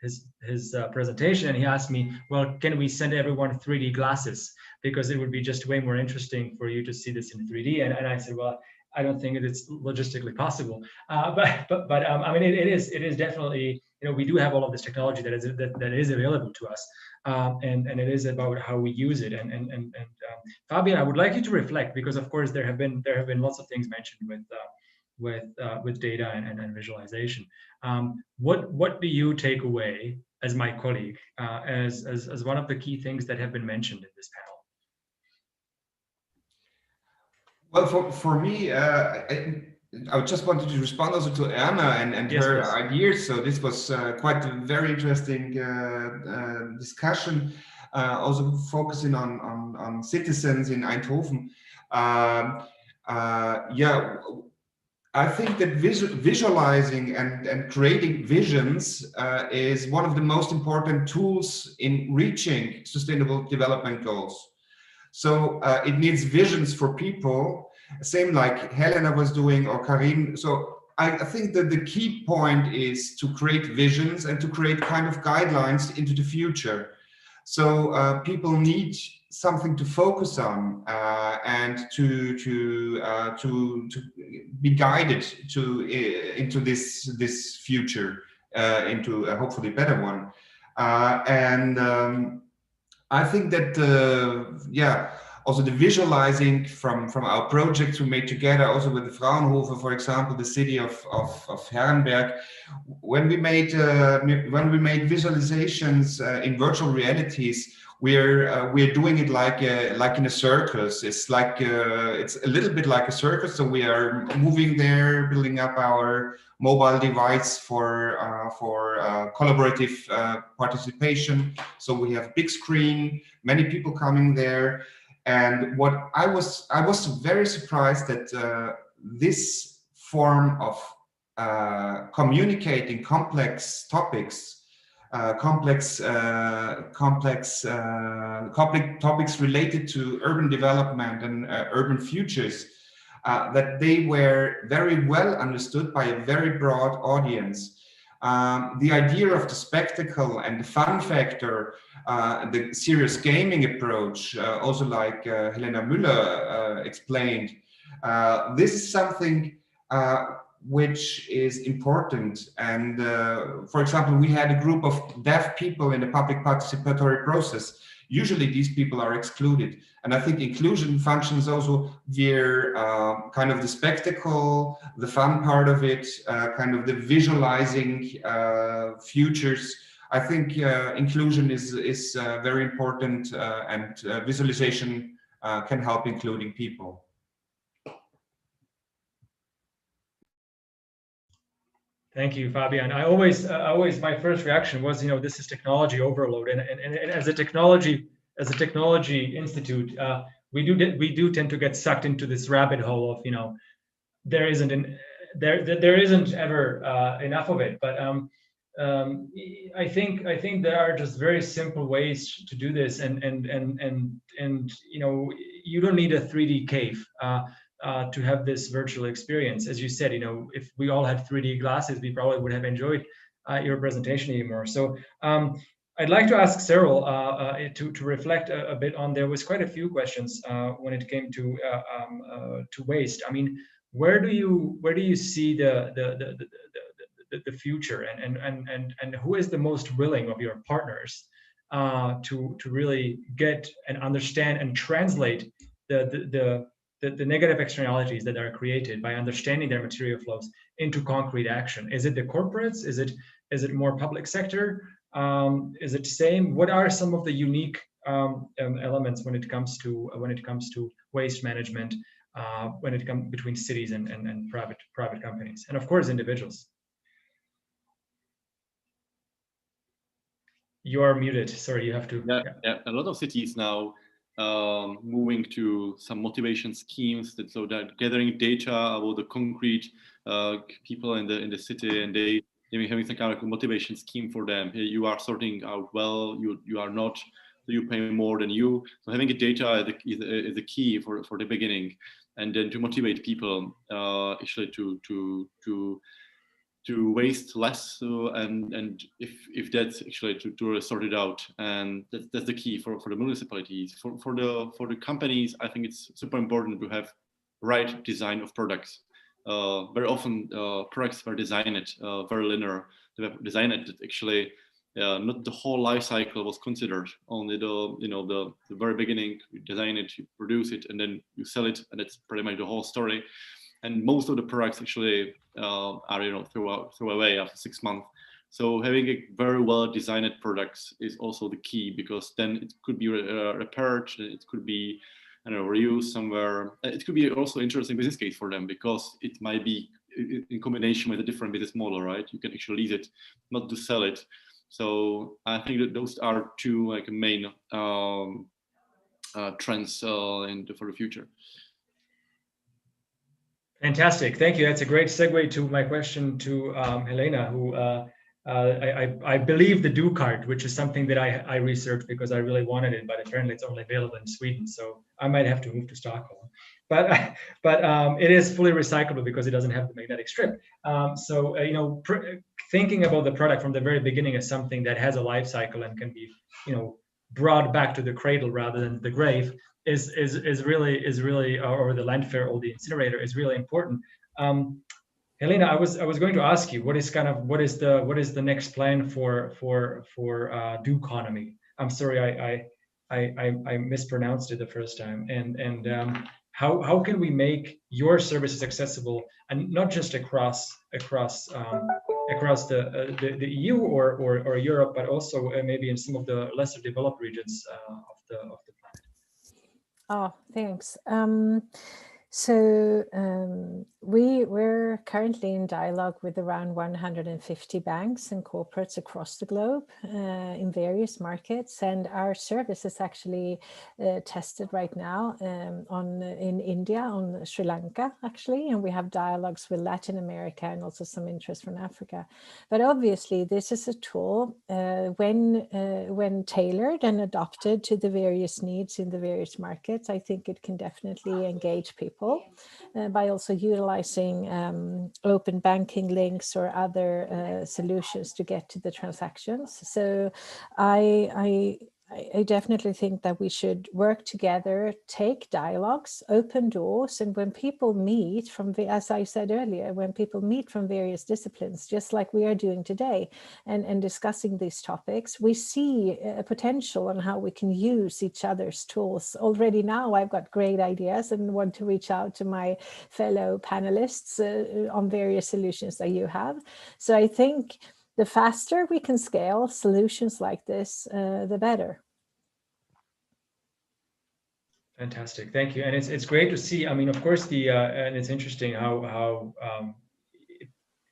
presentation, and he asked me, well, can we send everyone 3D glasses, because it would be just way more interesting for you to see this in 3D. And I said, well, I don't think it's logistically possible. But I mean, it is definitely, we do have all of this technology that is available to us, and it is about how we use it. And Fabian, I would like you to reflect, because of course there have been lots of things mentioned with data and visualization. What do you take away as my colleague as one of the key things that have been mentioned in this panel? Well, for me, I just wanted to respond also to Erna and Yes, her please. ideas. So this was quite a very interesting discussion, also focusing on citizens in Eindhoven. Yeah, I think that visualizing and creating visions is one of the most important tools in reaching sustainable development goals. So it needs visions for people, same like Helena was doing or Karin. So I think that the key point is to create visions and to create kind of guidelines into the future. So people need something to focus on and to be guided into this future, into a hopefully better one. I think that yeah, also the visualizing from our projects we made together, also with the Fraunhofer, for example, the city of Herrenberg, when we made visualizations in virtual realities, we're doing it like in a circus. It's like it's a little bit like a circus. So we are moving there, building up our mobile device for collaborative participation. So we have big screen, many people coming there, and what I was very surprised that this form of communicating complex topics. Complex topics related to urban development and urban futures, that they were very well understood by a very broad audience. The idea of the spectacle and the fun factor, the serious gaming approach, also like Helena Müller explained, this is something which is important. And for example, we had a group of deaf people in the public participatory process. Usually these people are excluded. And I think inclusion functions also where kind of the spectacle, the fun part of it, kind of the visualizing futures. I think inclusion is very important, and visualization can help including people. Thank you, Fabian. I always, my first reaction was, this is technology overload, and as a technology institute, we do tend to get sucked into this rabbit hole of, there isn't ever enough of it. But I think there are just very simple ways to do this, and you don't need a 3D cave to have this virtual experience. As you said, if we all had 3D glasses, we probably would have enjoyed your presentation even more. So I'd like to ask Cyril to reflect a bit on. There was quite a few questions when it came to waste. I mean, where do you see the future, and who is the most willing of your partners to really get and understand and translate the negative externalities that are created by understanding their material flows into concrete action? Is it the corporates? Is it more public sector? Is it same? What are some of the unique elements when it comes to waste management, when it comes between cities and private companies, and of course individuals? You are muted. Sorry, you have to. Yeah. A lot of cities now moving to some motivation schemes so that gathering data about the concrete people in the city, and they having some kind of motivation scheme for them. Hey, you are sorting out well, you are not, so you pay more than you. So having a data is the key for the beginning, and then to motivate people actually to waste less, and if that's actually to sort it out, and that's the key for the municipalities. For the companies, I think it's super important to have right design of products. Very often products were designed very linear. They were designed that actually not the whole life cycle was considered. Only the very beginning. You design it, you produce it, and then you sell it, and that's pretty much the whole story. And most of the products actually are throw away after 6 months. So having a very well designed products is also the key, because then it could be repaired, it could be reused somewhere. It could be also interesting business case for them, because it might be in combination with a different business model, right? You can actually lease it, not to sell it. So I think that those are two main trends for the future. Fantastic, thank you. That's a great segue to my question to Helena, who I believe the Do card, which is something that I researched because I really wanted it, but apparently it's only available in Sweden, so I might have to move to Stockholm. But it is fully recyclable because it doesn't have the magnetic strip. Thinking about the product from the very beginning as something that has a life cycle and can be, brought back to the cradle rather than the grave is really, or the landfill or the incinerator is really important. Helena, I was going to ask you, what is the next plan for Do economy? I'm sorry, I mispronounced it the first time. And how can we make your services accessible, and not just across the EU or Europe, but also maybe in some of the lesser developed regions of the planet? Oh, thanks. We're currently in dialogue with around 150 banks and corporates across the globe in various markets, and our service is actually tested right now in India, on Sri Lanka actually, and we have dialogues with Latin America and also some interest from Africa. But obviously this is a tool when tailored and adopted to the various needs in the various markets. I think it can definitely engage people by also utilizing open banking links or other solutions to get to the transactions. So I definitely think that we should work together, take dialogues, open doors, and when people meet from, as I said earlier, when people meet from various disciplines, just like we are doing today, and discussing these topics, we see a potential on how we can use each other's tools. Already now I've got great ideas and want to reach out to my fellow panelists on various solutions that you have. So I think the faster we can scale solutions like this, the better. Fantastic, thank you. And it's great to see. I mean, of course, and it's interesting how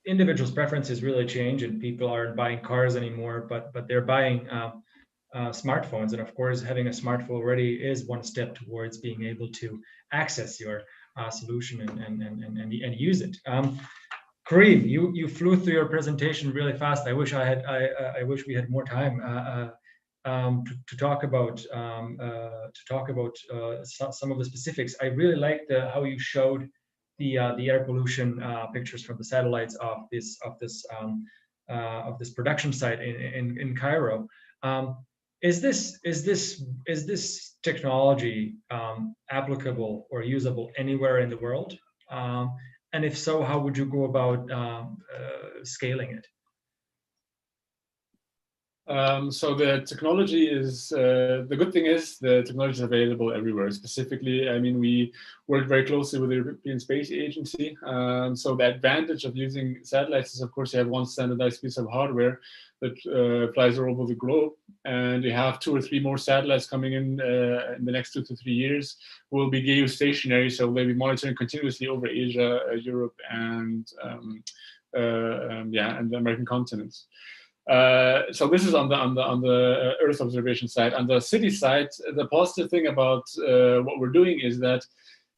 individuals' preferences really change, and people aren't buying cars anymore, but they're buying smartphones. And of course, having a smartphone already is one step towards being able to access your solution and use it. Kareem, you flew through your presentation really fast. I wish I wish we had more time to talk about some of the specifics. I really liked how you showed the air pollution pictures from the satellites of this production site in Cairo. Is this technology applicable or usable anywhere in the world? And if so, how would you go about scaling it? So the technology is, the good thing is the technology is available everywhere. Specifically, I mean, we work very closely with the European Space Agency. So the advantage of using satellites is, of course, you have one standardized piece of hardware that flies all over the globe. And you have 2 or 3 more satellites coming in the next 2 to 3 years, will be geostationary. So they'll be monitoring continuously over Asia, Europe, and the American continents. So this is on the Earth observation side. On the city side, the positive thing about what we're doing is that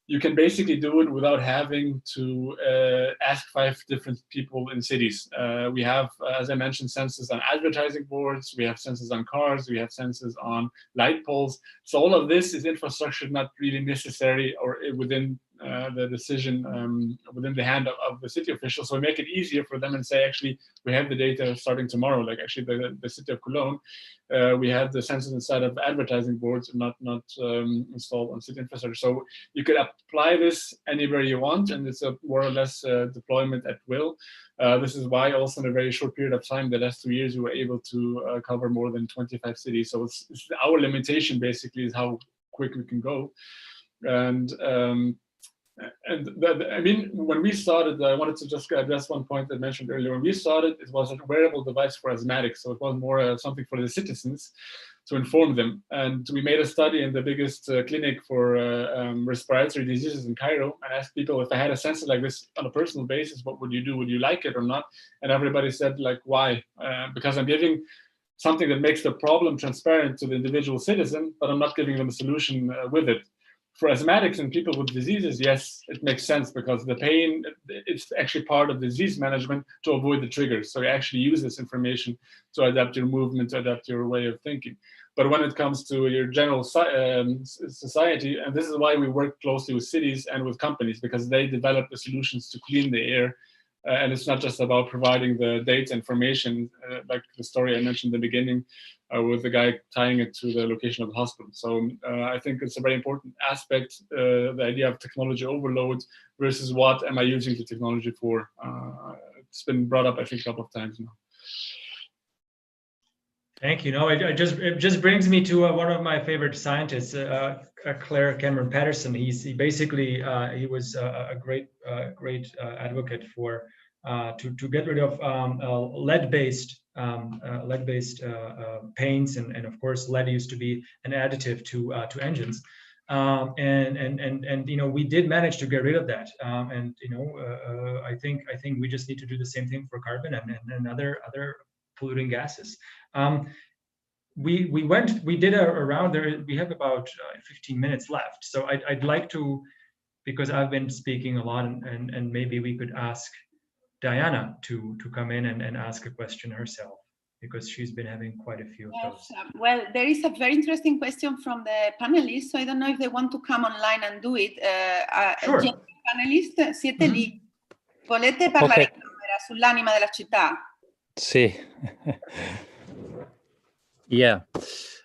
you can basically do it without having to ask 5 different people in cities. We have, as I mentioned, sensors on advertising boards, we have sensors on cars, we have sensors on light poles. So all of this is infrastructure not really necessary or within the decision within the hand of the city officials. So we make it easier for them and say, actually, we have the data starting tomorrow. Like actually, the city of Cologne, we have the sensors inside of advertising boards and not installed on city infrastructure. So you could apply this anywhere you want, and it's a more or less deployment at will. This is why also in a very short period of time, the last 2 years, we were able to cover more than 25 cities. So it's our limitation basically is how quick we can go. And I mean, when we started, I wanted to just address one point I mentioned earlier. When we started, it was a wearable device for asthmatics. So it was more something for the citizens to inform them. And we made a study in the biggest clinic for respiratory diseases in Cairo and asked people, if I had a sensor like this on a personal basis, what would you do? Would you like it or not? And everybody said, like, why? Because I'm giving something that makes the problem transparent to the individual citizen, but I'm not giving them a solution with it. For asthmatics and people with diseases, yes, it makes sense because the pain, it's actually part of disease management to avoid the triggers. So you actually use this information to adapt your movement, to adapt your way of thinking. But when it comes to your general society, and this is why we work closely with cities and with companies, because they develop the solutions to clean the air. And it's not just about providing the data information, like the story I mentioned in the beginning, with the guy tying it to the location of the hospital. So I think it's a very important aspect, the idea of technology overload versus what am I using the technology for. It's been brought up, I think, a couple of times now. Thank you. No, it just brings me to one of my favorite scientists, Claire Cameron Patterson. He was a great advocate for to get rid of lead-based paints, and of course lead used to be an additive to engines. And you know, we did manage to get rid of that. And you know, I think we just need to do the same thing for carbon and other polluting gases. We did a round there. We have about 15 minutes left. So I'd like to, because I've been speaking a lot, and maybe we could ask Diana to come in and ask a question herself, because she's been having quite a few of those. Well, there is a very interesting question from the panelists, so I don't know if they want to come online and do it. Sure. Panelist, siete lì. Volete parlare in camera sull'anima della città? Sì. Yeah.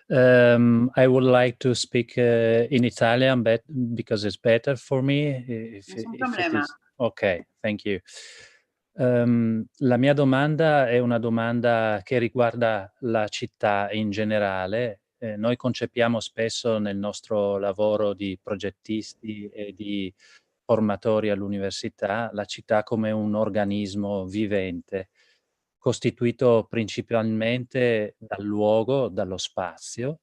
I would like to speak in Italian, but because it's better for me. Nessun problema. Ok, thank you. La mia domanda è una domanda che riguarda la città in generale. Noi concepiamo spesso nel nostro lavoro di progettisti e di formatori all'università la città come un organismo vivente, costituito principalmente dal luogo, dallo spazio,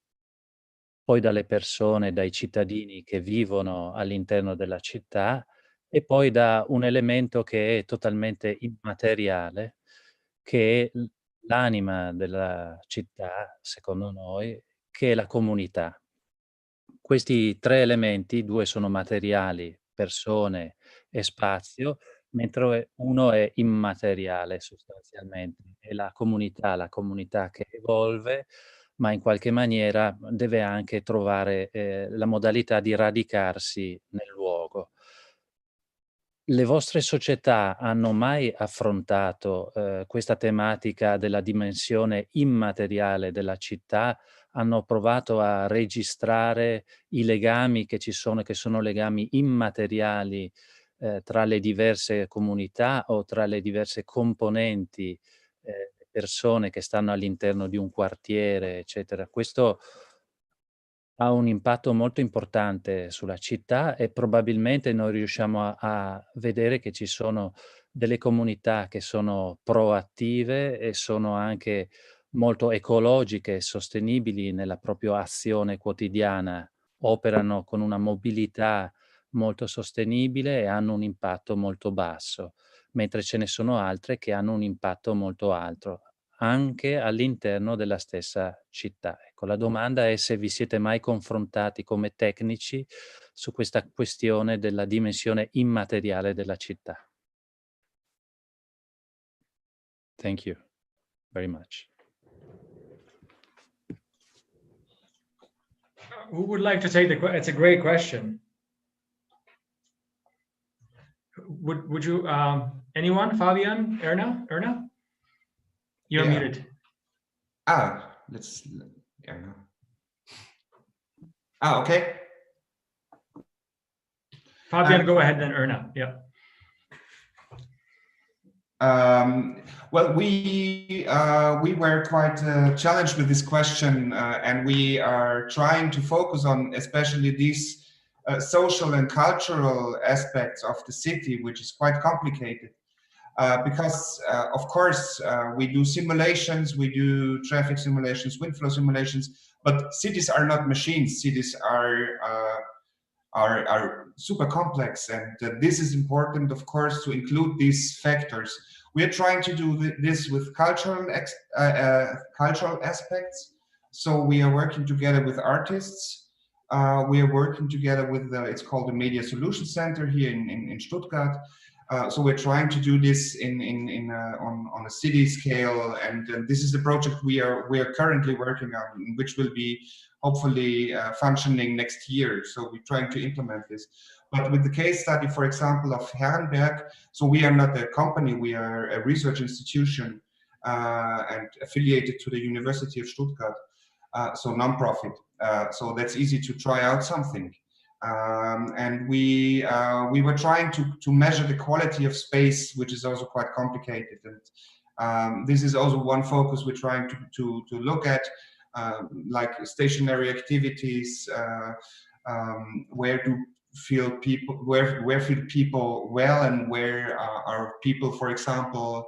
poi dalle persone, dai cittadini che vivono all'interno della città, e poi da un elemento che è totalmente immateriale, che è l'anima della città, secondo noi, che è la comunità. Questi tre elementi, due sono materiali, persone e spazio, mentre uno è immateriale sostanzialmente, è la comunità che evolve, ma in qualche maniera deve anche trovare la modalità di radicarsi nel luogo. Le vostre società hanno mai affrontato questa tematica della dimensione immateriale della città? Hanno provato a registrare i legami che ci sono, che sono legami immateriali tra le diverse comunità o tra le diverse componenti, persone che stanno all'interno di un quartiere, eccetera? Questo ha un impatto molto importante sulla città e probabilmente noi riusciamo a vedere che ci sono delle comunità che sono proattive e sono anche molto ecologiche e sostenibili nella propria azione quotidiana, operano con una mobilità molto sostenibile e hanno un impatto molto basso, mentre ce ne sono altre che hanno un impatto molto alto, anche all'interno della stessa città. Ecco, la domanda è se vi siete mai confrontati come tecnici su questa questione della dimensione immateriale della città. Thank you very much. Who would like to take the question? It's a great question. would you, anyone? Fabian, Erna? You're muted. Let's, Erna. Okay. Fabian, go ahead then, Erna. Yeah. Well, we were quite challenged with this question, and we are trying to focus on especially these social and cultural aspects of the city, which is quite complicated. Because, of course, we do simulations, we do traffic simulations, wind flow simulations, but cities are not machines. Cities are super complex, and this is important, of course, to include these factors. We are trying to do this with cultural aspects. So we are working together with artists. We are working together with it's called the Media Solution Center here in Stuttgart. So we're trying to do this on a city scale, and this is the project we are currently working on, which will be hopefully functioning next year. So we're trying to implement this. But with the case study, for example, of Herrenberg, so we are not a company, we are a research institution and affiliated to the University of Stuttgart, so non-profit. So that's easy to try out something. And we were trying to measure the quality of space, which is also quite complicated. And this is also one focus we're trying to look at, like stationary activities, where feel people well, and where are people, for example,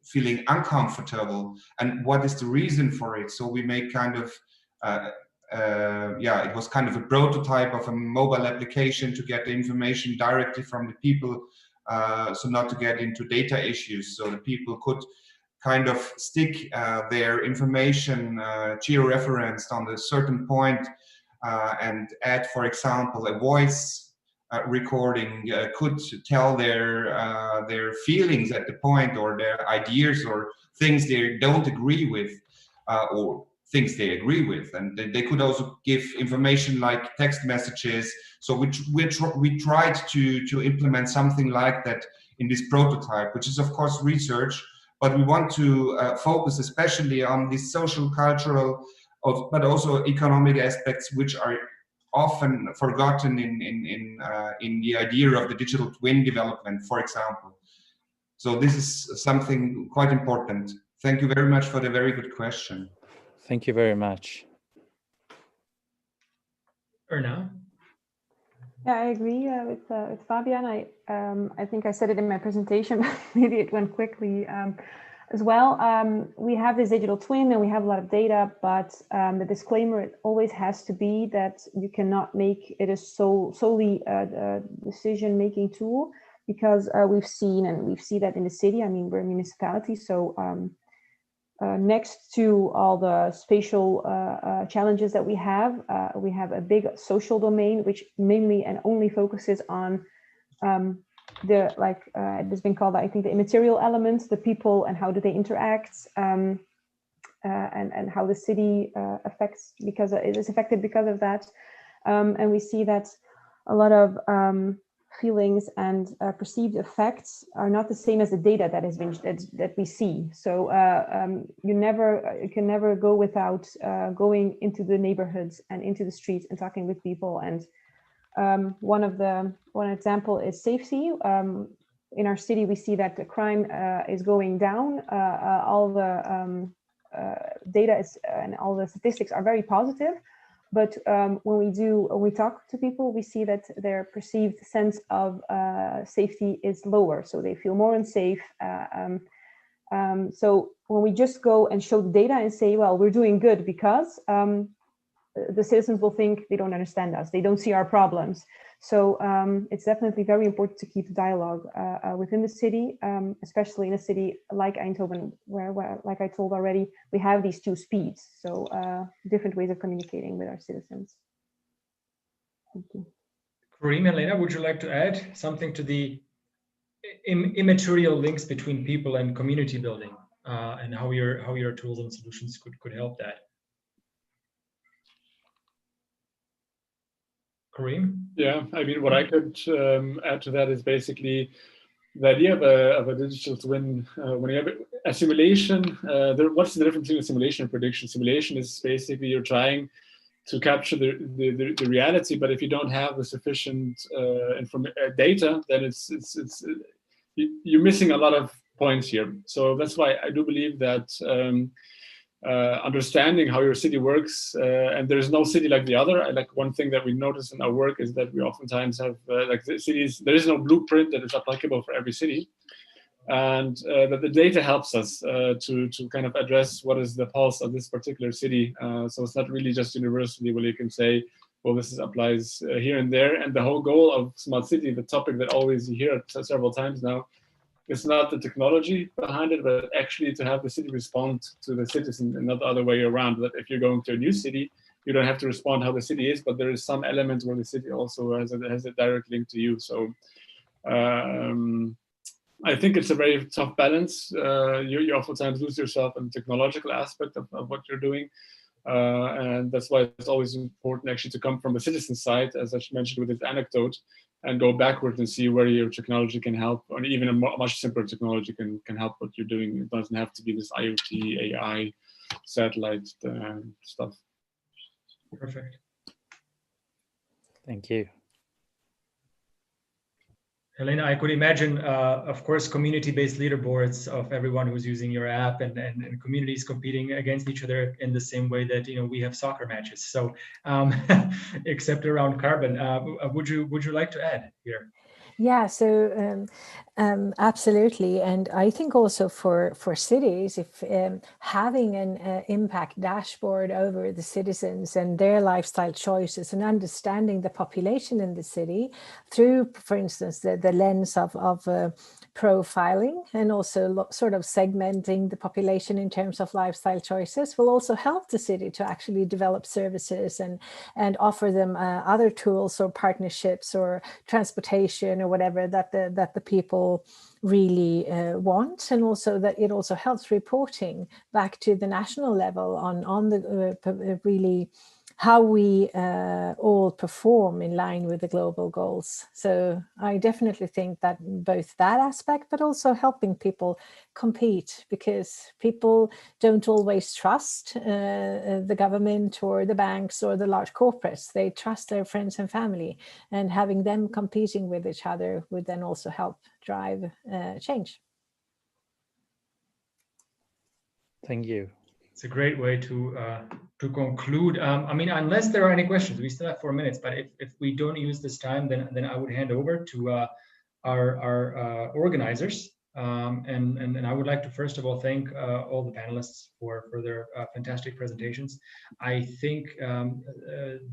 feeling uncomfortable, and what is the reason for it. So we make kind of it was kind of a prototype of a mobile application to get the information directly from the people, so not to get into data issues. So the people could kind of stick their information georeferenced on a certain point, and add, for example, a voice recording could tell their feelings at the point, or their ideas, or things they don't agree with, or things they agree with. And they could also give information like text messages. So we tried to implement something like that in this prototype, which is of course research, but we want to focus especially on these social, cultural, but also economic aspects, which are often forgotten in the idea of the digital twin development, for example. So this is something quite important. Thank you very much for the very good question. Thank you very much. Erna? Yeah, I agree with Fabian. I think I said it in my presentation, maybe it went quickly as well. We have this digital twin and we have a lot of data, but the disclaimer always has to be that you cannot make it a solely a decision-making tool, because we see that in the city. I mean, we're a municipality, so next to all the spatial challenges that we have a big social domain, which mainly and only focuses on it has been called, I think, the immaterial elements, the people and how do they interact, and how the city affects, because it is affected because of that. And we see that a lot of feelings and perceived effects are not the same as the data that has been that we see. So you can never go without going into the neighborhoods and into the streets and talking with people. And one example is safety. In our city, we see that the crime is going down. All the data and all the statistics are very positive. But when we talk to people, we see that their perceived sense of safety is lower. So they feel more unsafe. So when we just go and show the data and say, well, we're doing good because the citizens will think they don't understand us. They don't see our problems. So it's definitely very important to keep the dialogue within the city, especially in a city like Eindhoven, where, like I told already, we have these two speeds. So different ways of communicating with our citizens. Thank you. Karim and Lena, would you like to add something to the immaterial links between people and community building, and how your tools and solutions could help that? Kareem? Yeah, I mean, what I could add to that is basically the idea of a digital twin. When you have a simulation, what's the difference between a simulation and prediction? Simulation is basically you're trying to capture the reality, but if you don't have the sufficient data, then you're missing a lot of points here. So that's why I do believe that understanding how your city works, and there's no city like the other. Like one thing that we notice in our work is that we oftentimes have like the cities, there is no blueprint that is applicable for every city. And that the data helps us to kind of address what is the pulse of this particular city. So it's not really just universally where you can say, well, this applies here and there. And the whole goal of smart city, the topic that always you hear several times now, it's not the technology behind it, but actually to have the city respond to the citizen and not the other way around. That if you're going to a new city, you don't have to respond how the city is, but there is some element where the city also has a direct link to you. So I think it's a very tough balance. You oftentimes lose yourself in the technological aspect of what you're doing. And that's why it's always important actually to come from the citizen side, as I mentioned with this anecdote, and go backwards and see where your technology can help, or even a much simpler technology can help what you're doing. It doesn't have to be this IoT, AI, satellite stuff. Perfect. Thank you. Helena, I could imagine, of course, community-based leaderboards of everyone who's using your app, and communities competing against each other in the same way that we have soccer matches. So, except around carbon, would you like to add here? Yeah, so absolutely. And I think also for cities, if having an impact dashboard over the citizens and their lifestyle choices, and understanding the population in the city through, for instance, the lens of profiling, and also sort of segmenting the population in terms of lifestyle choices, will also help the city to actually develop services and offer them other tools or partnerships or transportation or whatever that the people really want. And also that it also helps reporting back to the national level on the really how we all perform in line with the global goals. So I definitely think that both that aspect, but also helping people compete, because people don't always trust the government or the banks or the large corporates. They trust their friends and family, and having them competing with each other would then also help drive change. Thank you. It's a great way to conclude. I mean, unless there are any questions, we still have 4 minutes. But if we don't use this time, then I would hand over to our organizers. And I would like to first of all thank all the panelists for their fantastic presentations. I think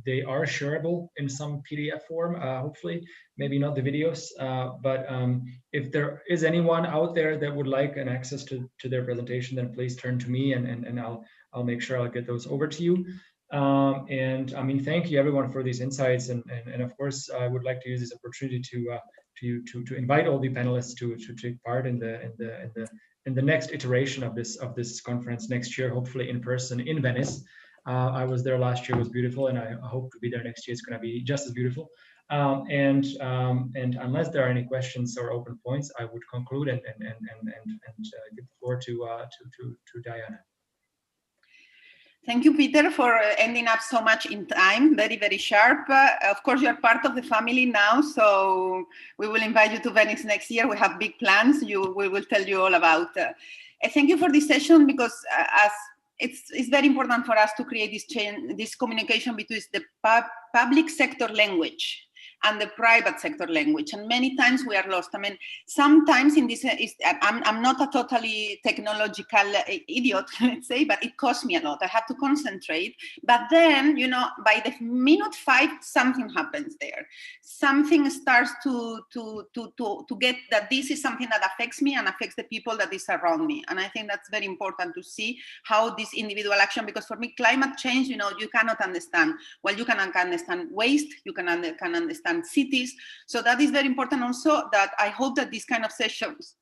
they are shareable in some PDF form, hopefully, maybe not the videos, but if there is anyone out there that would like an access to their presentation, then please turn to me, and I'll make sure I'll get those over to you. And I mean, thank you everyone for these insights, and of course I would like to use this opportunity to invite all the panelists to take part in the next iteration of this conference next year, hopefully in person in Venice. I was there last year; it was beautiful, and I hope to be there next year. It's going to be just as beautiful. And unless there are any questions or open points, I would conclude and give the floor to Diana. Thank you, Peter, for ending up so much in time, very, very sharp. Of course, you are part of the family now, so we will invite you to Venice next year. We have big plans. We will tell you all about. Thank you for this session, because as it's very important for us to create this communication between the public sector language and the private sector language, and many times we are lost. I mean, sometimes in this, I'm not a totally technological idiot, let's say, but it costs me a lot. I have to concentrate, but then, by the minute 5, something happens there. Something starts to get that this is something that affects me and affects the people that is around me. And I think that's very important to see how this individual action, because for me, climate change, you cannot understand. Well, you can understand waste, you can understand and cities. So that is very important also, that I hope that these kind of sessions,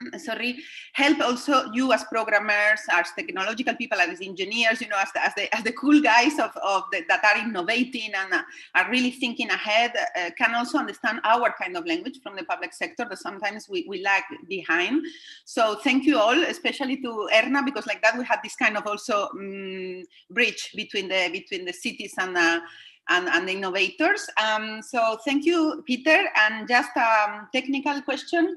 help also you as programmers, as technological people, as engineers, you know, as the cool guys that are innovating and are really thinking ahead, can also understand our kind of language from the public sector that sometimes we lag behind. So thank you all, especially to Erna, because like that we had this kind of also bridge between the cities and the innovators. So thank you, Peter. And just a technical question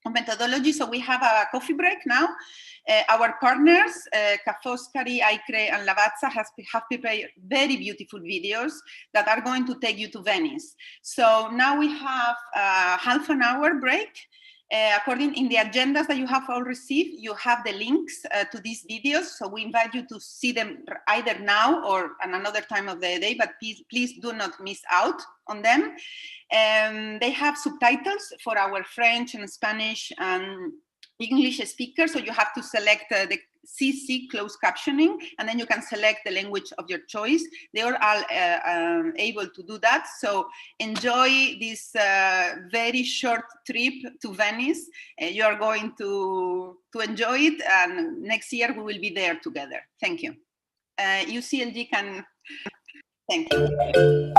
on methodology. So we have a coffee break now. Our partners, Kafoskari, Aikre, and Lavazza have prepared very beautiful videos that are going to take you to Venice. So now we have a half an hour break. According in the agendas that you have all received, you have the links to these videos. So we invite you to see them either now or at another time of the day, but please do not miss out on them. They have subtitles for our French and Spanish and English speakers. So you have to select the CC closed captioning, and then you can select the language of your choice. They are all able to do that. So enjoy this very short trip to Venice. You are going to enjoy it, and next year we will be there together. Thank you. UCLG can, thank you.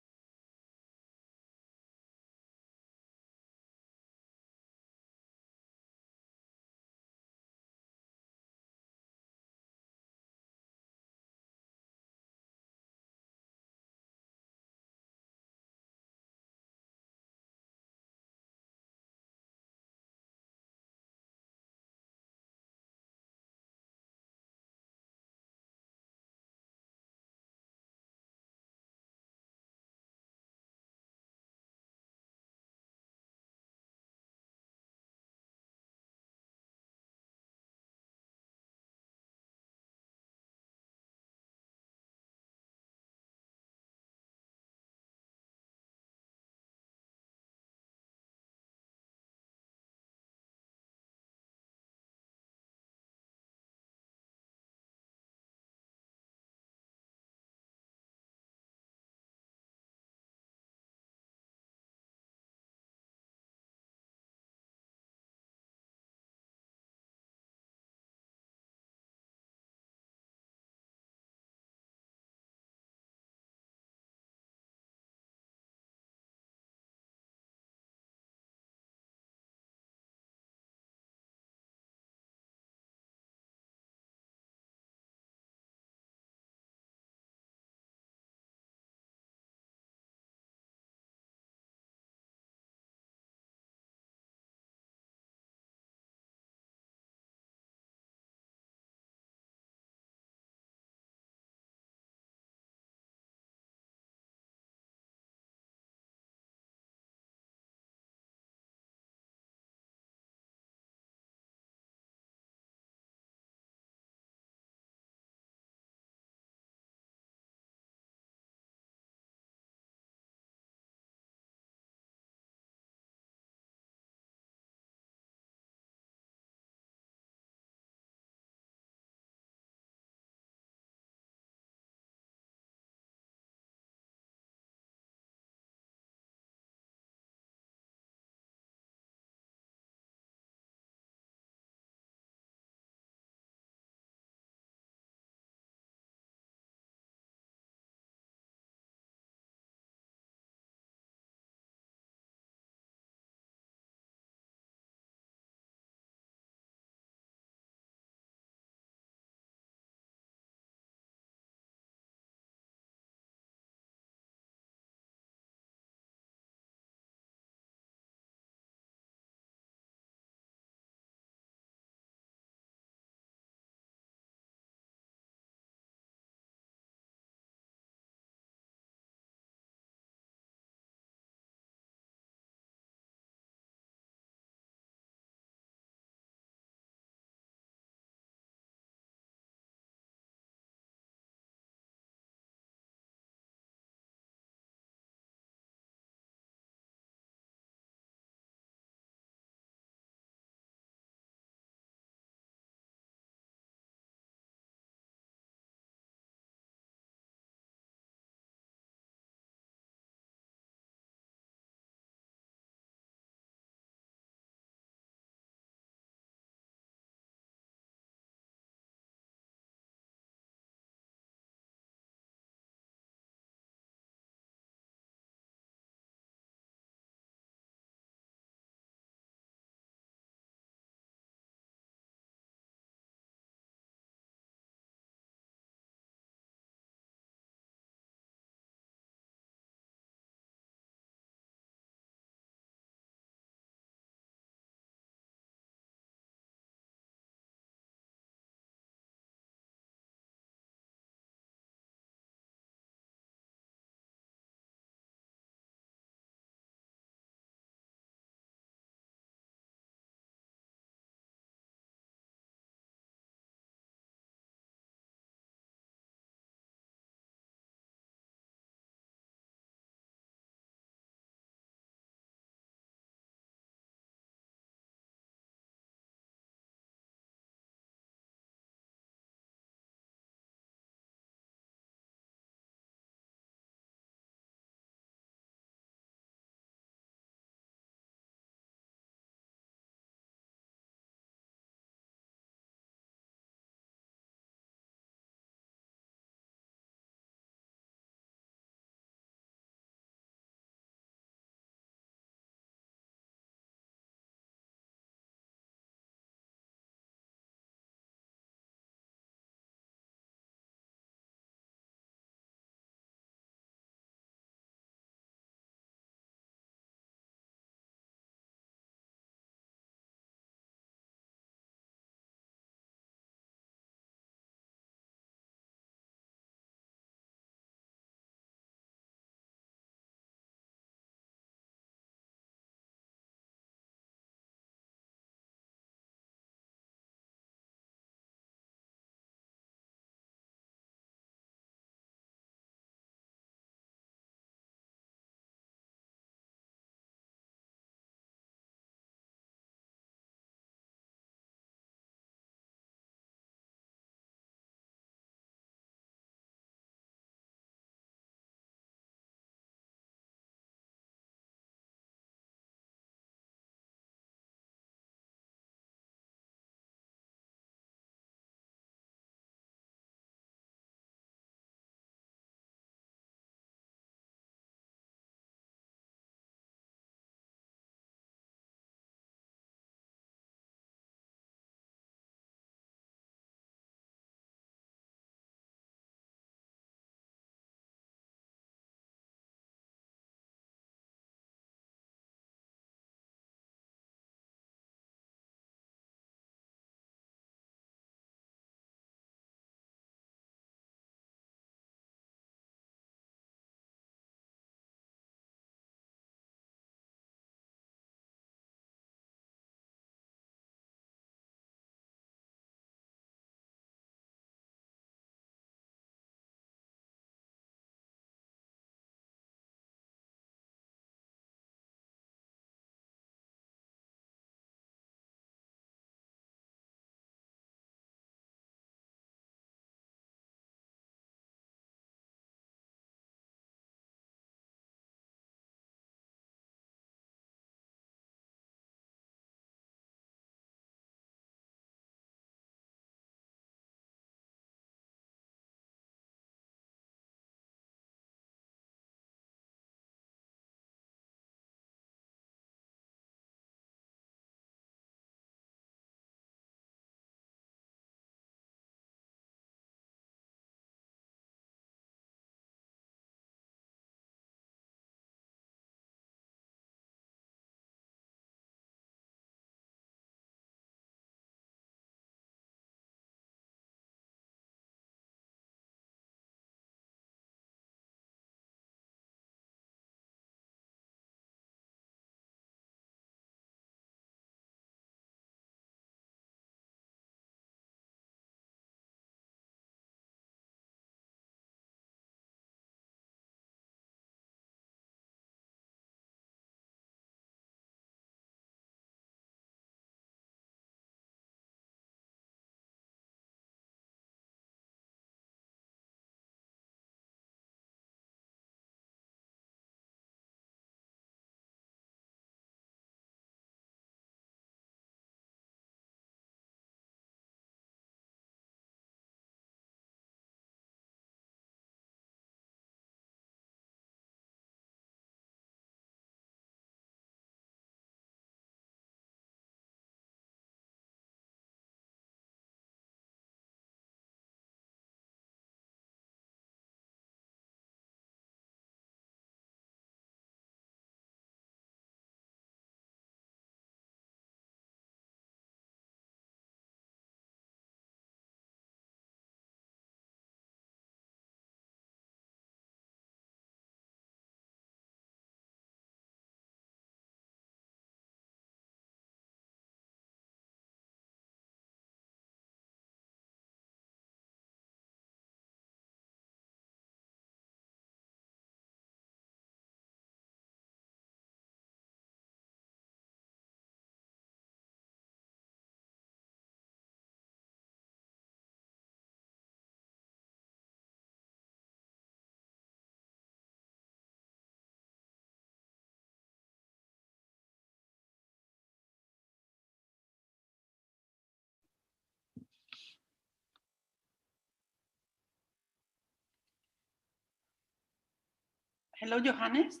Hello, Johannes.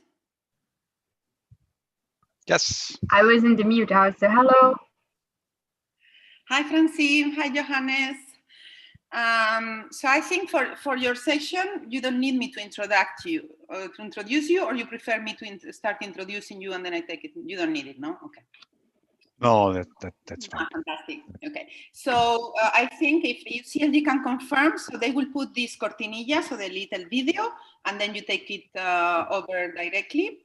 Yes. I was in the mute, so hello. Hi, Francine. Hi, Johannes. So I think for your session, you don't need me to introduce you, or you prefer me to start introducing you and then I take it. You don't need it, no? Okay. No, that's fine. Fantastic. Okay. So I think if UCLG can confirm, so they will put this cortinilla, so the little video, and then you take it over directly.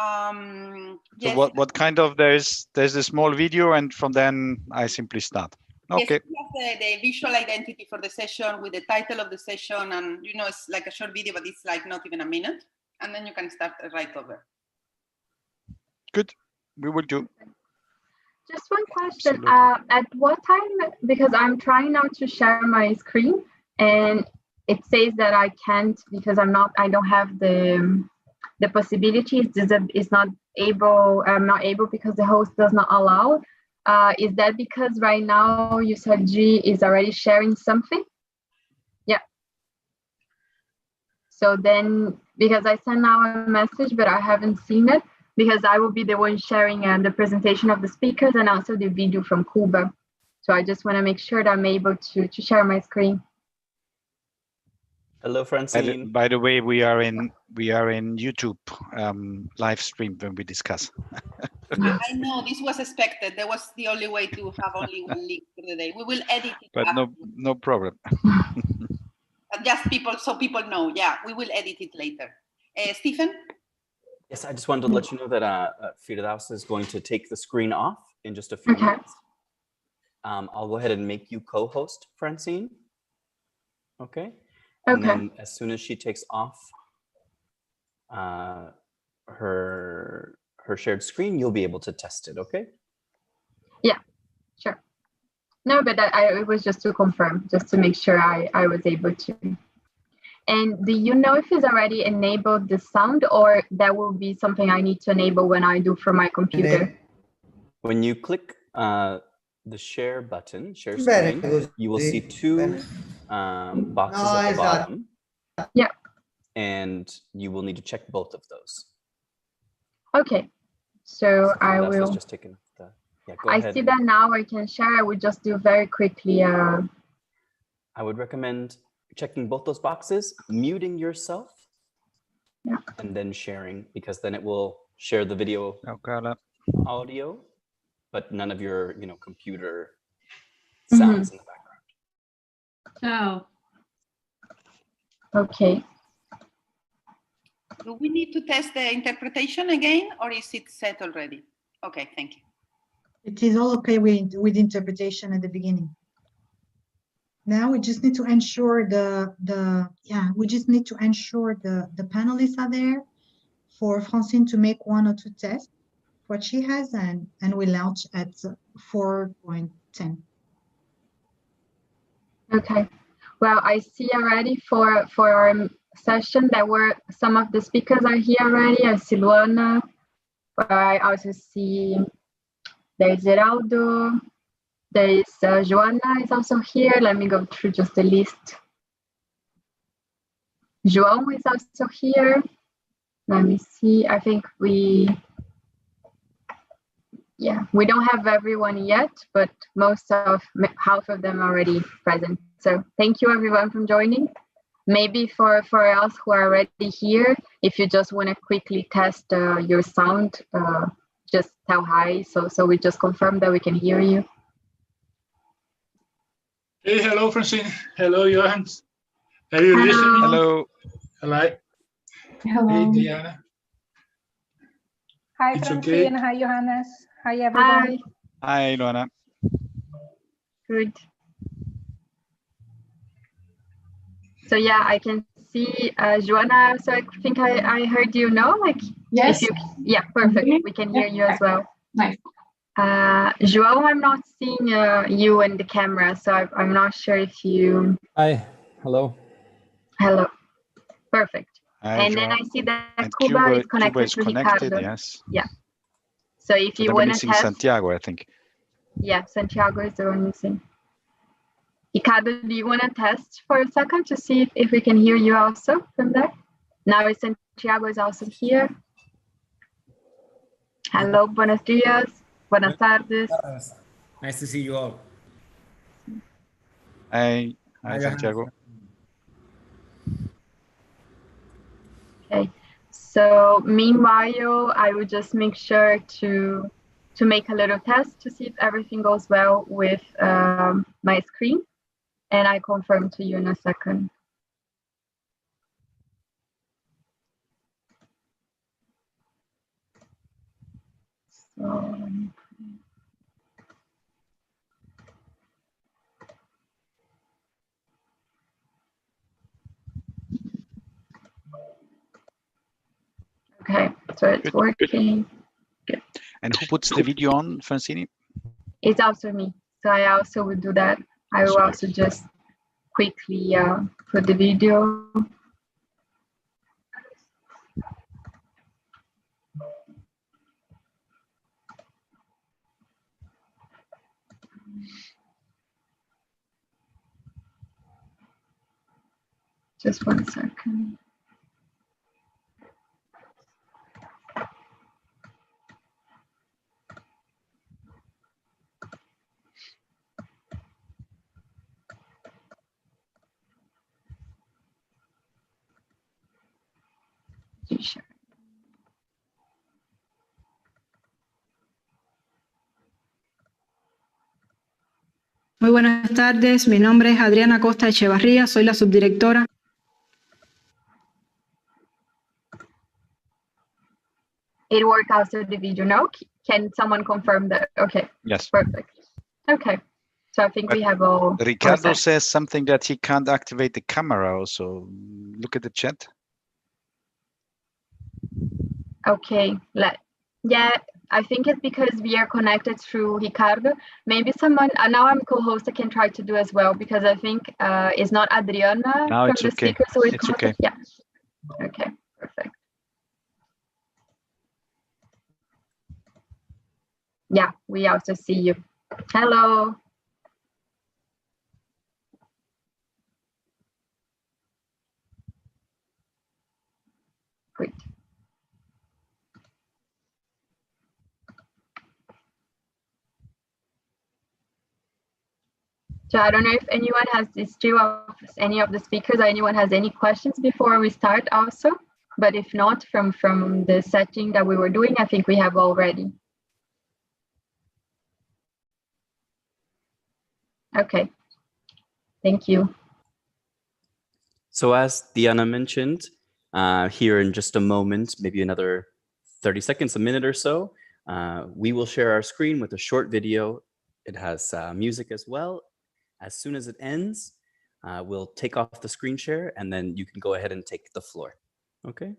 So yes. what kind of, there's a small video and from then I simply start. Okay. Yes, the visual identity for the session with the title of the session, and it's like a short video, but it's like not even a minute, and then you can start right over. Good, we will do. Just one question. At what time? Because I'm trying now to share my screen, and it says that I can't because I don't have the possibilities. It's not able. I'm not able because the host does not allow. Is that because right now UCLG is already sharing something? Yeah. So then, because I sent now a message, but I haven't seen it, because I will be the one sharing the presentation of the speakers and also the video from Cuba. So I just want to make sure that I'm able to share my screen. Hello, Francine. By the way, we are in YouTube live stream when we discuss. I know this was expected. That was the only way to have only one link for the day. We will edit it. But no problem. Just so people know. Yeah, we will edit it later. Stephen? Yes, I just wanted to let you know that Firdaus is going to take the screen off in just a few minutes. I'll go ahead and make you co-host, Francine. Okay. And then as soon as she takes off her shared screen, you'll be able to test it, okay? Yeah, sure. No, but it was just to confirm, just to make sure I was able to. And do you know if it's already enabled the sound, or that will be something I need to enable when I do from my computer? When you click the share button, share screen, you will see two boxes at the bottom. Yeah. And you will need to check both of those. Okay. So I will. Just taken the, yeah, go I ahead. see that now I can share. I would just do very quickly. I would recommend checking both those boxes, muting yourself, and then sharing, because then it will share the video audio, but none of your computer sounds in the background. Okay. Do we need to test the interpretation again, or is it set already? Okay, thank you. It is all okay with interpretation at the beginning. Now we just need to ensure the panelists are there for Francine to make 1 or 2 tests, what she has, and we launch at 4.10. Okay. Well, I see already for our session that some of the speakers are here already. I see Luana. I also see there's Geraldo. There is Joanna is also here. Let me go through just the list. João is also here. Let me see. I think we don't have everyone yet, but half of them are already present. So thank you everyone for joining. Maybe for us who are already here, if you just want to quickly test your sound, just tell hi, so we just confirm that we can hear you. Hey, hello, Francine. Hello, Johan. Are you listening? Hello. Hello. Hello. Hey, Diana. Hi, It's Francine. okay. Hi, Johannes. Hi, everyone. Hi, Luana. Good. So yeah, I can see Joanna. So I think I heard you know, like, yes. Yeah, perfect. We can hear you as well. Nice. João, I'm not seeing you in the camera, so I'm not sure if you. Hi. Hello. Hello. Perfect. Hi, and João. Then I see that And Cuba is connected is to connected, Ricardo. yes. Yeah. So if So you then we're want to missing test. Santiago, I think. Yeah, Santiago is the one missing. Ricardo, do you want to test for a second to see if we can hear you also from there? Now Santiago is also here. Hello, buenos dias, buenas tardes. Nice to see you all. Hi, Santiago. Okay, so meanwhile, I will just make sure to make a little test to see if everything goes well with my screen, and I confirm to you in a second. So, okay, so it's working. Good. And who puts the video on, Francini? It's also me, so I also will do that. I will also just quickly put the video. Just 1 second. Sure. Muy buenas tardes, mi nombre es Adriana Costa Echevarría, soy la subdirectora. It worked also the video now. Can someone confirm that? Okay. Yes. Perfect. Okay. So I think we have all. Ricardo says something that he can't activate the camera also. Look at the chat. Okay. Yeah, I think it's because we are connected through Ricardo. Maybe someone, now I'm co-host, I can try to do as well, because I think it's not Adriana No, from it's the okay. speaker. So it's okay. Yeah. Okay, perfect. Yeah, we also see you. Hello. Great. So I don't know if anyone has this any of the speakers or anyone has any questions before we start also, but if not, from the setting that we were doing, I think we have already. Okay, thank you. So as Diana mentioned, here in just a moment, maybe another 30 seconds, a minute or so, we will share our screen with a short video. It has music as well. As soon as it ends, we'll take off the screen share and then you can go ahead and take the floor. Okay?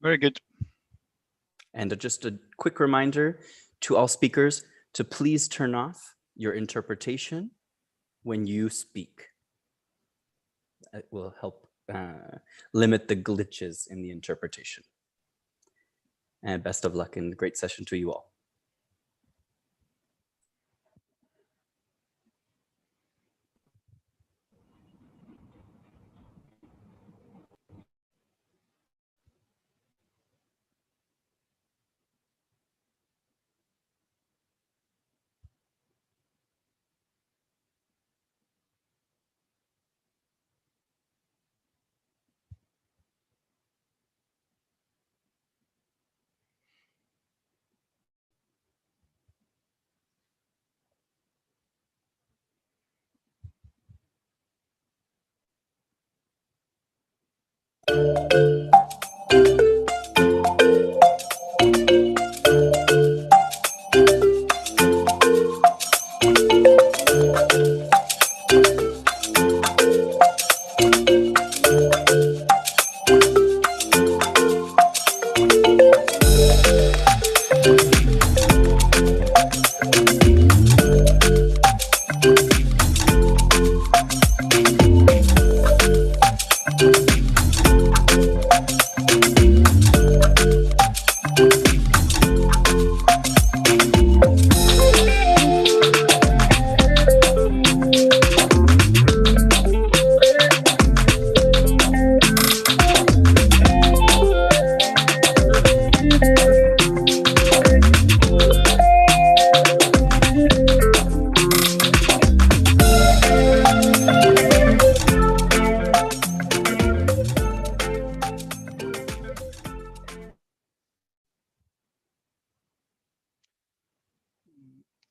Very good. And just a quick reminder to all speakers to please turn off your interpretation when you speak. It will help limit the glitches in the interpretation. And best of luck and great session to you all.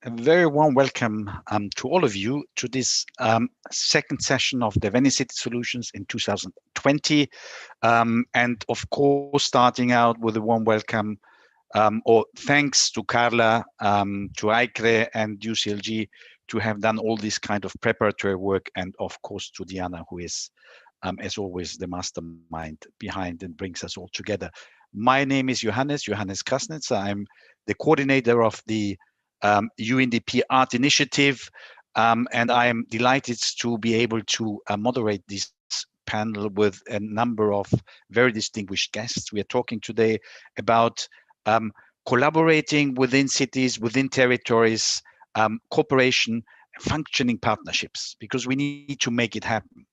a very warm welcome to all of you to this second session of the Venice City Solutions in 2020. And of course, starting out with a warm welcome or thanks to Carla, to ICRE and UCLG to have done all this kind of preparatory work, and of course to Diana, who is, as always, the mastermind behind and brings us all together. My name is Johannes Krasnitz. I'm the coordinator of the UNDP Art Initiative, and I am delighted to be able to moderate this panel with a number of very distinguished guests. We are talking today about collaborating within cities, within territories, cooperation, functioning partnerships, because we need to make it happen.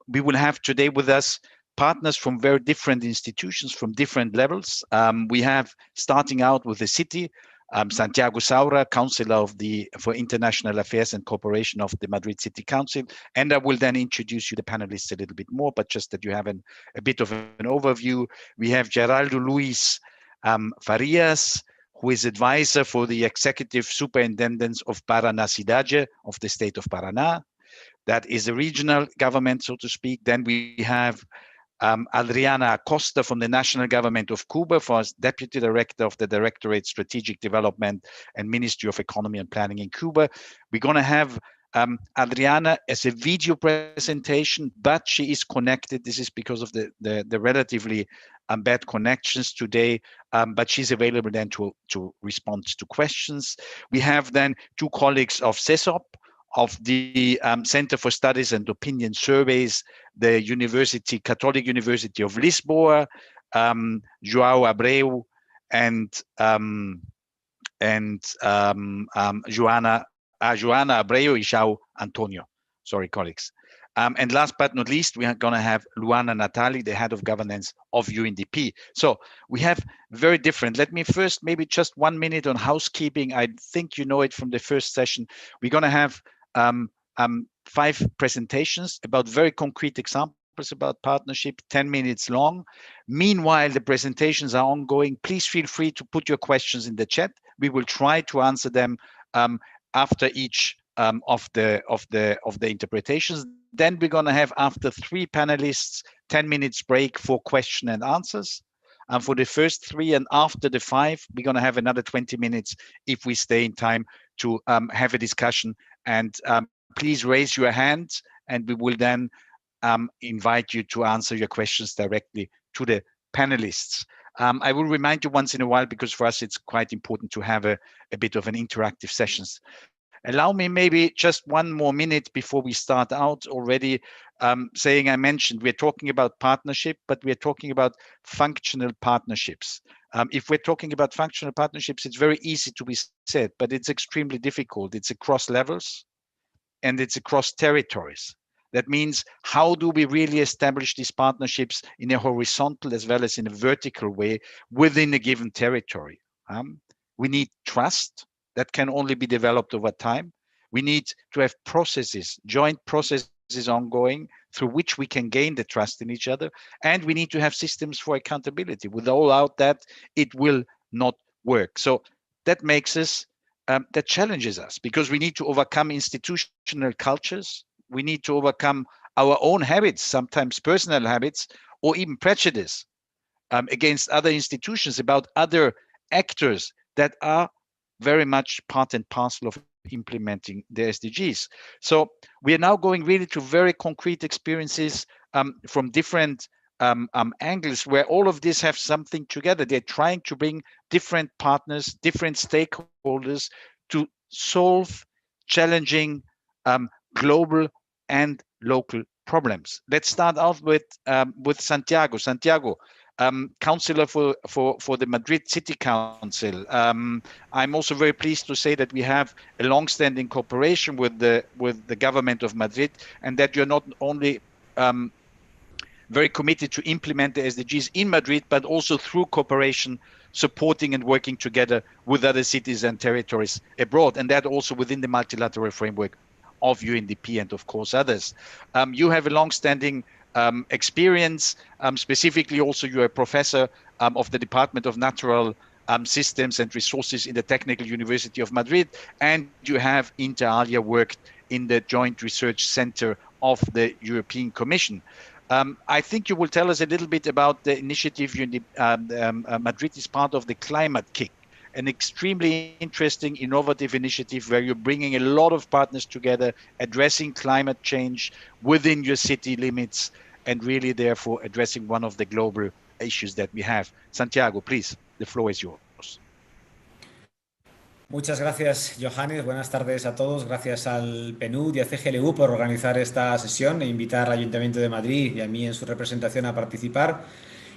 We will have today with us partners from very different institutions, from different levels. We have, starting out with the city, Santiago Saura, Councillor for International Affairs and Cooperation of the Madrid City Council. And I will then introduce you the panelists a little bit more, but just that you have a bit of an overview. We have Geraldo Luis Farias, who is advisor for the Executive Superintendent of Paraná Cidade of the state of Paraná. That is a regional government, so to speak. Then we have Adriana Acosta from the National Government of Cuba as Deputy Director of the Directorate Strategic Development and Ministry of Economy and Planning in Cuba. We're going to have Adriana as a video presentation, but she is connected. This is because of the relatively bad connections today, but she's available then to respond to questions. We have then two colleagues of CESOP, of the Center for Studies and Opinion Surveys, the Catholic University of Lisboa, João Abreu, and Joana Abreu and João Antonio. Sorry, colleagues. And last but not least, we are going to have Luana Natali, the head of governance of UNDP. So we have very different. Let me first, maybe just 1 minute on housekeeping. I think you know it from the first session. We're going to have 5 presentations about very concrete examples about partnership, 10 minutes long. Meanwhile, the presentations are ongoing. Please feel free to put your questions in the chat. We will try to answer them after each of the interpretations. Then we're going to have, after 3 panelists, 10 minutes break for question and answers. And for the first 3 and after the 5, we're going to have another 20 minutes if we stay in time to have a discussion. And please raise your hand, and we will then invite you to answer your questions directly to the panelists. I will remind you once in a while, because for us it's quite important to have a bit of an interactive sessions. Allow me maybe just 1 more minute before we start out already, saying I mentioned we're talking about partnership, but we're talking about functional partnerships. If we're talking about functional partnerships, it's very easy to be said, but it's extremely difficult. It's across levels and it's across territories. That means, how do we really establish these partnerships in a horizontal as well as in a vertical way within a given territory? We need trust that can only be developed over time. We need to have processes, joint processes ongoing through which we can gain the trust in each other. And we need to have systems for accountability. Without that, it will not work. So that makes us, that challenges us, because we need to overcome institutional cultures. We need to overcome our own habits, sometimes personal habits, or even prejudice against other institutions, about other actors that are very much part and parcel of implementing the SDGs. So we are now going really to very concrete experiences from different angles, where all of this have something together. They're trying to bring different partners, different stakeholders to solve challenging global and local problems. Let's start out with Santiago. Santiago, Councillor for the Madrid City Council. I'm also very pleased to say that we have a long-standing cooperation with the government of Madrid, and that you're not only very committed to implement the SDGs in Madrid, but also through cooperation, supporting and working together with other cities and territories abroad, and that also within the multilateral framework of UNDP and of course others. You have a long-standing experience, specifically also you're a professor of the Department of Natural systems and resources in the Technical University of Madrid, and you have inter alia worked in the Joint Research Center of the European Commission. I think you will tell us a little bit about the initiative. Madrid is part of the Climate Kick, an extremely interesting, innovative initiative where you're bringing a lot of partners together, addressing climate change within your city limits, and really therefore addressing one of the global issues that we have. Santiago, please, the floor is yours. Muchas gracias, Johannes. Buenas tardes a todos. Gracias al PNUD y a CGLU por organizar esta sesión e invitar al Ayuntamiento de Madrid y a mí en su representación a participar.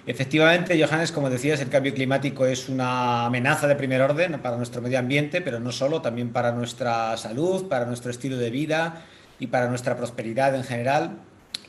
Efectivamente, Johannes, como decías, el cambio climático es una amenaza de primer orden para nuestro medio ambiente, pero no solo, también para nuestra salud, para nuestro estilo de vida y para nuestra prosperidad en general.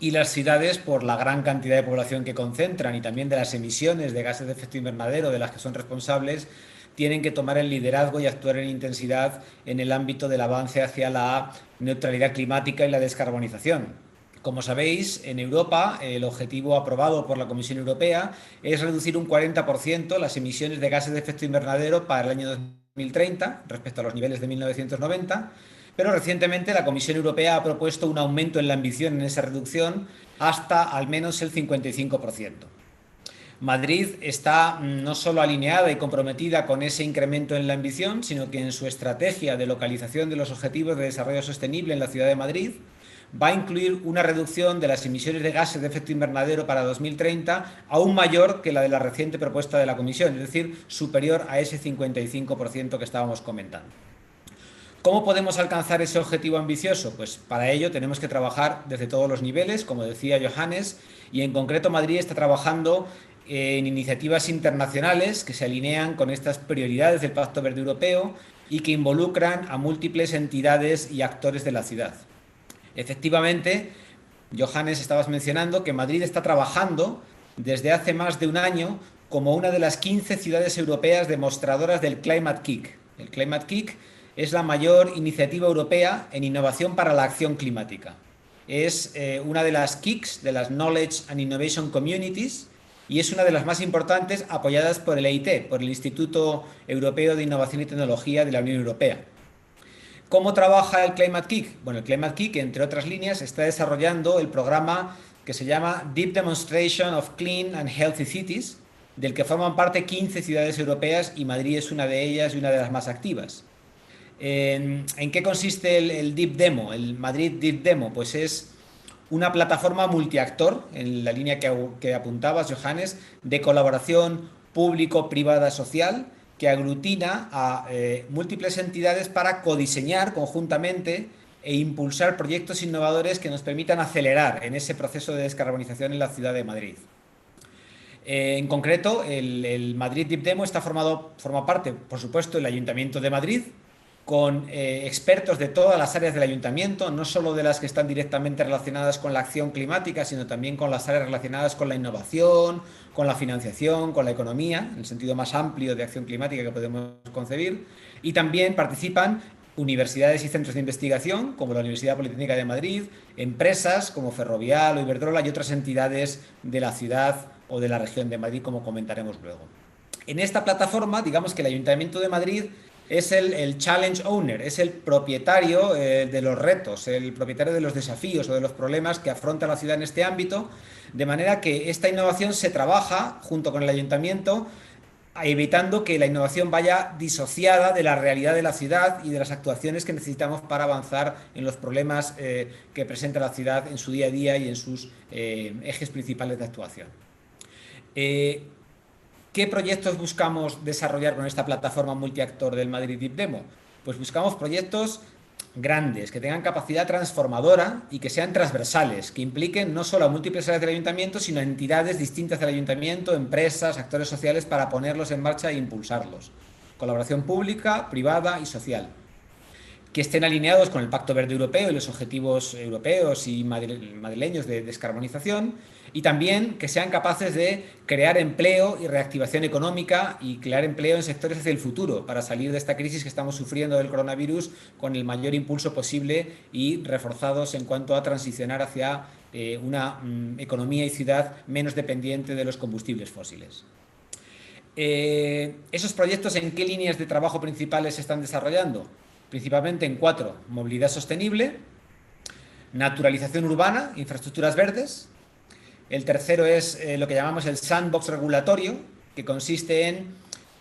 Y las ciudades, por la gran cantidad de población que concentran y también de las emisiones de gases de efecto invernadero de las que son responsables, tienen que tomar el liderazgo y actuar en intensidad en el ámbito del avance hacia la neutralidad climática y la descarbonización. Como sabéis, en Europa el objetivo aprobado por la Comisión Europea es reducir un 40% las emisiones de gases de efecto invernadero para el año 2030 respecto a los niveles de 1990, pero recientemente la Comisión Europea ha propuesto un aumento en la ambición en esa reducción hasta al menos el 55%. Madrid está no solo alineada y comprometida con ese incremento en la ambición, sino que en su estrategia de localización de los objetivos de desarrollo sostenible en la ciudad de Madrid va a incluir una reducción de las emisiones de gases de efecto invernadero para 2030 aún mayor que la de la reciente propuesta de la Comisión, es decir, superior a ese 55% que estábamos comentando. ¿Cómo podemos alcanzar ese objetivo ambicioso? Pues para ello tenemos que trabajar desde todos los niveles, como decía Johannes, y en concreto Madrid está trabajando en iniciativas internacionales que se alinean con estas prioridades del Pacto Verde Europeo y que involucran a múltiples entidades y actores de la ciudad. Efectivamente, Johannes, estabas mencionando que Madrid está trabajando desde hace más de un año como una de las 15 ciudades europeas demostradoras del Climate Kick. El Climate Kick es la mayor iniciativa europea en innovación para la acción climática. Es una de las KICs, de las Knowledge and Innovation Communities, y es una de las más importantes apoyadas por el EIT, por el Instituto Europeo de Innovación y Tecnología de la Unión Europea. ¿Cómo trabaja el Climate Kick? Bueno, el Climate Kick, entre otras líneas, está desarrollando el programa que se llama Deep Demonstration of Clean and Healthy Cities, del que forman parte 15 ciudades europeas y Madrid es una de ellas y una de las más activas. ¿En qué consiste el Deep Demo, el Madrid Deep Demo? Pues es una plataforma multiactor, en la línea que apuntabas, Johannes, de colaboración público-privada social, que aglutina a múltiples entidades para codiseñar conjuntamente e impulsar proyectos innovadores que nos permitan acelerar en ese proceso de descarbonización en la ciudad de Madrid. En concreto, el Madrid Deep Demo forma parte, por supuesto, del Ayuntamiento de Madrid, con expertos de todas las áreas del ayuntamiento, no solo de las que están directamente relacionadas con la acción climática, sino también con las áreas relacionadas con la innovación, con la financiación, con la economía, en el sentido más amplio de acción climática que podemos concebir. Y también participan universidades y centros de investigación, como la Universidad Politécnica de Madrid, empresas como Ferrovial o Iberdrola y otras entidades de la ciudad o de la región de Madrid, como comentaremos luego. En esta plataforma, digamos que el Ayuntamiento de Madrid es el challenge owner, es el propietario de los retos, el propietario de los desafíos o de los problemas que afronta la ciudad en este ámbito, de manera que esta innovación se trabaja junto con el ayuntamiento, evitando que la innovación vaya disociada de la realidad de la ciudad y de las actuaciones que necesitamos para avanzar en los problemas que presenta la ciudad en su día a día y en sus ejes principales de actuación. ¿Qué proyectos buscamos desarrollar con esta plataforma multiactor del Madrid Deep Demo? Pues buscamos proyectos grandes, que tengan capacidad transformadora y que sean transversales, que impliquen no solo a múltiples áreas del ayuntamiento, sino a entidades distintas del ayuntamiento, empresas, actores sociales, para ponerlos en marcha e impulsarlos. Colaboración pública, privada y social. Que estén alineados con el Pacto Verde Europeo y los objetivos europeos y madrileños de descarbonización, y también que sean capaces de crear empleo y reactivación económica y crear empleo en sectores hacia el futuro para salir de esta crisis que estamos sufriendo del coronavirus con el mayor impulso posible y reforzados en cuanto a transicionar hacia una economía y ciudad menos dependiente de los combustibles fósiles. ¿Esos proyectos en qué líneas de trabajo principales se están desarrollando? Principalmente en 4, movilidad sostenible, naturalización urbana, infraestructuras verdes. El tercero es lo que llamamos el sandbox regulatorio, que consiste en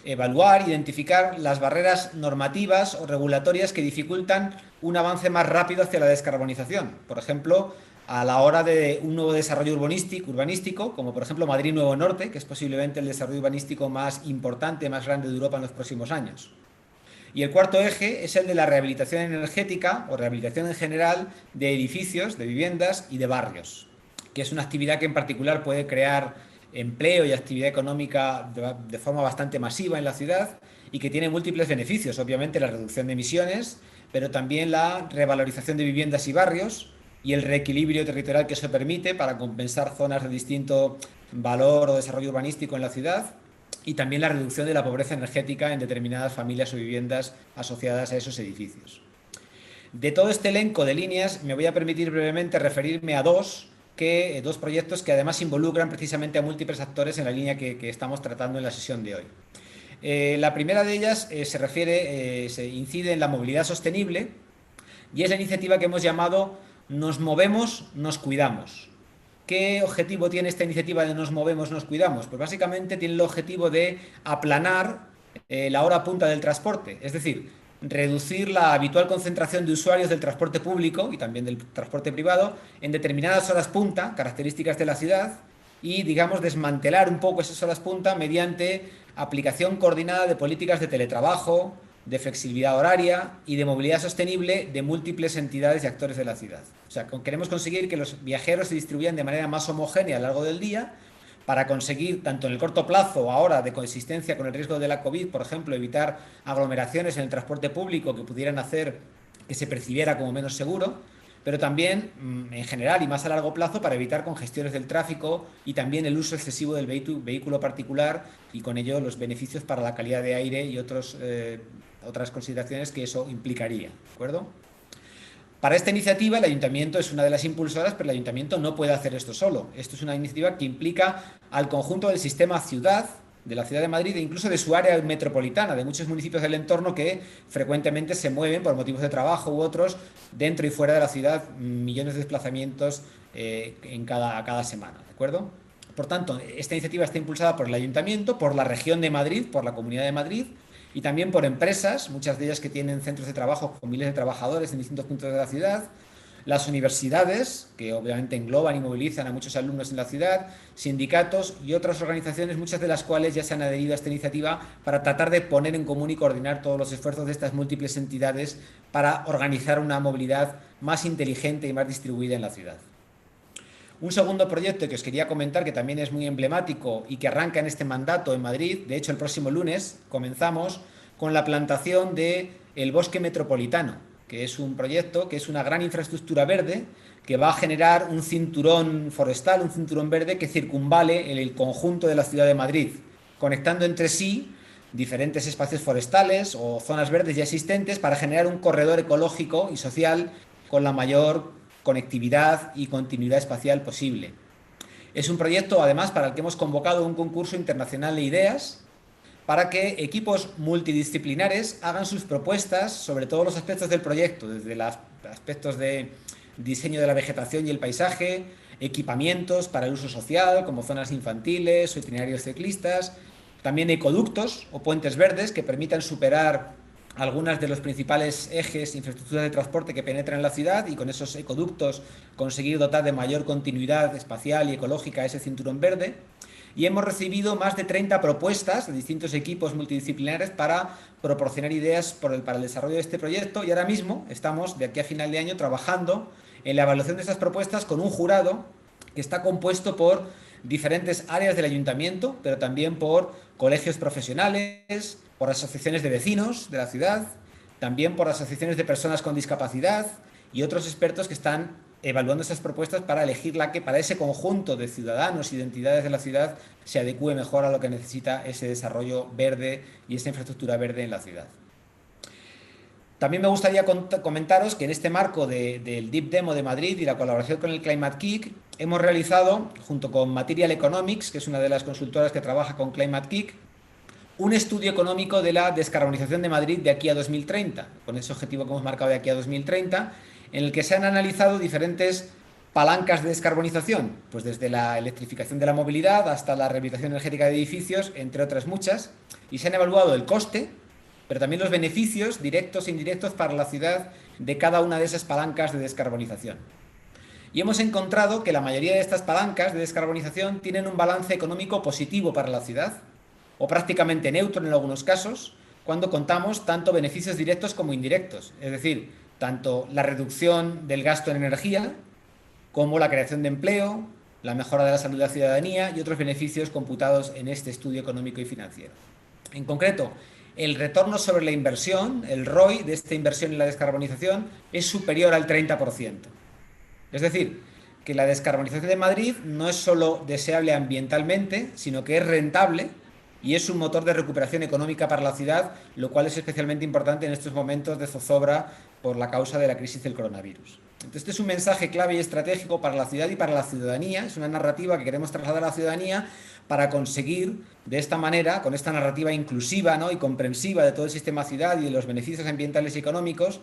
evaluar, identificar las barreras normativas o regulatorias que dificultan un avance más rápido hacia la descarbonización. Por ejemplo, a la hora de un nuevo desarrollo urbanístico, como por ejemplo Madrid Nuevo Norte, que es posiblemente el desarrollo urbanístico más importante, más grande de Europa en los próximos años. Y el cuarto eje es el de la rehabilitación energética o rehabilitación en general de edificios, de viviendas y de barrios, que es una actividad que en particular puede crear empleo y actividad económica de forma bastante masiva en la ciudad y que tiene múltiples beneficios, obviamente la reducción de emisiones, pero también la revalorización de viviendas y barrios y el reequilibrio territorial que eso permite para compensar zonas de distinto valor o desarrollo urbanístico en la ciudad, y también la reducción de la pobreza energética en determinadas familias o viviendas asociadas a esos edificios. De todo este elenco de líneas me voy a permitir brevemente referirme a dos proyectos que además involucran precisamente a múltiples actores en la línea que estamos tratando en la sesión de hoy. La primera de ellas se incide en la movilidad sostenible y es la iniciativa que hemos llamado Nos movemos, nos cuidamos. ¿Qué objetivo tiene esta iniciativa de Nos movemos, nos cuidamos? Pues básicamente tiene el objetivo de aplanar la hora punta del transporte, es decir, reducir la habitual concentración de usuarios del transporte público y también del transporte privado en determinadas horas punta, características de la ciudad, y, digamos, desmantelar un poco esas horas punta mediante aplicación coordinada de políticas de teletrabajo, de flexibilidad horaria y de movilidad sostenible de múltiples entidades y actores de la ciudad. O sea, queremos conseguir que los viajeros se distribuyan de manera más homogénea a lo largo del día para conseguir, tanto en el corto plazo, ahora de coexistencia con el riesgo de la COVID, por ejemplo, evitar aglomeraciones en el transporte público que pudieran hacer que se percibiera como menos seguro, pero también en general y más a largo plazo para evitar congestiones del tráfico y también el uso excesivo del vehículo particular y con ello los beneficios para la calidad de aire y otras consideraciones que eso implicaría, ¿de acuerdo? Para esta iniciativa el Ayuntamiento es una de las impulsoras, pero el Ayuntamiento no puede hacer esto solo. Esto es una iniciativa que implica al conjunto del sistema ciudad, de la ciudad de Madrid e incluso de su área metropolitana, de muchos municipios del entorno que frecuentemente se mueven por motivos de trabajo u otros dentro y fuera de la ciudad, millones de desplazamientos cada semana, ¿de acuerdo? Por tanto, esta iniciativa está impulsada por el Ayuntamiento, por la región de Madrid, por la Comunidad de Madrid y también por empresas, muchas de ellas que tienen centros de trabajo con miles de trabajadores en distintos puntos de la ciudad, las universidades, que obviamente engloban y movilizan a muchos alumnos en la ciudad, sindicatos y otras organizaciones, muchas de las cuales ya se han adherido a esta iniciativa para tratar de poner en común y coordinar todos los esfuerzos de estas múltiples entidades para organizar una movilidad más inteligente y más distribuida en la ciudad. Un segundo proyecto que os quería comentar, que también es muy emblemático y que arranca en este mandato en Madrid, de hecho el próximo lunes comenzamos con la plantación del bosque metropolitano, que es un proyecto que es una gran infraestructura verde que va a generar un cinturón forestal, un cinturón verde que circunvale el conjunto de la ciudad de Madrid, conectando entre sí diferentes espacios forestales o zonas verdes ya existentes para generar un corredor ecológico y social con la mayor conectividad y continuidad espacial posible. Es un proyecto, además, para el que hemos convocado un concurso internacional de ideas para que equipos multidisciplinares hagan sus propuestas sobre todos los aspectos del proyecto, desde los aspectos de diseño de la vegetación y el paisaje, equipamientos para el uso social, como zonas infantiles o itinerarios ciclistas, también ecoductos o puentes verdes que permitan superar algunas de los principales ejes, infraestructuras de transporte que penetran en la ciudad y con esos ecoductos conseguir dotar de mayor continuidad espacial y ecológica a ese cinturón verde. Y hemos recibido más de 30 propuestas de distintos equipos multidisciplinares para proporcionar ideas para el desarrollo de este proyecto, y ahora mismo estamos, de aquí a final de año, trabajando en la evaluación de estas propuestas con un jurado que está compuesto por diferentes áreas del ayuntamiento, pero también por colegios profesionales, por asociaciones de vecinos de la ciudad, también por asociaciones de personas con discapacidad y otros expertos que están evaluando esas propuestas para elegir la que para ese conjunto de ciudadanos y de entidades de la ciudad se adecue mejor a lo que necesita ese desarrollo verde y esa infraestructura verde en la ciudad. También me gustaría comentaros que en este marco del Deep Demo de Madrid y la colaboración con el Climate Kick, hemos realizado, junto con Material Economics, que es una de las consultoras que trabaja con Climate Kick, un estudio económico de la descarbonización de Madrid de aquí a 2030, con ese objetivo que hemos marcado de aquí a 2030, en el que se han analizado diferentes palancas de descarbonización, pues desde la electrificación de la movilidad hasta la rehabilitación energética de edificios, entre otras muchas, y se han evaluado el coste, pero también los beneficios directos e indirectos para la ciudad de cada una de esas palancas de descarbonización. Y hemos encontrado que la mayoría de estas palancas de descarbonización tienen un balance económico positivo para la ciudad, o prácticamente neutro en algunos casos, cuando contamos tanto beneficios directos como indirectos, es decir, tanto la reducción del gasto en energía, como la creación de empleo, la mejora de la salud de la ciudadanía y otros beneficios computados en este estudio económico y financiero. En concreto, el retorno sobre la inversión, el ROI de esta inversión en la descarbonización, es superior al 30%. Es decir, que la descarbonización de Madrid no es solo deseable ambientalmente, sino que es rentable y es un motor de recuperación económica para la ciudad, lo cual es especialmente importante en estos momentos de zozobra por la causa de la crisis del coronavirus. Entonces, este es un mensaje clave y estratégico para la ciudad y para la ciudadanía, es una narrativa que queremos trasladar a la ciudadanía para conseguir, de esta manera, con esta narrativa inclusiva, ¿no?, y comprensiva de todo el sistema ciudad y de los beneficios ambientales y económicos,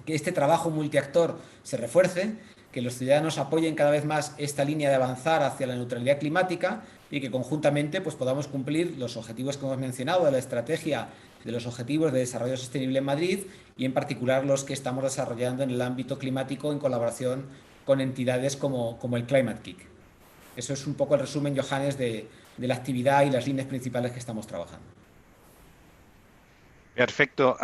que este trabajo multiactor se refuerce, que los ciudadanos apoyen cada vez más esta línea de avanzar hacia la neutralidad climática y que conjuntamente pues, podamos cumplir los objetivos que hemos mencionado de la estrategia de los Objetivos de Desarrollo Sostenible en Madrid y en particular los que estamos desarrollando en el ámbito climático en colaboración con entidades como el Climate Kick. Eso es un poco el resumen, Johannes, de la actividad y las líneas principales que estamos trabajando. Perfecto.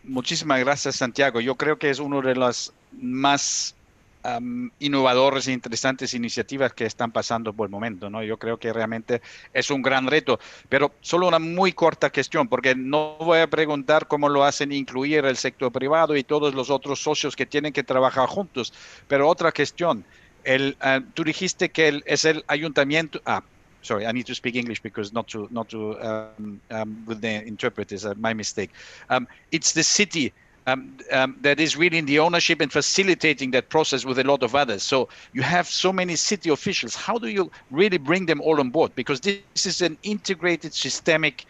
Muchísimas gracias, Santiago. Yo creo que es uno de los más innovadoras e interesantes iniciativas que están pasando por el momento, ¿no? Yo creo que realmente es un gran reto, pero solo una muy corta cuestión, porque no voy a preguntar cómo lo hacen incluir el sector privado y todos los otros socios que tienen que trabajar juntos, pero otra cuestión, tú dijiste que es el ayuntamiento, sorry, I need to speak English because not to with the interpreters, my mistake. It's the city that is really in the ownership and facilitating that process with a lot of others. So you have so many city officials. How do you really bring them all on board? Because this is an integrated systemic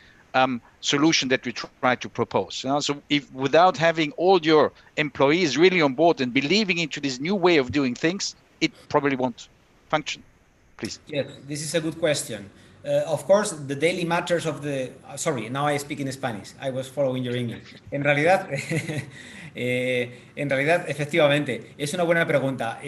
solution that we try to propose. So if without having all your employees really on board and believing into this new way of doing things, it probably won't function. Please. Yes, this is a good question. Of course, the daily matters of the... sorry, now I speak in Spanish. I was following your English. En realidad, efectivamente, es una buena pregunta.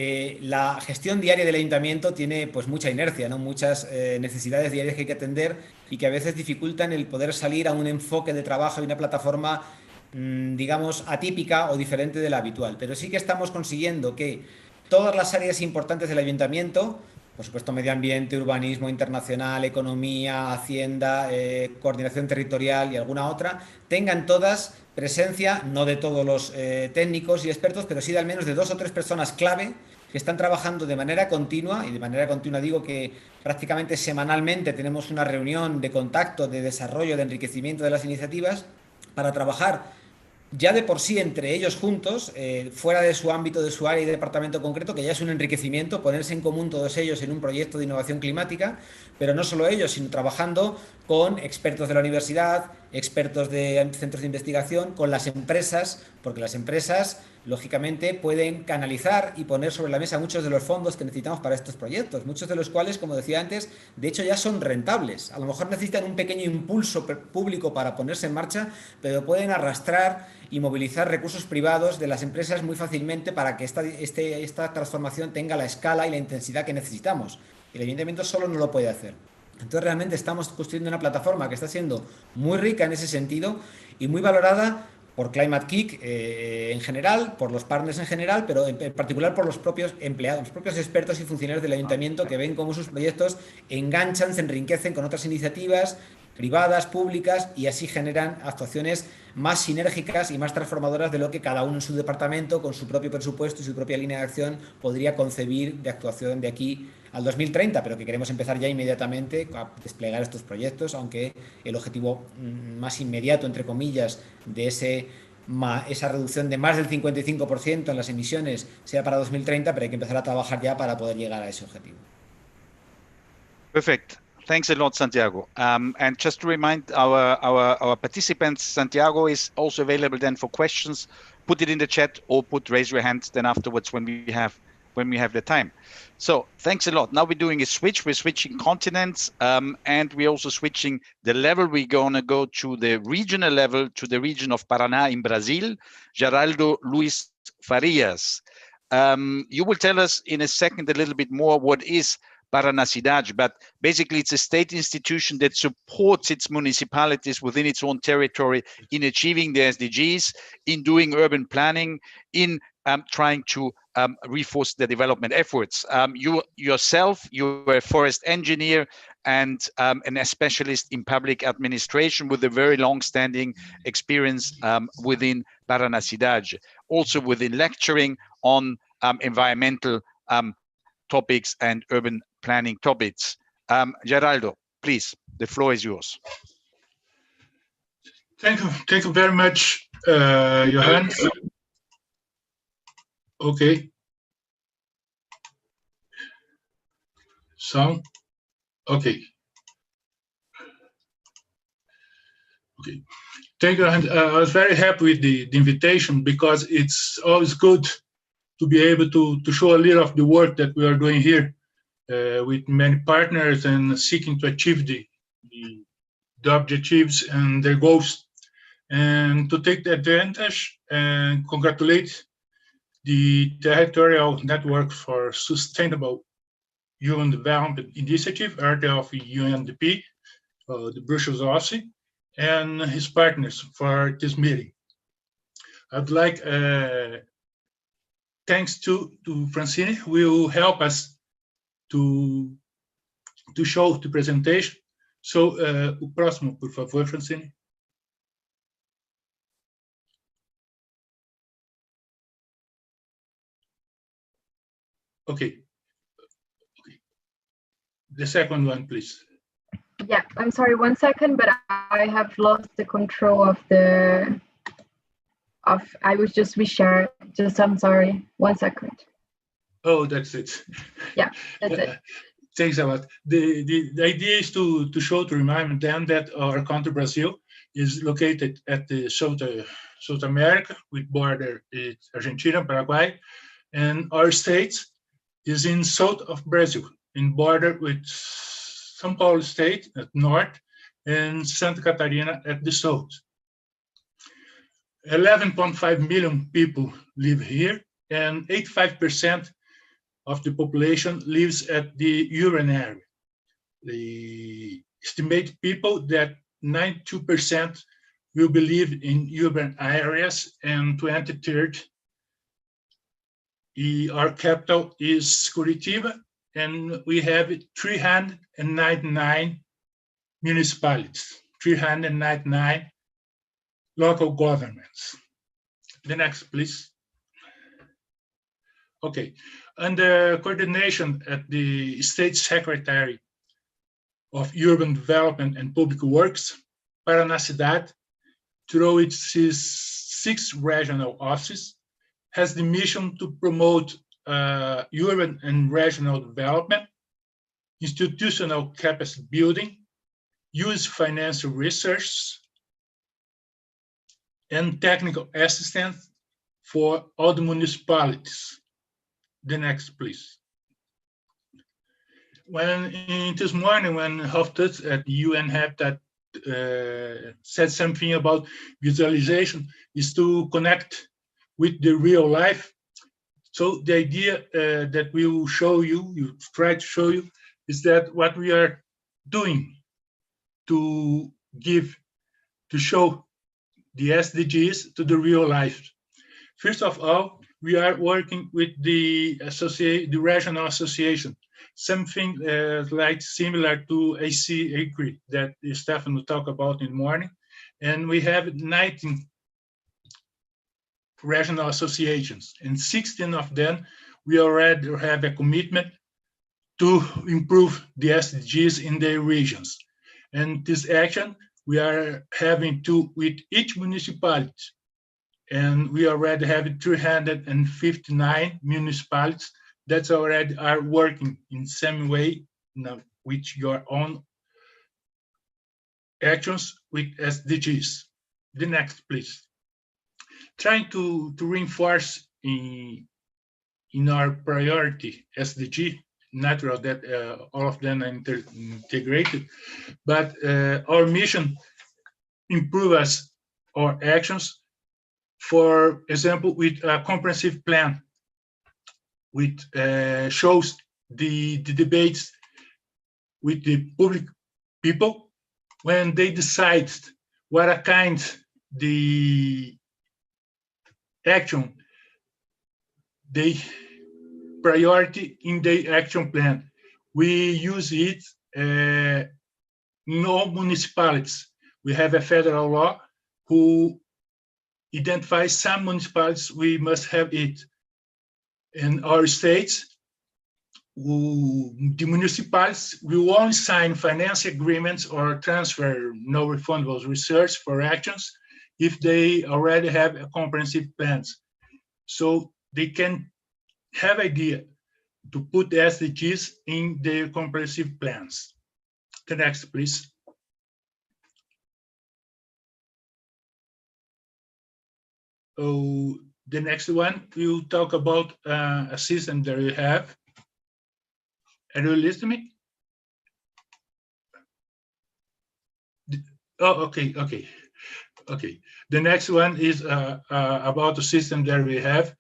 La gestión diaria del ayuntamiento tiene pues mucha inercia, ¿no? Muchas necesidades diarias que hay que atender y que a veces dificultan el poder salir a un enfoque de trabajo y una plataforma, digamos, atípica o diferente de la habitual. Pero sí que estamos consiguiendo que todas las áreas importantes del ayuntamiento, por supuesto medio ambiente, urbanismo internacional, economía, hacienda, coordinación territorial y alguna otra, tengan todas presencia, no de todos los técnicos y expertos, pero sí de al menos de 2 o 3 personas clave que están trabajando de manera continua, y de manera continua digo que prácticamente semanalmente tenemos una reunión de contacto, de desarrollo, de enriquecimiento de las iniciativas, para trabajar ya de por sí entre ellos juntos, fuera de su ámbito, de su área y departamento concreto, que ya es un enriquecimiento, ponerse en común todos ellos en un proyecto de innovación climática, pero no solo ellos, sino trabajando con expertos de la universidad, expertos de centros de investigación, con las empresas, porque las empresas, lógicamente, pueden canalizar y poner sobre la mesa muchos de los fondos que necesitamos para estos proyectos, muchos de los cuales, como decía antes, de hecho ya son rentables. A lo mejor necesitan un pequeño impulso público para ponerse en marcha, pero pueden arrastrar y movilizar recursos privados de las empresas muy fácilmente para que esta transformación tenga la escala y la intensidad que necesitamos. El ayuntamiento solo no lo puede hacer. Entonces realmente estamos construyendo una plataforma que está siendo muy rica en ese sentido y muy valorada por Climate Kick en general, por los partners en general, pero en particular por los propios empleados, los propios expertos y funcionarios del ayuntamiento que ven cómo sus proyectos enganchan, se enriquecen con otras iniciativas privadas, públicas, y así generan actuaciones más sinérgicas y más transformadoras de lo que cada uno en su departamento, con su propio presupuesto y su propia línea de acción, podría concebir de actuación de aquí al 2030, pero que queremos empezar ya inmediatamente a desplegar estos proyectos, aunque el objetivo más inmediato, entre comillas, de esa reducción de más del 55% en las emisiones sea para 2030, pero hay que empezar a trabajar ya para poder llegar a ese objetivo. Perfect. Thanks a lot, Santiago. And just to remind our participants, Santiago is also available then for questions. Put it in the chat or raise your hand then afterwards when we have the time. So thanks a lot. Now we're doing a switch. We're switching continents, and we're also switching the level. We're gonna go to the regional level, to the region of Paraná in Brazil. Geraldo Luis Farias. You will tell us in a second a little bit more what is Paranacidade, but basically it's a state institution that supports its municipalities within its own territory in achieving the SDGs, in doing urban planning, in trying to reinforce the development efforts. You yourself, you're a forest engineer and a specialist in public administration with a very long-standing experience within Paranacidade, also within lecturing on environmental topics and urban planning topics. Geraldo, please, the floor is yours. Thank you very much, Johan. Okay. Sound? Okay. Okay. Thank you. I was very happy with the invitation because it's always good to be able to show a little of the work that we are doing here with many partners and seeking to achieve the objectives and their goals, and to take the advantage and congratulate the Territorial Network for Sustainable Human Development Initiative, RTF UNDP, the Brussels office, and his partners for this meeting. I'd like, thanks to Francine, who will help us to show the presentation. So, o próximo, por favor, Francine. Okay. The second one, please. Yeah, I'm sorry, 1 second, but I have lost the control of I was just reshare. I'm sorry, 1 second. Oh, that's it. Yeah, that's it. Thanks a lot. The idea is to remind them that our country, Brazil, is located at the South America, with border with Argentina, Paraguay, and our state is in south of Brazil, in border with São Paulo state at north and Santa Catarina at the south. 11.5 million people live here, and 85% of the population lives at the urban area. The estimated people that 92% will be live in urban areas, and 23rd, our capital is Curitiba, and we have 399 municipalities, 399 local governments. The next, please. Okay, under coordination at the State Secretary of Urban Development and Public Works, Paranacidade, through its 6 regional offices, has the mission to promote urban and regional development, institutional capacity building, use financial research, and technical assistance for all the municipalities. The next, please. This morning, when Hofstad at the UN Habitat said something about visualization, is to connect with the real life. So the idea that we will show you, try to show you, is that what we are doing to show the SDGs to the real life. First of all, we are working with the regional association, something like similar to AC that Stefan will talk about in the morning. And we have 19 regional associations, and 16 of them, we already have a commitment to improve the SDGs in their regions. And this action, we are having to with each municipality, and we already have 359 municipalities that already are working in some way now with your own actions with SDGs. The next, please. Trying to reinforce in our priority SDG, natural that all of them are integrated, but our mission improves our actions. For example, with a comprehensive plan, which shows the debates with the public people when they decide what a kind the action they priority in the action plan. We use it in all municipalities. We have a federal law who identifies some municipalities we must have it. In our states, the municipalities will only sign finance agreements or transfer non-refundable research for actions if they already have a comprehensive plans. So they can have idea to put the SDGs in their comprehensive plans. The next, please. Oh, the next one, we'll talk about a system that we have. Are you listening to me? Oh, okay. The next one is about the system that we have.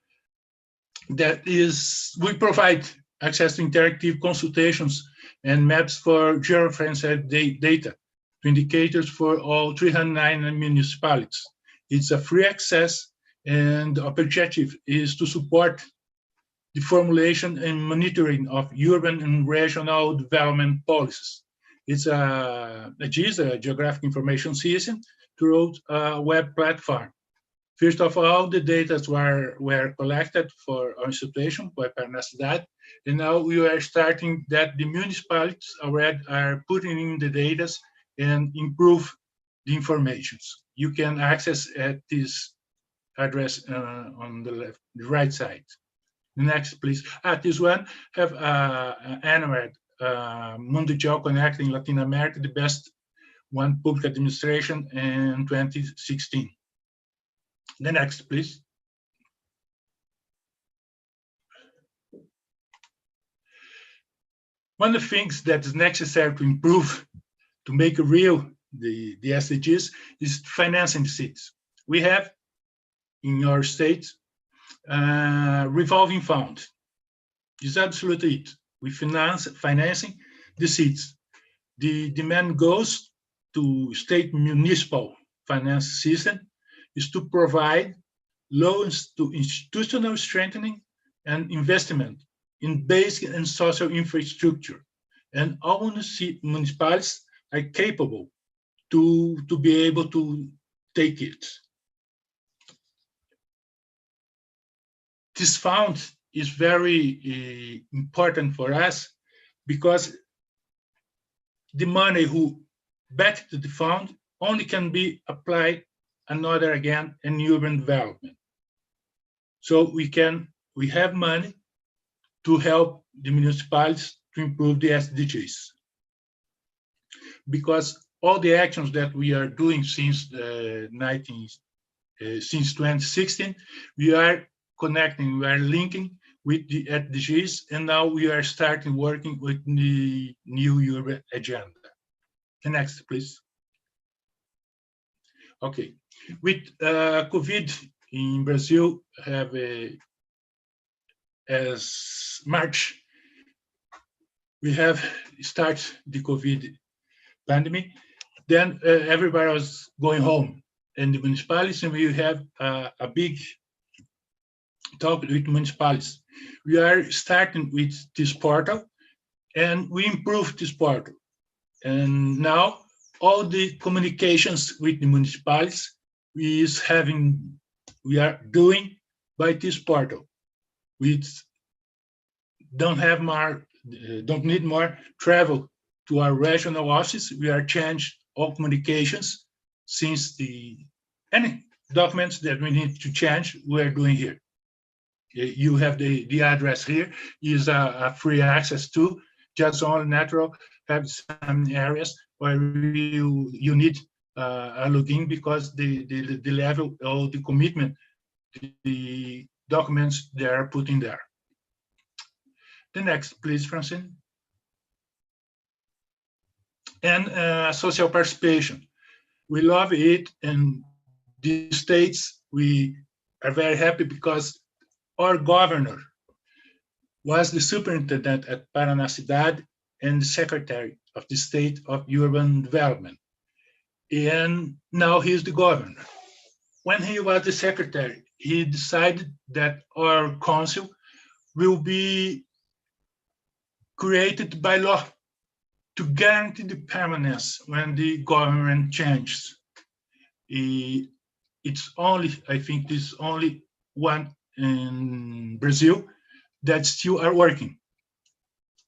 That is, we provide access to interactive consultations and maps for georeferenced data to indicators for all 309 municipalities. It's a free access, and the objective is to support the formulation and monitoring of urban and regional development policies. It's a GIS, a Geographic Information System, through a web platform. First of all, the data were collected for our institution by Parnacidade, and now we are starting that the municipalities already are putting in the data and improve the information. You can access at this address on the right side. The next, please. This one have annual Mundial Connecting Latin America, the best one public administration in 2016. The next, please. One of the things that is necessary to improve, to make real the SDGs, is financing cities. We have in our state revolving fund. Is absolutely it. We financing the cities. The demand goes to state municipal finance system is to provide loans to institutional strengthening and investment in basic and social infrastructure. And all municipalities are capable to be able to take it. This fund is very important for us because the money who back to the fund only can be applied another again in urban development. So we have money to help the municipalities to improve the SDGs. Because all the actions that we are doing since 2016, we are connecting, we are linking with the SDGs, and now we are starting working with the new urban agenda. The next, please. Okay, with COVID in Brazil, have as March, we have start the COVID pandemic. Then everybody was going home, and the municipalities, and we have a big talk with municipalities. We are starting with this portal, and we improved this portal. And now all the communications with the municipalities we are doing by this portal. We don't need more travel to our regional office. We are changed all communications since any documents that we need to change, we are doing here. You have the address here, is a free access to, just only natural, have some areas or you need a login because the level or the commitment, the documents they are put in there. The next, please, Francine. And social participation. We love it, and the states, we are very happy because our governor was the superintendent at Paraná Cidade and the secretary of the state of urban development. And now he's the governor. When he was the secretary, he decided that our council will be created by law to guarantee the permanence when the government changes. It's only, I think there's only one in Brazil that still are working.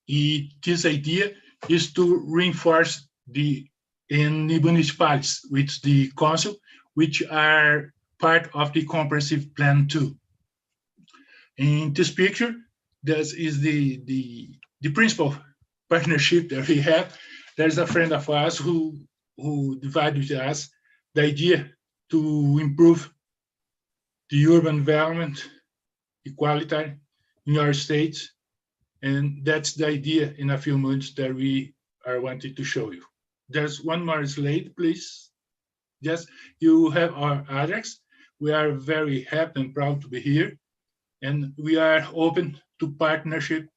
This idea is to reinforce in the municipalities with the council, which are part of the comprehensive plan too. In this picture, this is the principal partnership that we have. There's a friend of ours who divided with us the idea to improve the urban development equality in our states. And that's the idea in a few minutes that we are wanting to show you. There's one more slide, please. Yes, you have our address. We are very happy and proud to be here. And we are open to partnership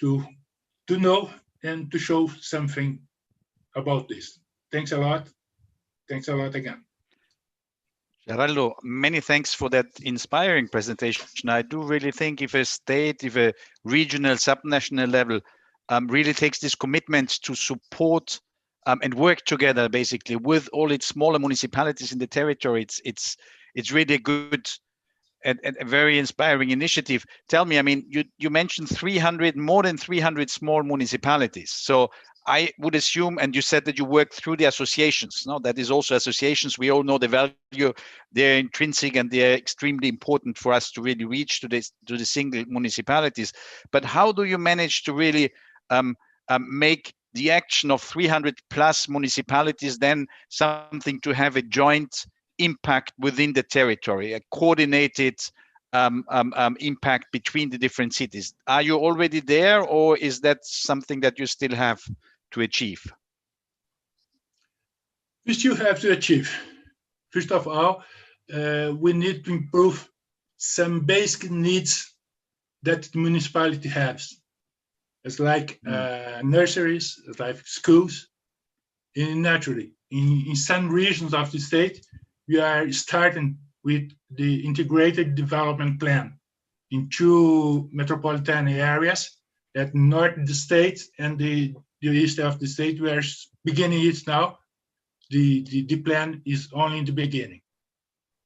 to know and to show something about this. Thanks a lot. Thanks a lot again. Geraldo, many thanks for that inspiring presentation. I do really think if a state, if a regional, subnational level really takes this commitment to support and work together, basically, with all its smaller municipalities in the territory, it's really a good and a very inspiring initiative. Tell me, I mean, you mentioned more than 300 small municipalities. So I would assume, and you said that you work through the associations. No, that is also associations. We all know the value; they're intrinsic and they're extremely important for us to really reach to the single municipalities. But how do you manage to really make the action of 300 plus municipalities then something to have a joint impact within the territory, a coordinated impact between the different cities? Are you already there, or is that something that you still have to achieve? We still have to achieve. First of all, we need to improve some basic needs that the municipality has. It's like nurseries, it's like schools. And naturally, in some regions of the state, we are starting with the integrated development plan in 2 metropolitan areas, at north of the state and the east of the state. We are beginning it now. The plan is only in the beginning,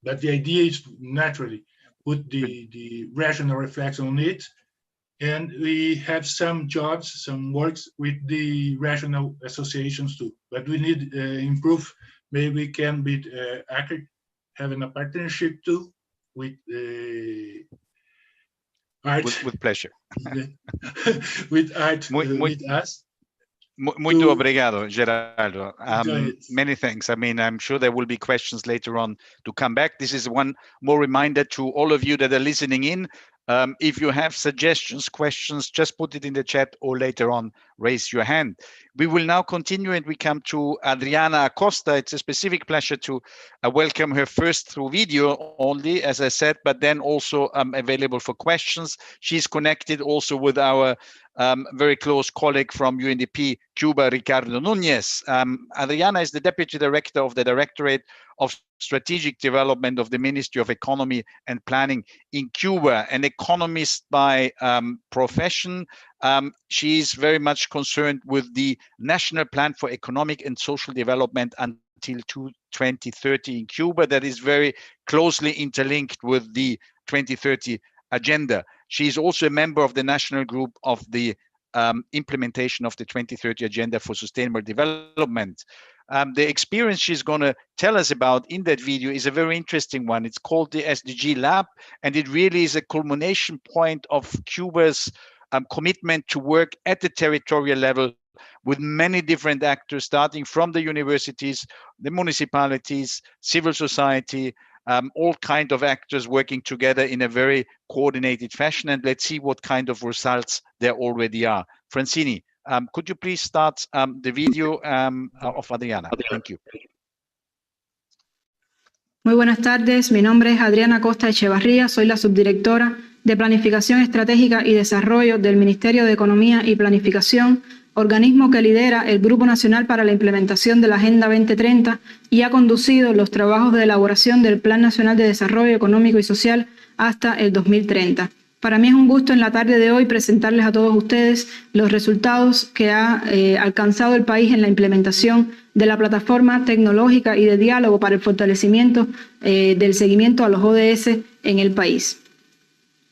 but the idea is to naturally put the regional reflection on it. And we have some jobs, some works with the regional associations too. But we need improve. Maybe we can be having a partnership too with art. With pleasure. With art with us. Muito obrigado, Geraldo. Many thanks. I mean, I'm sure there will be questions later on to come back. This is one more reminder to all of you that are listening in. If you have suggestions, questions, just put it in the chat or later on raise your hand. We will now continue and we come to Adriana Acosta. It's a specific pleasure to welcome her first through video only, as I said, but then also available for questions. She's connected also with our very close colleague from UNDP Cuba, Ricardo Nunez. Adriana is the Deputy Director of the Directorate of Strategic Development of the Ministry of Economy and Planning in Cuba, an economist by profession. She's very much concerned with the National Plan for Economic and Social Development until 2030 in Cuba, that is very closely interlinked with the 2030 agenda. She's also a member of the National Group of the implementation of the 2030 Agenda for Sustainable Development. The experience she's going to tell us about in that video is a very interesting one. It's called the SDG Lab, and it really is a culmination point of Cuba's commitment to work at the territorial level with many different actors, starting from the universities, the municipalities, civil society, all kind of actors working together in a very coordinated fashion. And let's see what kind of results there already are. Francini, could you please start the video of Adriana? Thank you. Muy buenas tardes, mi nombre es Adriana Costa Echevarría, soy la subdirectora de Planificación Estratégica y Desarrollo del Ministerio de Economía y Planificación, organismo que lidera el Grupo Nacional para la Implementación de la Agenda 2030 y ha conducido los trabajos de elaboración del Plan Nacional de Desarrollo Económico y Social hasta el 2030. Para mí es un gusto en la tarde de hoy presentarles a todos ustedes los resultados que ha alcanzado el país en la implementación de la plataforma tecnológica y de diálogo para el fortalecimiento del seguimiento a los ODS en el país.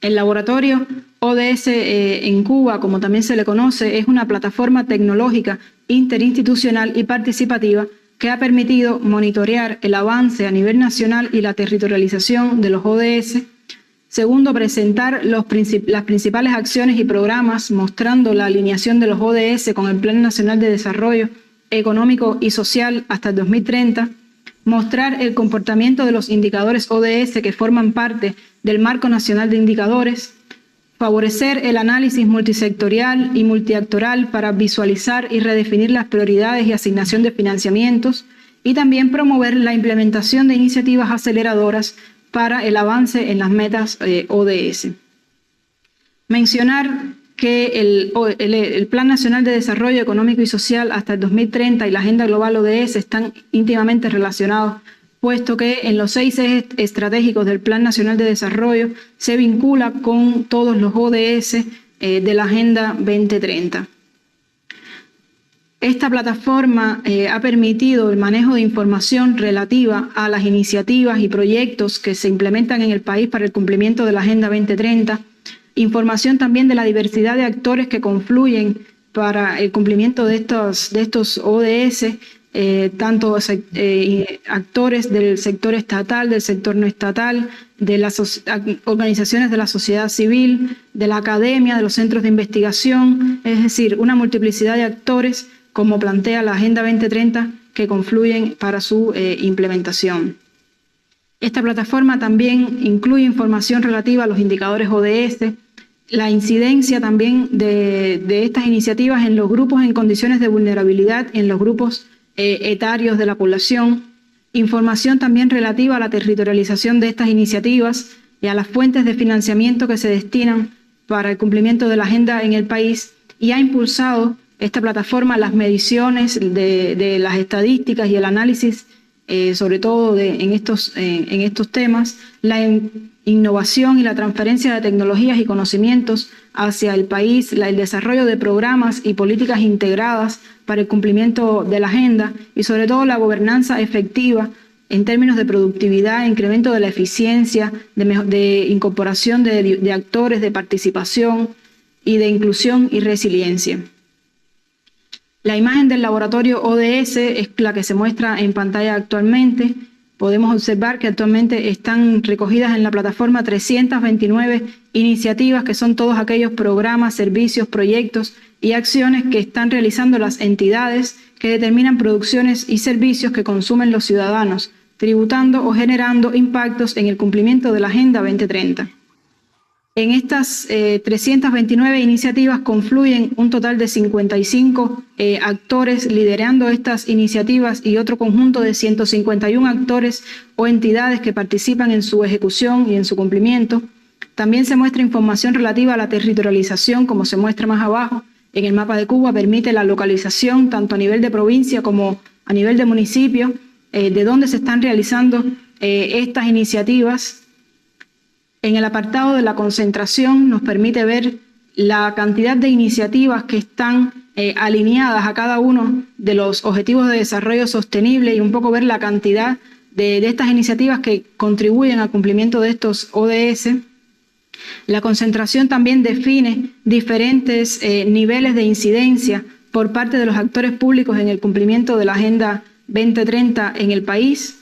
El laboratorio ODS en Cuba, como también se le conoce, es una plataforma tecnológica interinstitucional y participativa que ha permitido monitorear el avance a nivel nacional y la territorialización de los ODS. Segundo, presentar las principales acciones y programas mostrando la alineación de los ODS con el Plan Nacional de Desarrollo Económico y Social hasta el 2030. Mostrar el comportamiento de los indicadores ODS que forman parte del Marco Nacional de Indicadores. Favorecer el análisis multisectorial y multiactoral para visualizar y redefinir las prioridades y asignación de financiamientos. Y también promover la implementación de iniciativas aceleradoras para el avance en las metas ODS. Mencionar que el Plan Nacional de Desarrollo Económico y Social hasta el 2030 y la Agenda Global ODS están íntimamente relacionados, puesto que en los 6 ejes estratégicos del Plan Nacional de Desarrollo se vincula con todos los ODS de la Agenda 2030. Esta plataforma ha permitido el manejo de información relativa a las iniciativas y proyectos que se implementan en el país para el cumplimiento de la Agenda 2030, información también de la diversidad de actores que confluyen para el cumplimiento de estos ODS, tanto actores del sector estatal, del sector no estatal, de las organizaciones de la sociedad civil, de la academia, de los centros de investigación, es decir, una multiplicidad de actores como plantea la Agenda 2030 que confluyen para su implementación. Esta plataforma también incluye información relativa a los indicadores ODS, la incidencia también de estas iniciativas en los grupos en condiciones de vulnerabilidad, en los grupos etarios de la población, información también relativa a la territorialización de estas iniciativas y a las fuentes de financiamiento que se destinan para el cumplimiento de la agenda en el país, y ha impulsado esta plataforma las mediciones de las estadísticas y el análisis, sobre todo en estos temas, la innovación y la transferencia de tecnologías y conocimientos hacia el país, el desarrollo de programas y políticas integradas para el cumplimiento de la agenda y sobre todo la gobernanza efectiva en términos de productividad, incremento de la eficiencia, de incorporación de actores, de participación y de inclusión y resiliencia. La imagen del laboratorio ODS es la que se muestra en pantalla actualmente. Podemos observar que actualmente están recogidas en la plataforma 329 iniciativas, que son todos aquellos programas, servicios, proyectos y acciones que están realizando las entidades que determinan producciones y servicios que consumen los ciudadanos, tributando o generando impactos en el cumplimiento de la Agenda 2030. En estas 329 iniciativas confluyen un total de 55 actores liderando estas iniciativas y otro conjunto de 151 actores o entidades que participan en su ejecución y en su cumplimiento. También se muestra información relativa a la territorialización, como se muestra más abajo. En el mapa de Cuba permite la localización tanto a nivel de provincia como a nivel de municipio, de dónde se están realizando estas iniciativas. En el apartado de la concentración nos permite ver la cantidad de iniciativas que están alineadas a cada uno de los objetivos de desarrollo sostenible y un poco ver la cantidad de estas iniciativas que contribuyen al cumplimiento de estos ODS. La concentración también define diferentes niveles de incidencia por parte de los actores públicos en el cumplimiento de la Agenda 2030 en el país.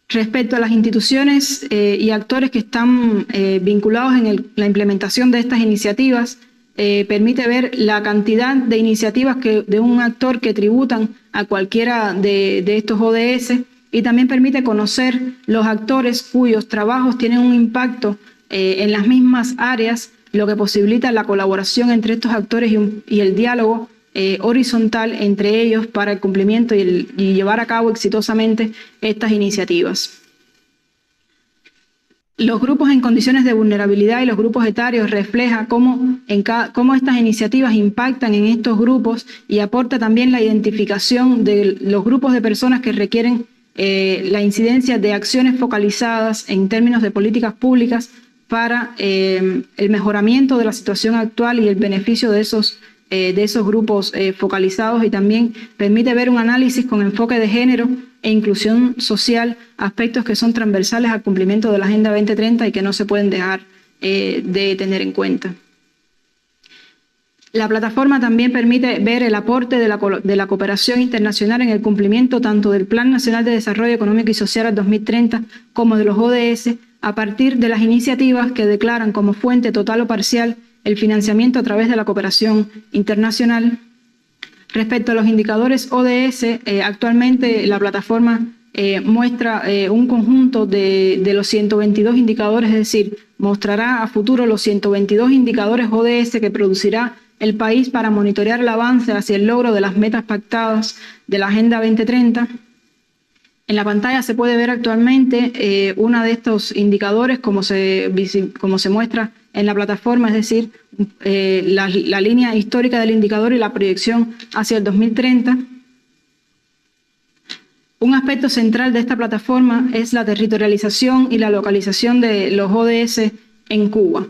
Respecto a las instituciones y actores que están vinculados en la implementación de estas iniciativas, permite ver la cantidad de iniciativas de un actor que tributan a cualquiera de estos ODS, y también permite conocer los actores cuyos trabajos tienen un impacto en las mismas áreas, lo que posibilita la colaboración entre estos actores y el diálogo horizontal entre ellos para el cumplimiento y llevar a cabo exitosamente estas iniciativas. Los grupos en condiciones de vulnerabilidad y los grupos etarios refleja cómo estas iniciativas impactan en estos grupos, y aporta también la identificación de los grupos de personas que requieren la incidencia de acciones focalizadas en términos de políticas públicas para el mejoramiento de la situación actual y el beneficio de esos grupos focalizados, y también permite ver un análisis con enfoque de género e inclusión social, aspectos que son transversales al cumplimiento de la Agenda 2030 y que no se pueden dejar de tener en cuenta. La plataforma también permite ver el aporte de la cooperación internacional en el cumplimiento tanto del Plan Nacional de Desarrollo Económico y Social al 2030 como de los ODS, a partir de las iniciativas que declaran como fuente total o parcial el financiamiento a través de la cooperación internacional. Respecto a los indicadores ODS, actualmente la plataforma muestra un conjunto de los 122 indicadores, es decir, mostrará a futuro los 122 indicadores ODS que producirá el país para monitorear el avance hacia el logro de las metas pactadas de la Agenda 2030. En la pantalla se puede ver actualmente uno de estos indicadores como se muestra en la plataforma, es decir, la línea histórica del indicador y la proyección hacia el 2030. Un aspecto central de esta plataforma es la territorialización y la localización de los ODS en Cuba.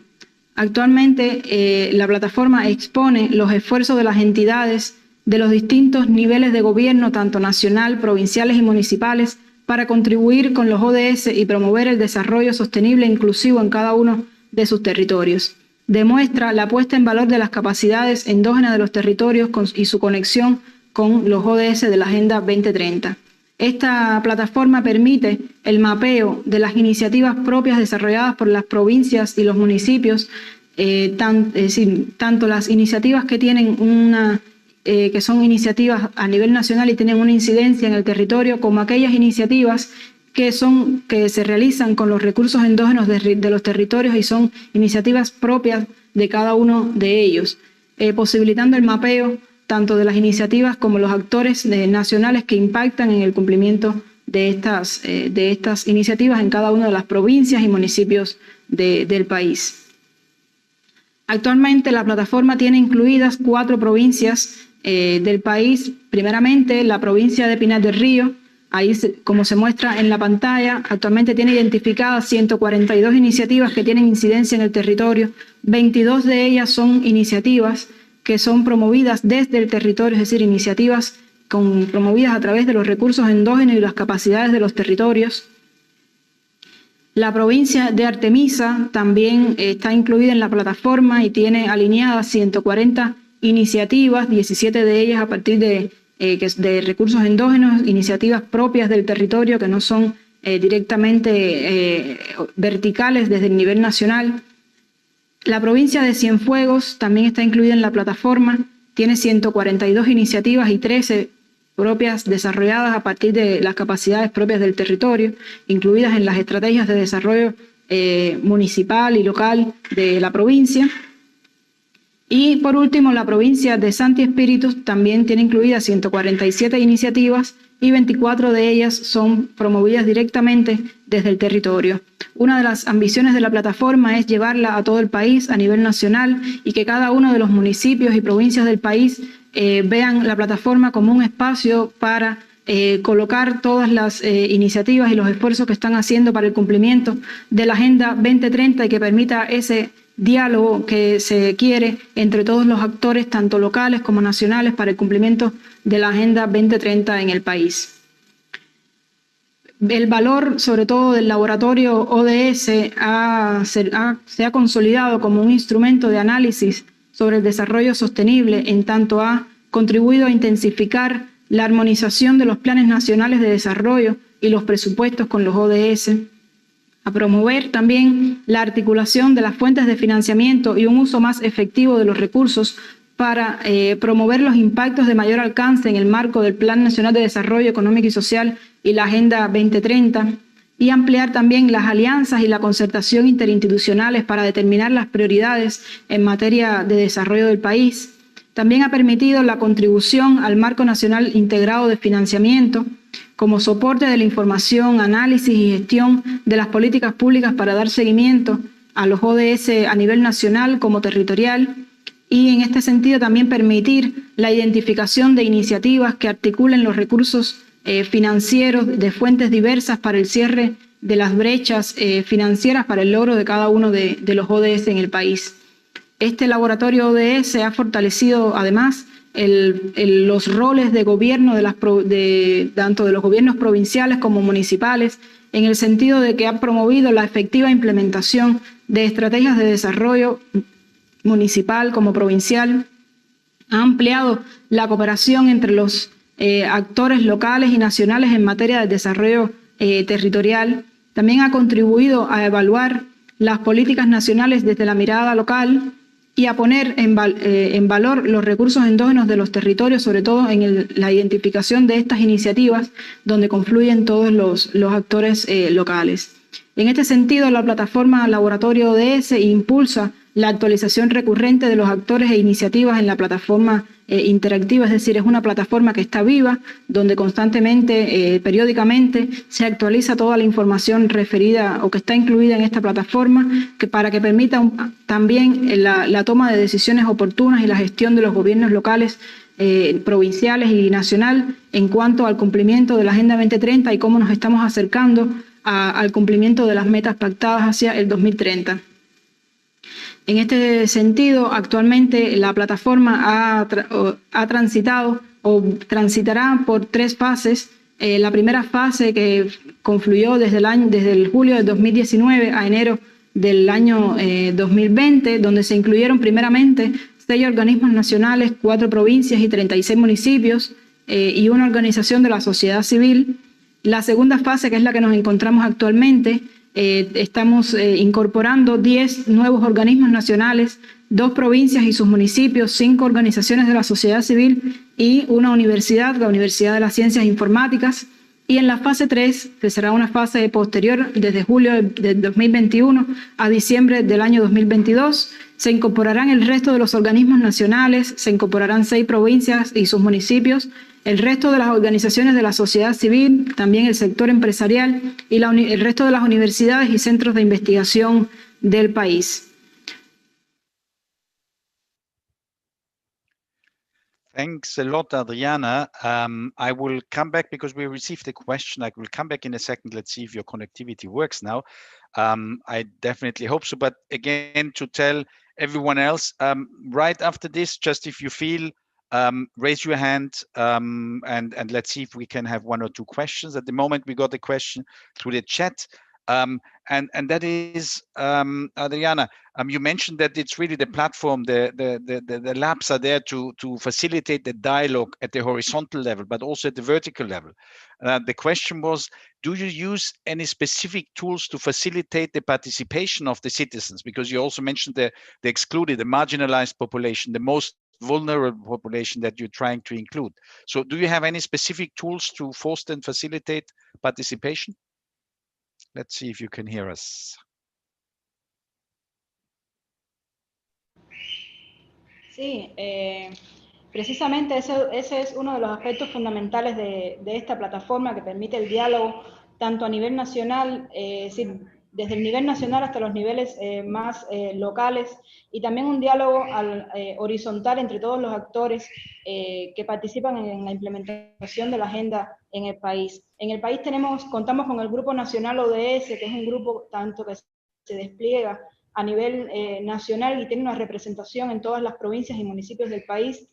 Actualmente la plataforma expone los esfuerzos de las entidades de los distintos niveles de gobierno, tanto nacional, provinciales y municipales, para contribuir con los ODS y promover el desarrollo sostenible e inclusivo en cada uno de sus territorios. Demuestra la puesta en valor de las capacidades endógenas de los territorios y su conexión con los ODS de la Agenda 2030. Esta plataforma permite el mapeo de las iniciativas propias desarrolladas por las provincias y los municipios, tanto las iniciativas que tienen que son iniciativas a nivel nacional y tienen una incidencia en el territorio, como aquellas iniciativas que se realizan con los recursos endógenos de los territorios y son iniciativas propias de cada uno de ellos, posibilitando el mapeo tanto de las iniciativas como los actores nacionales que impactan en el cumplimiento de estas iniciativas en cada una de las provincias y municipios del país. Actualmente la plataforma tiene incluidas 4 provincias del país. Primeramente, la provincia de Pinar del Río. Ahí, como se muestra en la pantalla, actualmente tiene identificadas 142 iniciativas que tienen incidencia en el territorio. 22 de ellas son iniciativas que son promovidas desde el territorio, es decir, iniciativas promovidas a través de los recursos endógenos y las capacidades de los territorios. La provincia de Artemisa también está incluida en la plataforma y tiene alineadas 140 iniciativas, 17 de ellas a partir de recursos endógenos, iniciativas propias del territorio que no son directamente verticales desde el nivel nacional. La provincia de Cienfuegos también está incluida en la plataforma, tiene 142 iniciativas y 13 propias desarrolladas a partir de las capacidades propias del territorio, incluidas en las estrategias de desarrollo municipal y local de la provincia. Y por último, la provincia de Santi Espíritus también tiene incluidas 147 iniciativas y 24 de ellas son promovidas directamente desde el territorio. Una de las ambiciones de la plataforma es llevarla a todo el país a nivel nacional y que cada uno de los municipios y provincias del país vean la plataforma como un espacio para colocar todas las iniciativas y los esfuerzos que están haciendo para el cumplimiento de la Agenda 2030 y que permita ese diálogo que se quiere entre todos los actores, tanto locales como nacionales, para el cumplimiento de la Agenda 2030 en el país. El valor, sobre todo del laboratorio ODS, se ha consolidado como un instrumento de análisis sobre el desarrollo sostenible, en tanto ha contribuido a intensificar la armonización de los planes nacionales de desarrollo y los presupuestos con los ODS, a promover también la articulación de las fuentes de financiamiento y un uso más efectivo de los recursos para promover los impactos de mayor alcance en el marco del Plan Nacional de Desarrollo Económico y Social y la Agenda 2030, y ampliar también las alianzas y la concertación interinstitucionales para determinar las prioridades en materia de desarrollo del país. También ha permitido la contribución al Marco Nacional Integrado de Financiamiento como soporte de la información, análisis y gestión de las políticas públicas para dar seguimiento a los ODS a nivel nacional como territorial, y en este sentido también permitir la identificación de iniciativas que articulen los recursos financieros de fuentes diversas para el cierre de las brechas financieras para el logro de cada uno de los ODS en el país. Este laboratorio ODS ha fortalecido además los roles de gobierno tanto de los gobiernos provinciales como municipales, en el sentido de que ha promovido la efectiva implementación de estrategias de desarrollo municipal como provincial, ha ampliado la cooperación entre los actores locales y nacionales en materia de desarrollo territorial. También ha contribuido a evaluar las políticas nacionales desde la mirada local y a poner en valor los recursos endógenos de los territorios, sobre todo en la identificación de estas iniciativas donde confluyen todos los actores locales. En este sentido, la plataforma Laboratorio ODS impulsa la actualización recurrente de los actores e iniciativas en la plataforma interactiva, es decir, es una plataforma que está viva, donde constantemente, periódicamente, se actualiza toda la información referida o que está incluida en esta plataforma, para que permita también la toma de decisiones oportunas y la gestión de los gobiernos locales, provinciales y nacional en cuanto al cumplimiento de la Agenda 2030 y cómo nos estamos acercando al cumplimiento de las metas pactadas hacia el 2030. En este sentido, actualmente la plataforma ha transitado o transitará por 3 fases. La primera fase, que confluyó desde el julio de 2019 a enero del año 2020, donde se incluyeron primeramente 6 organismos nacionales, 4 provincias y 36 municipios y una organización de la sociedad civil. La segunda fase, que es la que nos encontramos actualmente, estamos incorporando 10 nuevos organismos nacionales, 2 provincias y sus municipios, 5 organizaciones de la sociedad civil y una universidad, la Universidad de las Ciencias Informáticas. Y en la fase 3, que será una fase posterior, desde julio de 2021 a diciembre del año 2022, se incorporarán el resto de los organismos nacionales, se incorporarán 6 provincias y sus municipios, el resto de las organizaciones de la sociedad civil, también el sector empresarial y el resto de las universidades y centros de investigación del país. Thanks a lot, Adriana. I will come back because we received a question. I will come back in a second. Let's see if your connectivity works now. I definitely hope so. But again, to tell everyone else, right after this, just if you feel, raise your hand and let's see if we can have 1 or 2 questions. At the moment, we got a question through the chat. And that is, Adriana, you mentioned that it's really the platform, the labs are there to facilitate the dialogue at the horizontal level, but also at the vertical level. The question was, do you use any specific tools to facilitate the participation of the citizens? Because you also mentioned the excluded, the marginalized population, the most vulnerable population that you're trying to include. So do you have any specific tools to foster and facilitate participation? Let's see if you can hear us. Sí, precisamente ese es uno de los aspectos fundamentales de esta plataforma, que permite el diálogo tanto a nivel nacional, desde el nivel nacional hasta los niveles más locales, y también un diálogo horizontal entre todos los actores que participan en la implementación de la agenda en el país. En el país contamos con el Grupo Nacional ODS, que es un grupo tanto que se despliega a nivel nacional y tiene una representación en todas las provincias y municipios del país,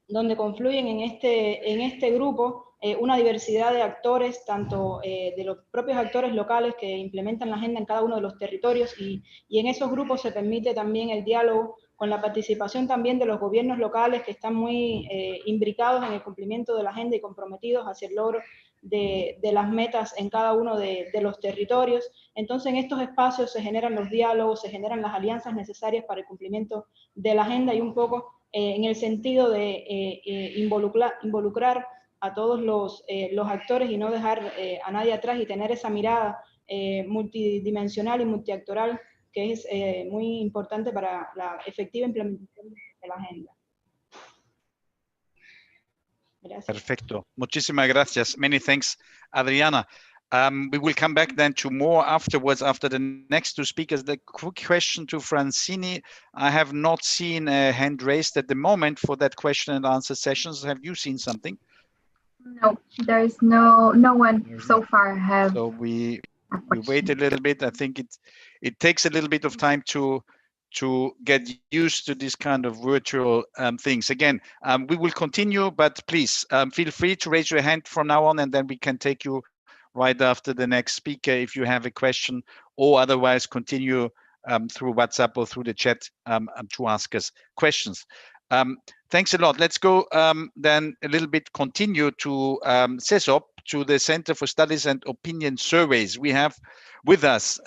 donde confluyen en este grupo una diversidad de actores, tanto de los propios actores locales que implementan la agenda en cada uno de los territorios, y en esos grupos se permite también el diálogo con la participación también de los gobiernos locales, que están muy imbricados en el cumplimiento de la agenda y comprometidos hacia el logro de las metas en cada uno de los territorios. Entonces, en estos espacios se generan los diálogos, se generan las alianzas necesarias para el cumplimiento de la agenda, y un poco en el sentido de involucrar a todos los actores y no dejar a nadie atrás, y tener esa mirada multidimensional y multiactoral que es muy importante para la efectiva implementación de la agenda. Gracias. Perfecto. Muchísimas gracias. Many thanks, Adriana. We will come back then to more afterwards after the next two speakers. The quick question to Francini. I have not seen a hand raised at the moment for that question and answer sessions. Have you seen something? No, there is no one so far have. So we wait a little bit. I think it takes a little bit of time to get used to this kind of virtual things. Again, we will continue, but please feel free to raise your hand from now on, and then we can take you right after the next speaker if you have a question, or otherwise continue through WhatsApp or through the chat to ask us questions. Thanks a lot. Let's go then a little bit continue to CESOP, to the Center for Studies and Opinion Surveys. We have with us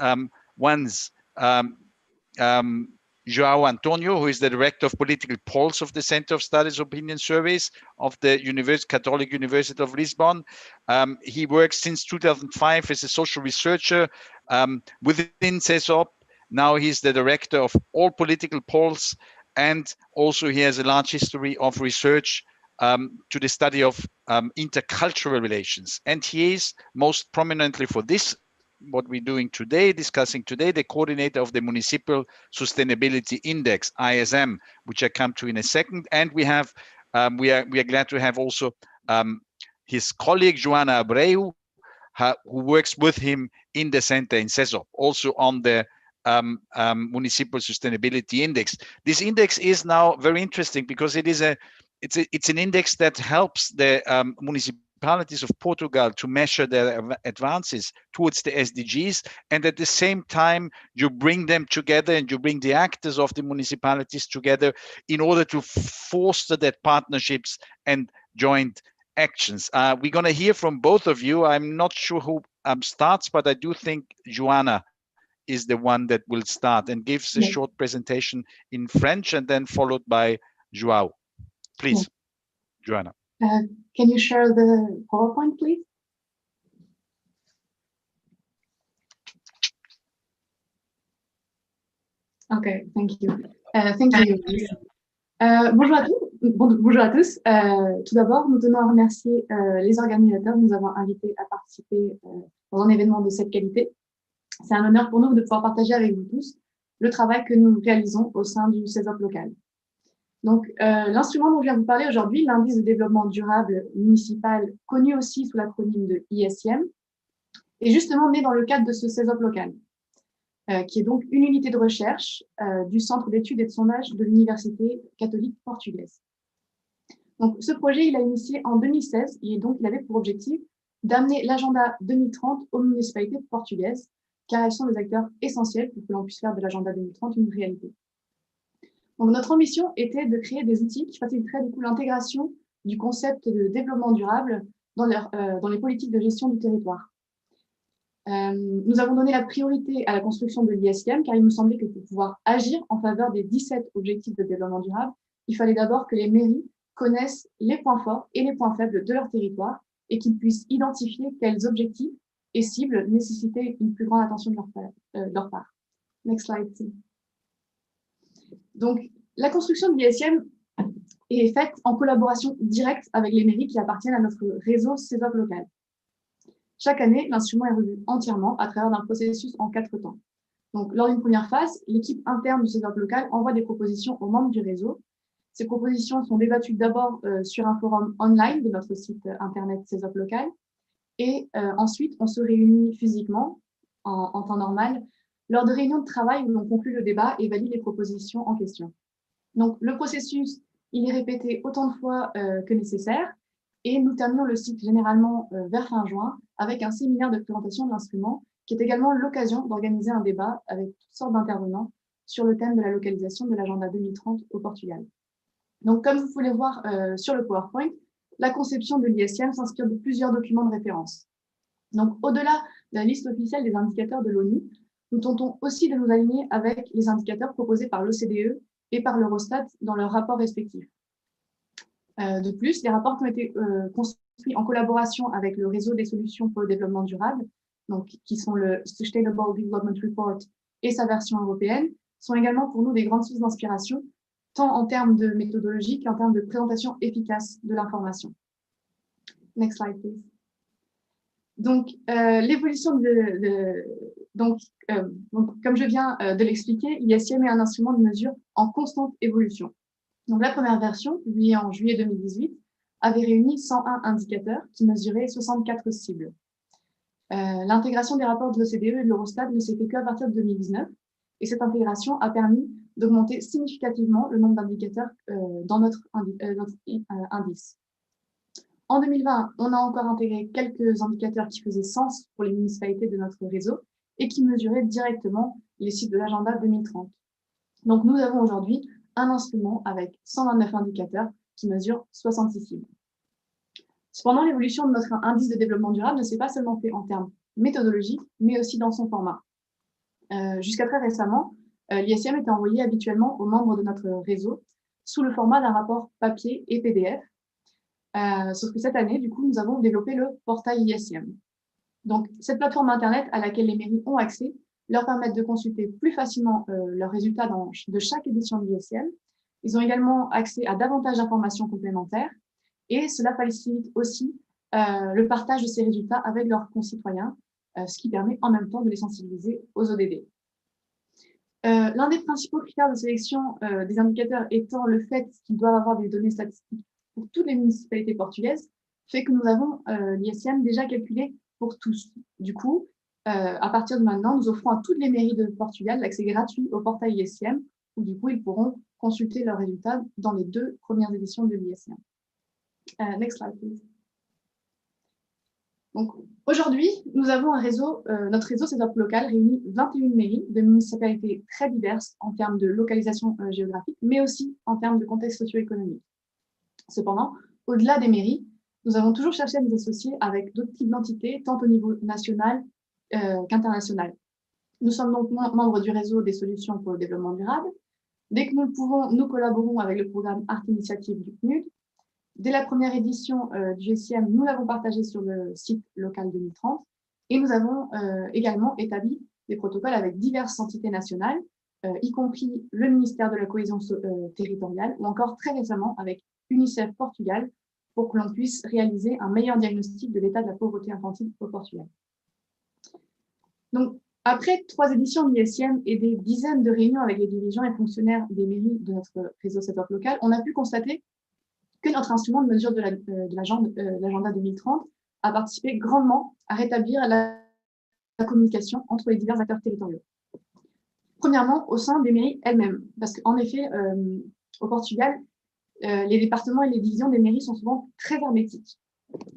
João Antonio, who is the Director of Political Polls of the Center of Studies Opinion Surveys of the Catholic University of Lisbon. He works since 2005 as a social researcher within CESOP. Now he's the Director of all political polls, and also he has a large history of research to the study of intercultural relations. And he is most prominently for this, what we're doing today, discussing today, the coordinator of the Municipal Sustainability Index, ISM, which I come to in a second. And we have, we are glad to have also his colleague Joana Abreu, who works with him in the center in CESOP, also on the Municipal Sustainability Index. This index is now very interesting because it is it's an index that helps the municipalities of Portugal to measure their advances towards the SDGs, and at the same time you bring them together and you bring the actors of the municipalities together in order to foster that partnerships and joint actions. We're going to hear from both of you. I'm not sure who starts, but I do think Joana is the one that will start and gives a short presentation in French, and then followed by João. Please, Joana. Can you share the PowerPoint, please? Okay, thank you. Thank you. Bonjour à tous. Tout d'abord, nous tenons à remercier les organisateurs de nous avoir invités à participer dans un événement de cette qualité. C'est un honneur pour nous de pouvoir partager avec vous tous le travail que nous réalisons au sein du CESOP local. Donc, l'instrument dont je viens vous parler aujourd'hui, l'indice de développement durable municipal, connu aussi sous l'acronyme de ISM, est justement né dans le cadre de ce CESOP local, qui est donc une unité de recherche du Centre d'études et de sondage de l'Université catholique portugaise. Donc, ce projet, il a initié en 2016 et donc il avait pour objectif d'amener l'agenda 2030 aux municipalités portugaises, car elles sont des acteurs essentiels pour que l'on puisse faire de l'agenda 2030 une réalité. Donc, notre ambition était de créer des outils qui faciliteraient du coup l'intégration du concept de développement durable dans les politiques de gestion du territoire. Nous avons donné la priorité à la construction de l'ISM, car il nous semblait que pour pouvoir agir en faveur des 17 objectifs de développement durable, il fallait d'abord que les mairies connaissent les points forts et les points faibles de leur territoire et qu'ils puissent identifier quels objectifs et cibles nécessitaient une plus grande attention de leur part. Next slide, please. Donc, la construction de l'ISM est faite en collaboration directe avec les mairies qui appartiennent à notre réseau CESOP local. Chaque année, l'instrument est revu entièrement à travers un processus en 4 temps. Donc, lors d'une première phase, l'équipe interne du CESOP local envoie des propositions aux membres du réseau. Ces propositions sont débattues d'abord sur un forum online de notre site internet CESOP local, et ensuite, on se réunit physiquement en temps normal lors de réunions de travail où l'on conclut le débat et valide les propositions en question. Donc, le processus, il est répété autant de fois que nécessaire, et nous terminons le cycle généralement vers fin juin avec un séminaire de présentation de l'instrument qui est également l'occasion d'organiser un débat avec toutes sortes d'intervenants sur le thème de la localisation de l'agenda 2030 au Portugal. Donc, comme vous pouvez le voir sur le PowerPoint, la conception de l'ISM s'inspire de plusieurs documents de référence. Donc, au-delà de la liste officielle des indicateurs de l'ONU, nous tentons aussi de nous aligner avec les indicateurs proposés par l'OCDE et par l'Eurostat dans leurs rapports respectifs. De plus, les rapports qui ont été construits en collaboration avec le réseau des solutions pour le développement durable, donc, qui sont le Sustainable Development Report et sa version européenne, sont également pour nous des grandes sources d'inspiration, tant en termes de méthodologie qu'en termes de présentation efficace de l'information. Next slide, please. Donc, l'évolution donc, comme je viens de l'expliquer, l'ISM est un instrument de mesure en constante évolution. Donc, la première version, publiée en juillet 2018, avait réuni 101 indicateurs qui mesuraient 64 cibles. L'intégration des rapports de l'OCDE et de l'Eurostat ne s'est fait qu'à partir de 2019, et cette intégration a permis d'augmenter significativement le nombre d'indicateurs dans notre indice. En 2020, on a encore intégré quelques indicateurs qui faisaient sens pour les municipalités de notre réseau et qui mesuraient directement les cibles de l'agenda 2030. Donc, nous avons aujourd'hui un instrument avec 129 indicateurs qui mesurent 66 cibles. Cependant, l'évolution de notre indice de développement durable ne s'est pas seulement fait en termes méthodologiques, mais aussi dans son format. Jusqu'à très récemment, l'ISM était envoyé habituellement aux membres de notre réseau sous le format d'un rapport papier et PDF. Sauf que cette année, du coup, nous avons développé le portail ISM. Donc, cette plateforme Internet à laquelle les mairies ont accès leur permet de consulter plus facilement leurs résultats de chaque édition de l'ISM. Ils ont également accès à davantage d'informations complémentaires et cela facilite aussi le partage de ces résultats avec leurs concitoyens, ce qui permet en même temps de les sensibiliser aux ODD. L'un des principaux critères de sélection des indicateurs étant le fait qu'ils doivent avoir des données statistiques pour toutes les municipalités portugaises, fait que nous avons l'ISM déjà calculé pour tous. Du coup, à partir de maintenant, nous offrons à toutes les mairies de Portugal l'accès gratuit au portail ISM, où du coup, ils pourront consulter leurs résultats dans les 2 premières éditions de l'ISM. Next slide, please. Donc, aujourd'hui, nous avons un réseau, notre réseau CESOP local réunit 21 mairies de municipalités très diverses en termes de localisation géographique, mais aussi en termes de contexte socio-économique. Cependant, au-delà des mairies, nous avons toujours cherché à nous associer avec d'autres types d'entités, tant au niveau national qu'international. Nous sommes donc membres du réseau des solutions pour le développement durable. Dès que nous le pouvons, nous collaborons avec le programme Art Initiative du PNUD. Dès la première édition du GCM, nous l'avons partagé sur le site local 2030 et nous avons également établi des protocoles avec diverses entités nationales, y compris le ministère de la Cohésion territoriale ou encore très récemment avec UNICEF Portugal pour que l'on puisse réaliser un meilleur diagnostic de l'état de la pauvreté infantile au Portugal. Donc, après 3 éditions de l'ISM et des dizaines de réunions avec les dirigeants et fonctionnaires des mairies de notre réseau CESOP local, on a pu constater que notre instrument de mesure de l'agenda 2030 a participé grandement à rétablir la communication entre les divers acteurs territoriaux. Premièrement, au sein des mairies elles-mêmes, parce qu'en effet, au Portugal, les départements et les divisions des mairies sont souvent très hermétiques.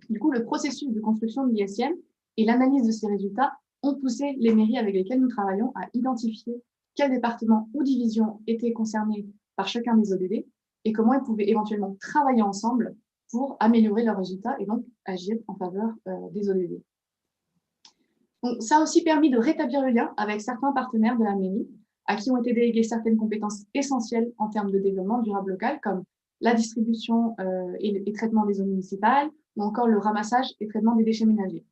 Du coup, le processus de construction de l'ISM et l'analyse de ces résultats ont poussé les mairies avec lesquelles nous travaillons à identifier quels départements ou divisions étaient concernés par chacun des ODD et comment ils pouvaient éventuellement travailler ensemble pour améliorer leurs résultats et donc agir en faveur des ODD. Donc, ça a aussi permis de rétablir le lien avec certains partenaires de la mairie à qui ont été déléguées certaines compétences essentielles en termes de développement durable local, comme la distribution et traitement des eaux municipales, ou encore le ramassage et traitement des déchets ménagers.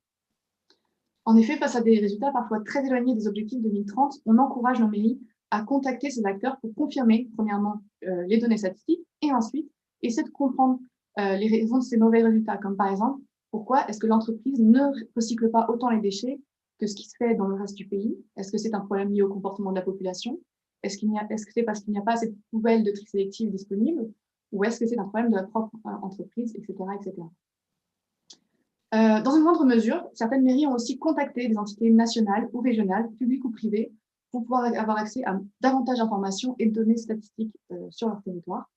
En effet, face à des résultats parfois très éloignés des objectifs 2030, on encourage nos mairies à contacter ces acteurs pour confirmer, premièrement, les données statistiques, et ensuite, essayer de comprendre les raisons de ces mauvais résultats, comme par exemple, pourquoi est-ce que l'entreprise ne recycle pas autant les déchets que ce qui se fait dans le reste du pays? Est-ce que c'est un problème lié au comportement de la population? Est-ce que c'est parce qu'il n'y a pas assez de poubelles de tri sélectif disponibles? Ou est-ce que c'est un problème de la propre entreprise, etc., etc. Dans une moindre mesure, certaines mairies ont aussi contacté des entités nationales ou régionales, publiques ou privées, pour pouvoir avoir accès à davantage d'informations et de données statistiques sur leur territoire.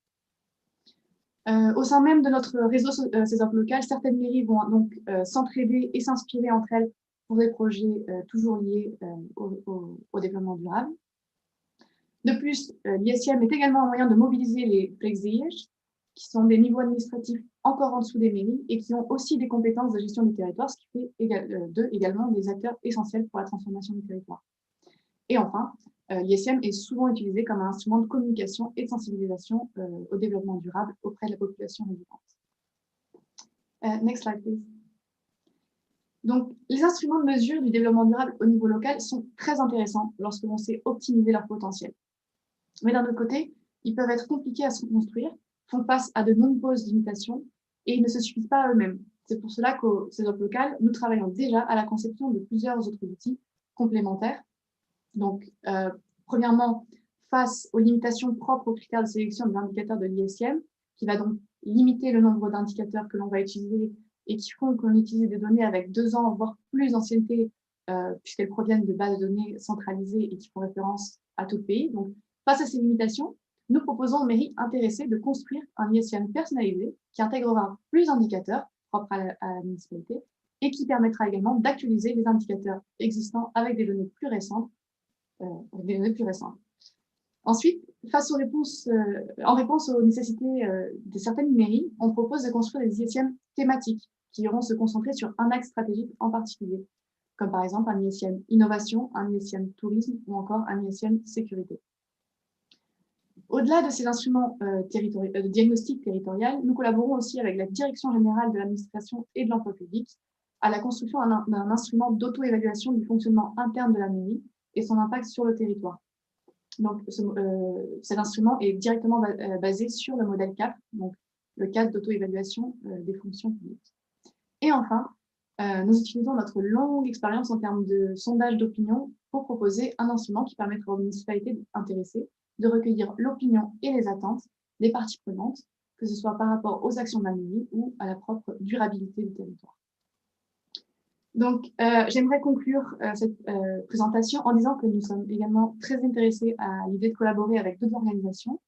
Au sein même de notre réseau CESOP local, certaines mairies vont donc s'entraider et s'inspirer entre elles pour des projets toujours liés au développement durable. De plus, l'ISM est également un moyen de mobiliser les plexiers, qui sont des niveaux administratifs encore en dessous des mairies et qui ont aussi des compétences de gestion du territoire, ce qui fait d'eux également des acteurs essentiels pour la transformation du territoire. Et enfin, l'ISM est souvent utilisé comme un instrument de communication et de sensibilisation au développement durable auprès de la population résidente. Next slide, please. Donc, les instruments de mesure du développement durable au niveau local sont très intéressants lorsque l'on sait optimiser leur potentiel. Mais d'un autre côté, ils peuvent être compliqués à se construire, font face à de nombreuses limitations et ils ne se suffisent pas à eux-mêmes. C'est pour cela qu'au CESOP local, nous travaillons déjà à la conception de plusieurs autres outils complémentaires. Donc, premièrement, face aux limitations propres aux critères de sélection des indicateurs de l'ISM, qui va donc limiter le nombre d'indicateurs que l'on va utiliser et qui font qu'on utilise des données avec 2 ans, voire plus d'ancienneté, puisqu'elles proviennent de bases de données centralisées et qui font référence à tout le pays. Donc, face à ces limitations, nous proposons aux mairies intéressées de construire un ISM personnalisé qui intégrera plus d'indicateurs propres à la municipalité et qui permettra également d'actualiser les indicateurs existants avec des données plus récentes. Ensuite, en réponse aux nécessités de certaines mairies, on propose de construire des ISM thématiques qui iront se concentrer sur un axe stratégique en particulier, comme par exemple un ISM innovation, un ISM tourisme ou encore un ISM sécurité. Au-delà de ces instruments de diagnostic territorial, nous collaborons aussi avec la Direction générale de l'administration et de l'emploi public à la construction d'un instrument d'auto-évaluation du fonctionnement interne de la mairie et son impact sur le territoire. Donc, cet instrument est directement basé sur le modèle CAP, donc le cadre d'auto-évaluation des fonctions publiques. Et enfin, nous utilisons notre longue expérience en termes de sondage d'opinion pour proposer un instrument qui permettra aux municipalités intéressées de recueillir l'opinion et les attentes des parties prenantes, que ce soit par rapport aux actions de la mairie ou à la propre durabilité du territoire. Donc, j'aimerais conclure cette présentation en disant que nous sommes également très intéressés à l'idée de collaborer avec d'autres organisations,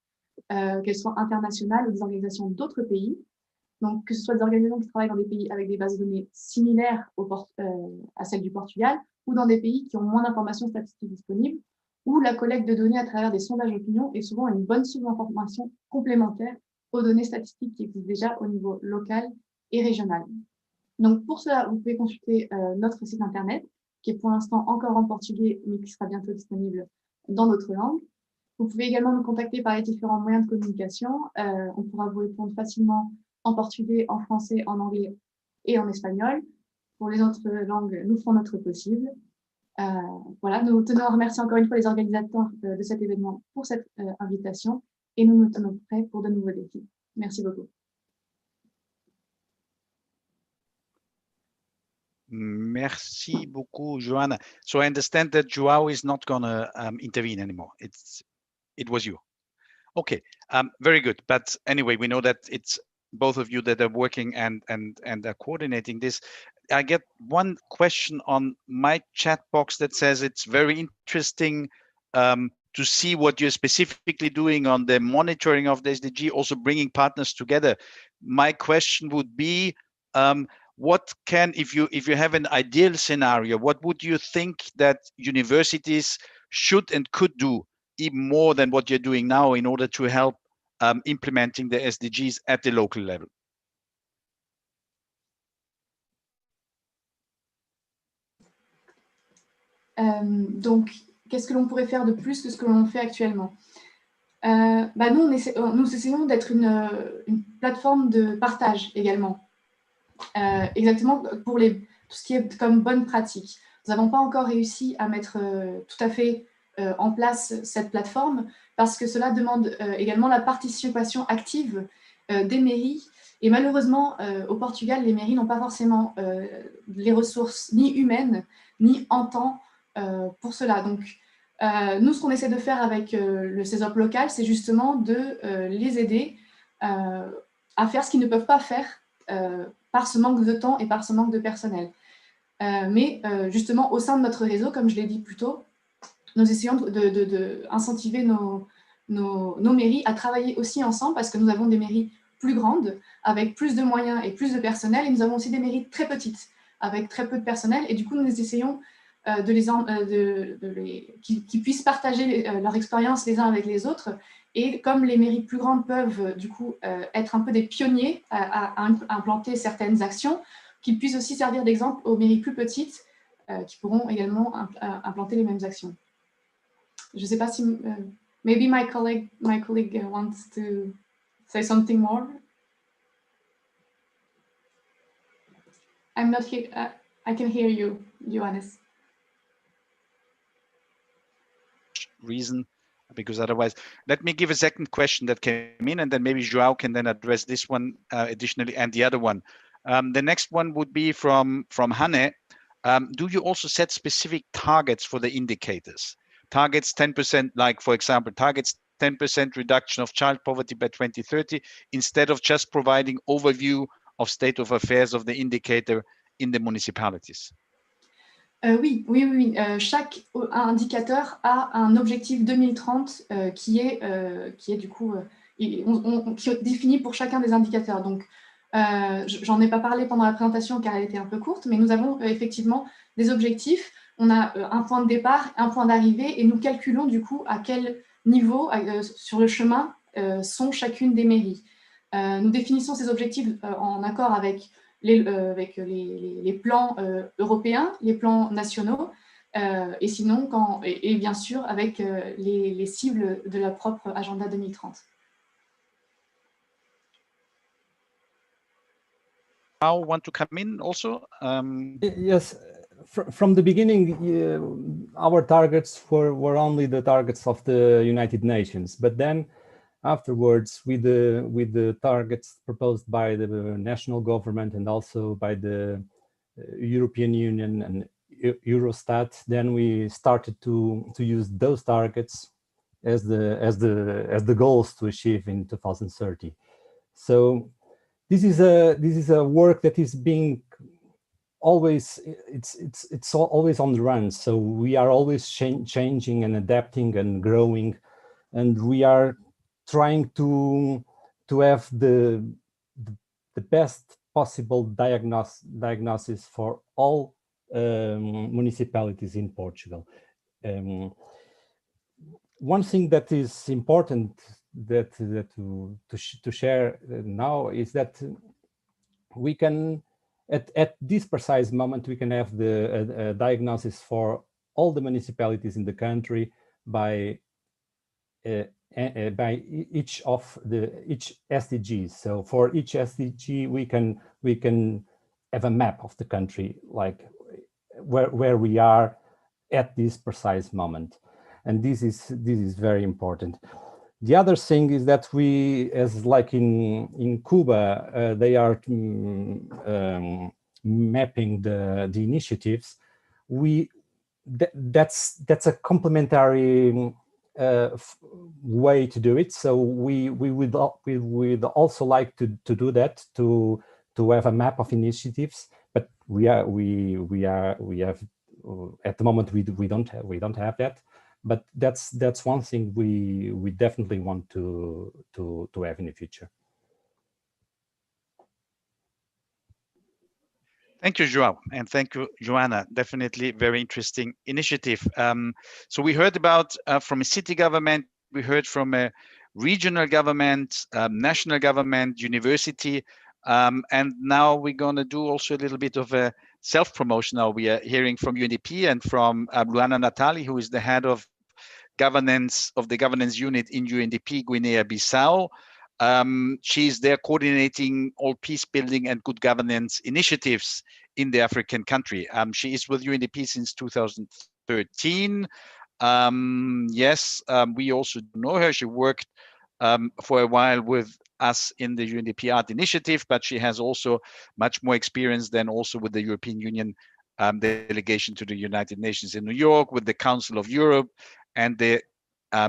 qu'elles soient internationales ou des organisations d'autres pays. Donc, que ce soit des organisations qui travaillent dans des pays avec des bases de données similaires à celles du Portugal ou dans des pays qui ont moins d'informations statistiques disponibles, où la collecte de données à travers des sondages d'opinion est souvent une bonne source d'information complémentaire aux données statistiques qui existent déjà au niveau local et régional. Donc, pour cela, vous pouvez consulter notre site internet, qui est pour l'instant encore en portugais, mais qui sera bientôt disponible dans d'autres langues. Vous pouvez également nous contacter par les différents moyens de communication. On pourra vous répondre facilement en portugais, en français, en anglais et en espagnol. Pour les autres langues, nous ferons notre possible. Voilà, nous tenons à remercier encore une fois les organisateurs de cet événement pour cette invitation et nous nous tenons prêts pour de nouveaux défis. Merci beaucoup. Merci beaucoup, Joanna. So I understand that Joao is not going to intervene anymore. It was you. Okay, very good. But anyway, we know that it's both of you that are working and are coordinating this. I get one question on my chat box that says it's very interesting to see what you're specifically doing on the monitoring of the SDG, also bringing partners together. My question would be, what can, if you have an ideal scenario, what would you think that universities should and could do even more than what you're doing now in order to help implementing the SDGs at the local level? Donc, qu'est-ce que l'on pourrait faire de plus que ce que l'on fait actuellement? Nous essayons d'être une plateforme de partage également. Exactement pour tout ce qui est comme bonne pratique. Nous n'avons pas encore réussi à mettre tout à fait en place cette plateforme parce que cela demande également la participation active des mairies. Et malheureusement, au Portugal, les mairies n'ont pas forcément les ressources ni humaines ni en temps pour cela. Donc, nous, ce qu'on essaie de faire avec le CESOP local, c'est justement de les aider à faire ce qu'ils ne peuvent pas faire par ce manque de temps et par ce manque de personnel. Mais justement, au sein de notre réseau, comme je l'ai dit plus tôt, nous essayons d'incentiver nos mairies à travailler aussi ensemble parce que nous avons des mairies plus grandes, avec plus de moyens et plus de personnel, et nous avons aussi des mairies très petites, avec très peu de personnel, et du coup, nous essayons qu'ils puissent partager leur expérience les uns avec les autres. Et comme les mairies plus grandes peuvent du coup être un peu des pionniers à implanter certaines actions, qu'ils puissent aussi servir d'exemple aux mairies plus petites qui pourront également implanter les mêmes actions. Je ne sais pas si... maybe my colleague wants to say something more. I'm not here. I can hear you, Johannes. Reason, because otherwise, let me give a second question that came in, and then maybe Joao can then address this one additionally and the other one. The next one would be from Hanne. Do you also set specific targets for the indicators? Targets 10%, like for example, targets 10% reduction of child poverty by 2030, instead of just providing overview of state of affairs of the indicator in the municipalities? Oui. Chaque indicateur a un objectif 2030 qui est du coup qui est défini pour chacun des indicateurs. Donc, j'en ai pas parlé pendant la présentation car elle était un peu courte, mais nous avons effectivement des objectifs. On a un point de départ, un point d'arrivée, et nous calculons du coup à quel niveau sur le chemin sont chacune des mairies. Nous définissons ces objectifs en accord avec les plans européens, les plans nationaux, et sinon, et bien sûr, avec les cibles de la propre Agenda 2030. I want to come in also. Yes, from the beginning, our targets were only the targets of the United Nations, but then afterwards, with the targets proposed by the national government and also by the European Union and Eurostat, then we started to use those targets as the goals to achieve in 2030. So this is a work that is being always it's always on the run. So we are always changing and adapting and growing, and we are trying to have the best possible diagnosis for all municipalities in Portugal. One thing that is important to share now is that we can at this precise moment we can have the diagnosis for all the municipalities in the country by each SDGs. So for each SDG, we can have a map of the country, like where we are at this precise moment, and this is very important. The other thing is that we, as like in Cuba, they are mapping the initiatives. That's a complementary way to do it. So we would also like to do that, to have a map of initiatives. But we have at the moment we don't have that. But that's one thing we definitely want to have in the future. Thank you, Joao, and thank you, Joanna. Definitely very interesting initiative. So we heard about from a city government, we heard from a regional government, national government, university, and now we're going to do also a little bit of a self-promotion. Now we are hearing from UNDP and from Luana Natali, who is the head of governance of the governance unit in UNDP Guinea-Bissau. She's there coordinating all peace building and good governance initiatives in the African country. She is with UNDP since 2013. We also know her. She worked for a while with us in the UNDP Art Initiative, but she has also much more experience than also with the European Union delegation to the United Nations in New York, with the Council of Europe and the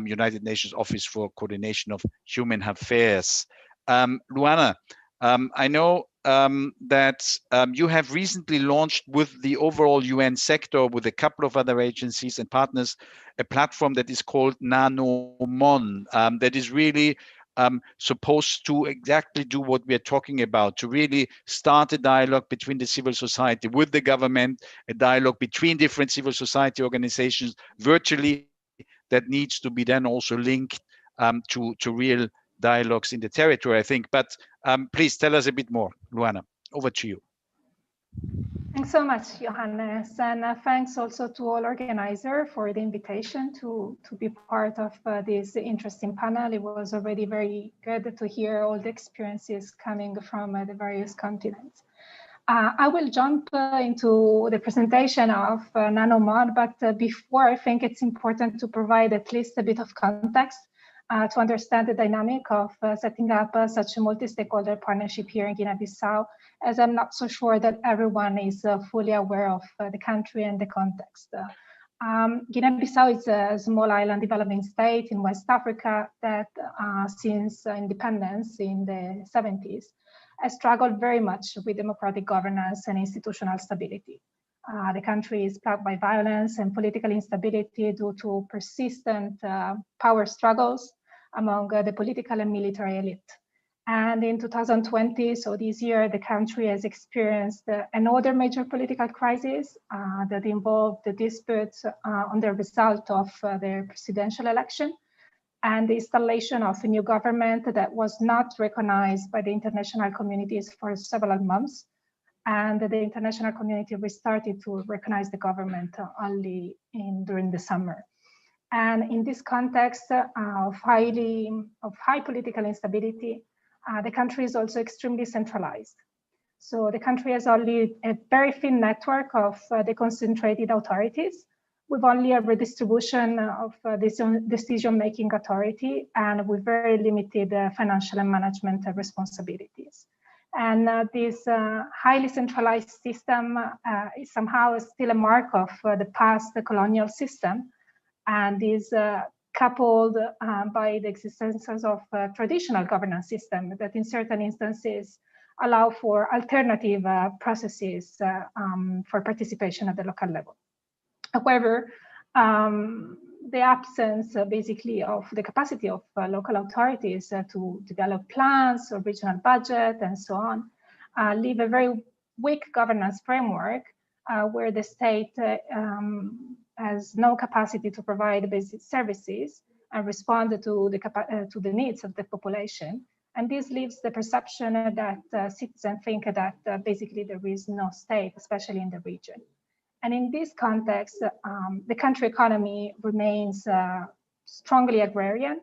United Nations Office for Coordination of Human Affairs. Luana, I know that you have recently launched with the overall UN sector, with a couple of other agencies and partners, a platform that is called NanoMon, that is really supposed to exactly do what we're talking about, to really start a dialogue between the civil society with the government, a dialogue between different civil society organizations virtually that needs to be then also linked to real dialogues in the territory, I think. But please tell us a bit more, Luana, over to you. Thanks so much, Johannes, and thanks also to all organizers for the invitation to be part of this interesting panel. It was already very good to hear all the experiences coming from the various continents. I will jump into the presentation of NanoMod, but before, I think it's important to provide at least a bit of context to understand the dynamic of setting up such a multi-stakeholder partnership here in Guinea-Bissau, as I'm not so sure that everyone is fully aware of the country and the context. Guinea-Bissau is a small island developing state in West Africa that since independence in the 70s has struggled very much with democratic governance and institutional stability. The country is plagued by violence and political instability due to persistent power struggles among the political and military elite. And in 2020, so this year, the country has experienced another major political crisis that involved the disputes on the result of the presidential election and the installation of a new government that was not recognized by the international communities for several months. And the international community restarted to recognize the government only during the summer. And in this context of high political instability, the country is also extremely centralized. So the country has only a very thin network of the concentrated authorities, with only a redistribution of decision-making authority and with very limited financial and management responsibilities. And this highly centralized system is somehow still a mark of the past colonial system, and is coupled by the existence of traditional governance system that in certain instances allow for alternative processes for participation at the local level. However, the absence basically of the capacity of local authorities to develop plans or regional budget and so on leave a very weak governance framework where the state has no capacity to provide basic services and respond to the needs of the population. And this leaves the perception that citizens think that basically there is no state, especially in the region. And in this context, the country economy remains strongly agrarian,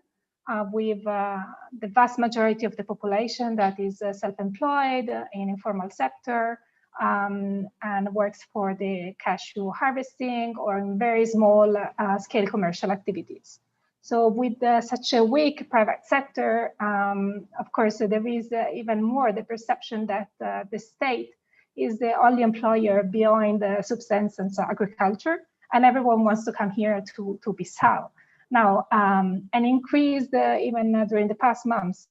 with the vast majority of the population that is self-employed in informal sector and works for the cashew harvesting or in very small scale commercial activities. So with such a weak private sector, of course, there is even more the perception that the state is the only employer beyond the subsistence agriculture, and everyone wants to come here to Bissau. Now, an increased, even during the past months,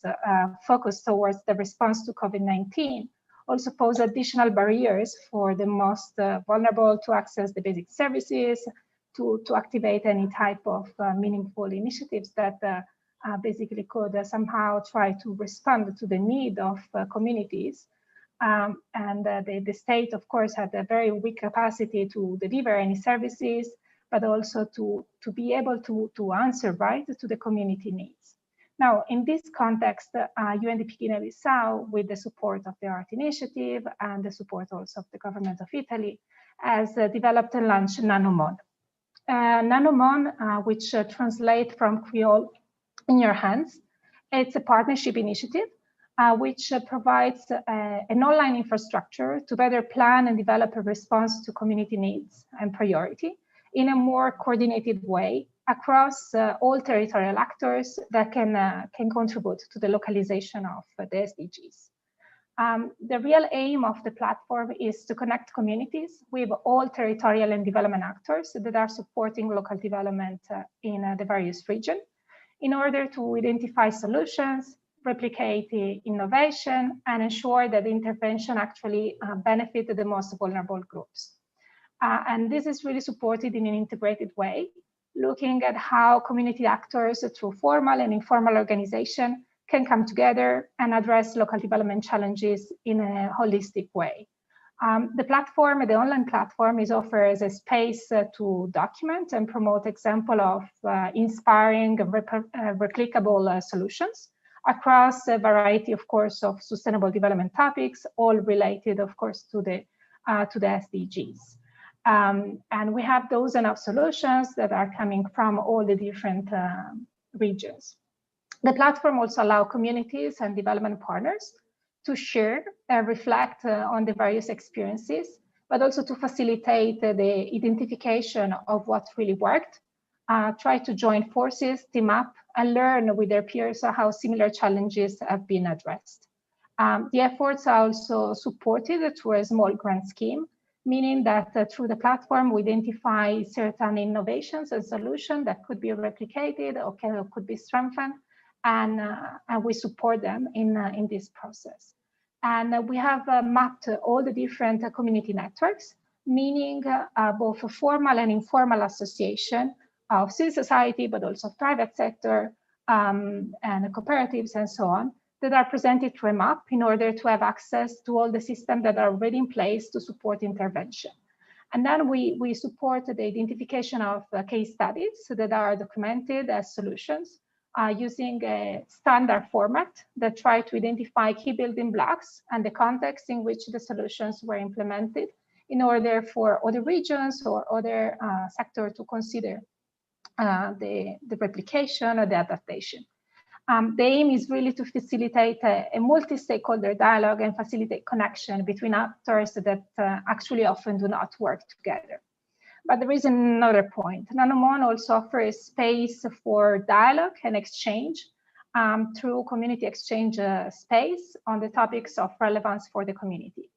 focus towards the response to COVID-19 also pose additional barriers for the most vulnerable to access the basic services, to activate any type of meaningful initiatives that basically could somehow try to respond to the need of communities. And the state, of course, had a very weak capacity to deliver any services, but also to be able to answer right to the community needs. Now, in this context, UNDP Guinea-Bissau, with the support of the Art Initiative and the support also of the government of Italy, has developed and launched NanoMod. NanoMod, which translates from Creole in your hands, it's a partnership initiative which provides an online infrastructure to better plan and develop a response to community needs and priority in a more coordinated way across all territorial actors that can contribute to the localization of the SDGs. The real aim of the platform is to connect communities with all territorial and development actors that are supporting local development in the various regions in order to identify solutions, replicate the innovation, and ensure that the intervention actually benefit the most vulnerable groups. And this is really supported in an integrated way, looking at how community actors through formal and informal organization can come together and address local development challenges in a holistic way. The platform, the online platform, is offered as a space to document and promote example of inspiring, replicable solutions across a variety, of course, of sustainable development topics, all related, of course, to the SDGs. And we have dozens of solutions that are coming from all the different regions. The platform also allows communities and development partners to share and reflect on the various experiences, but also to facilitate the identification of what really worked, try to join forces, team up, and learn with their peers how similar challenges have been addressed. The efforts are also supported through a small grant scheme, meaning that through the platform, we identify certain innovations and solutions that could be replicated or could be strengthened, and we support them in this process. And we have mapped all the different community networks, meaning both a formal and informal association of civil society, but also private sector and cooperatives and so on, that are presented through a map in order to have access to all the systems that are already in place to support intervention. And then we support the identification of case studies that are documented as solutions using a standard format that try to identify key building blocks and the context in which the solutions were implemented in order for other regions or other sectors to consider the replication or the adaptation. The aim is really to facilitate a multi-stakeholder dialogue and facilitate connection between actors that actually often do not work together. But there is another point. Nanomon also offers space for dialogue and exchange through community exchange space on the topics of relevance for the community.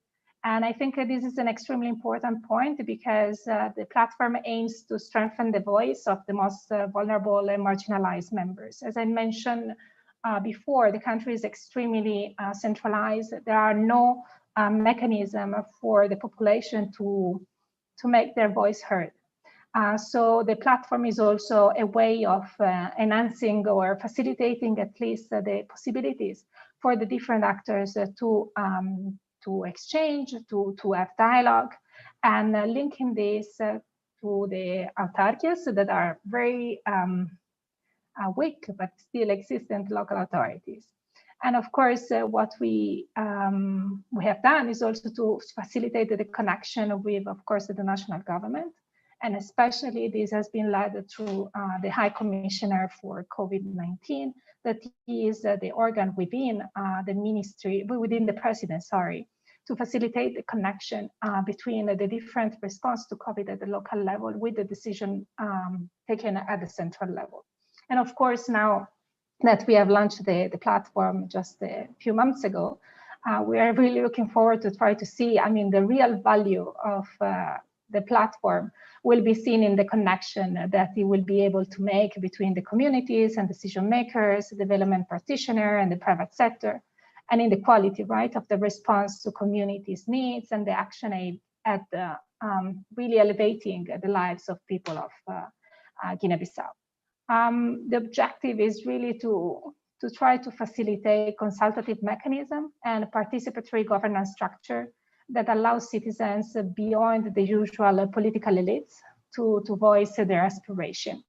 And I think this is an extremely important point because the platform aims to strengthen the voice of the most vulnerable and marginalized members. As I mentioned before, the country is extremely centralized. There are no mechanism for the population to make their voice heard. So the platform is also a way of enhancing or facilitating at least the possibilities for the different actors to exchange, to have dialogue, and linking this to the autarkias that are very weak but still existent local authorities. And of course, what we have done is also to facilitate the connection with, of course, the national government. And especially this has been led through the High Commissioner for COVID-19, that is the organ within the ministry, within the president, sorry, to facilitate the connection between the different response to COVID at the local level with the decision taken at the central level. And of course, now that we have launched the platform just a few months ago, we are really looking forward to try to see, the real value of the platform will be seen in the connection that it will be able to make between the communities and decision makers, the development practitioner and the private sector, and in the quality, right, of the response to communities' needs and the action aid at really elevating the lives of people of Guinea-Bissau. The objective is really to try to facilitate consultative mechanism and participatory governance structure that allows citizens beyond the usual political elites to voice their aspiration.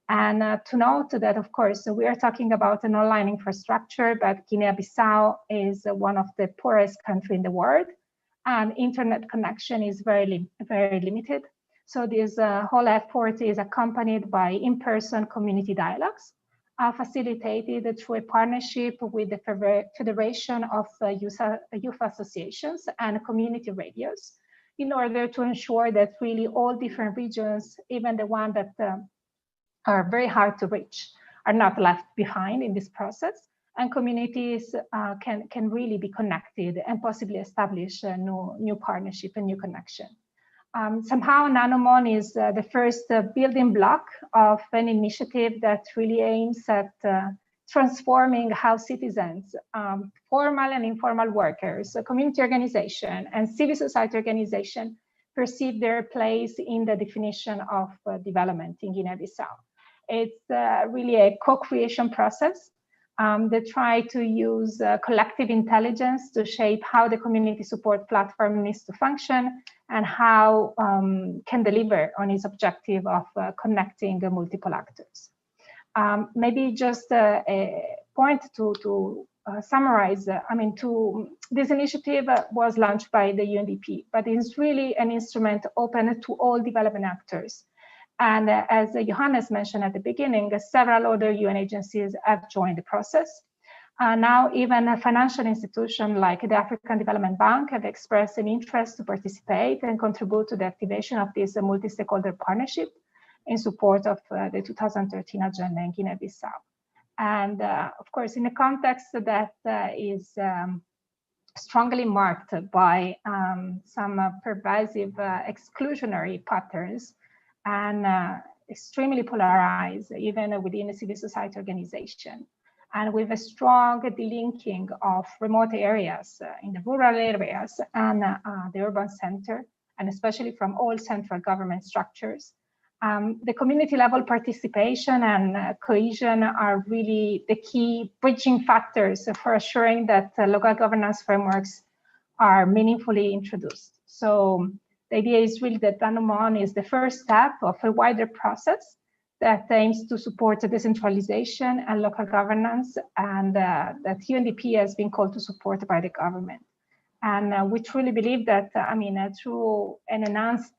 And to note that, of course, we are talking about an online infrastructure, but Guinea-Bissau is one of the poorest countries in the world, and internet connection is very limited. So this whole effort is accompanied by in-person community dialogues, facilitated through a partnership with the Federation of Youth Associations and community radios, in order to ensure that really all different regions, even the ones that are very hard to reach, are not left behind in this process, and communities can really be connected and possibly establish a new partnership and new connection. Somehow Nanomon is the first building block of an initiative that really aims at transforming how citizens, formal and informal workers, community organization, and civil society organization perceive their place in the definition of development in Guinea-Bissau. It's really a co-creation process They try to use collective intelligence to shape how the community support platform needs to function and how can deliver on its objective of connecting multiple actors. Maybe just a point to summarize, this initiative was launched by the UNDP, but it's really an instrument open to all development actors. And as Johannes mentioned at the beginning, several other UN agencies have joined the process. Now even a financial institution like the African Development Bank have expressed an interest to participate and contribute to the activation of this multi-stakeholder partnership in support of the 2013 agenda in Guinea-Bissau. And of course, in a context that is strongly marked by some pervasive exclusionary patterns and extremely polarized, even within a civil society organization, and with a strong delinking of remote areas in the rural areas and the urban center, and especially from all central government structures. The community level participation and cohesion are really the key bridging factors for assuring that local governance frameworks are meaningfully introduced. So the idea is really that Danumon is the first step of a wider process that aims to support decentralization and local governance, and that UNDP has been called to support by the government. And we truly believe that, through an enhanced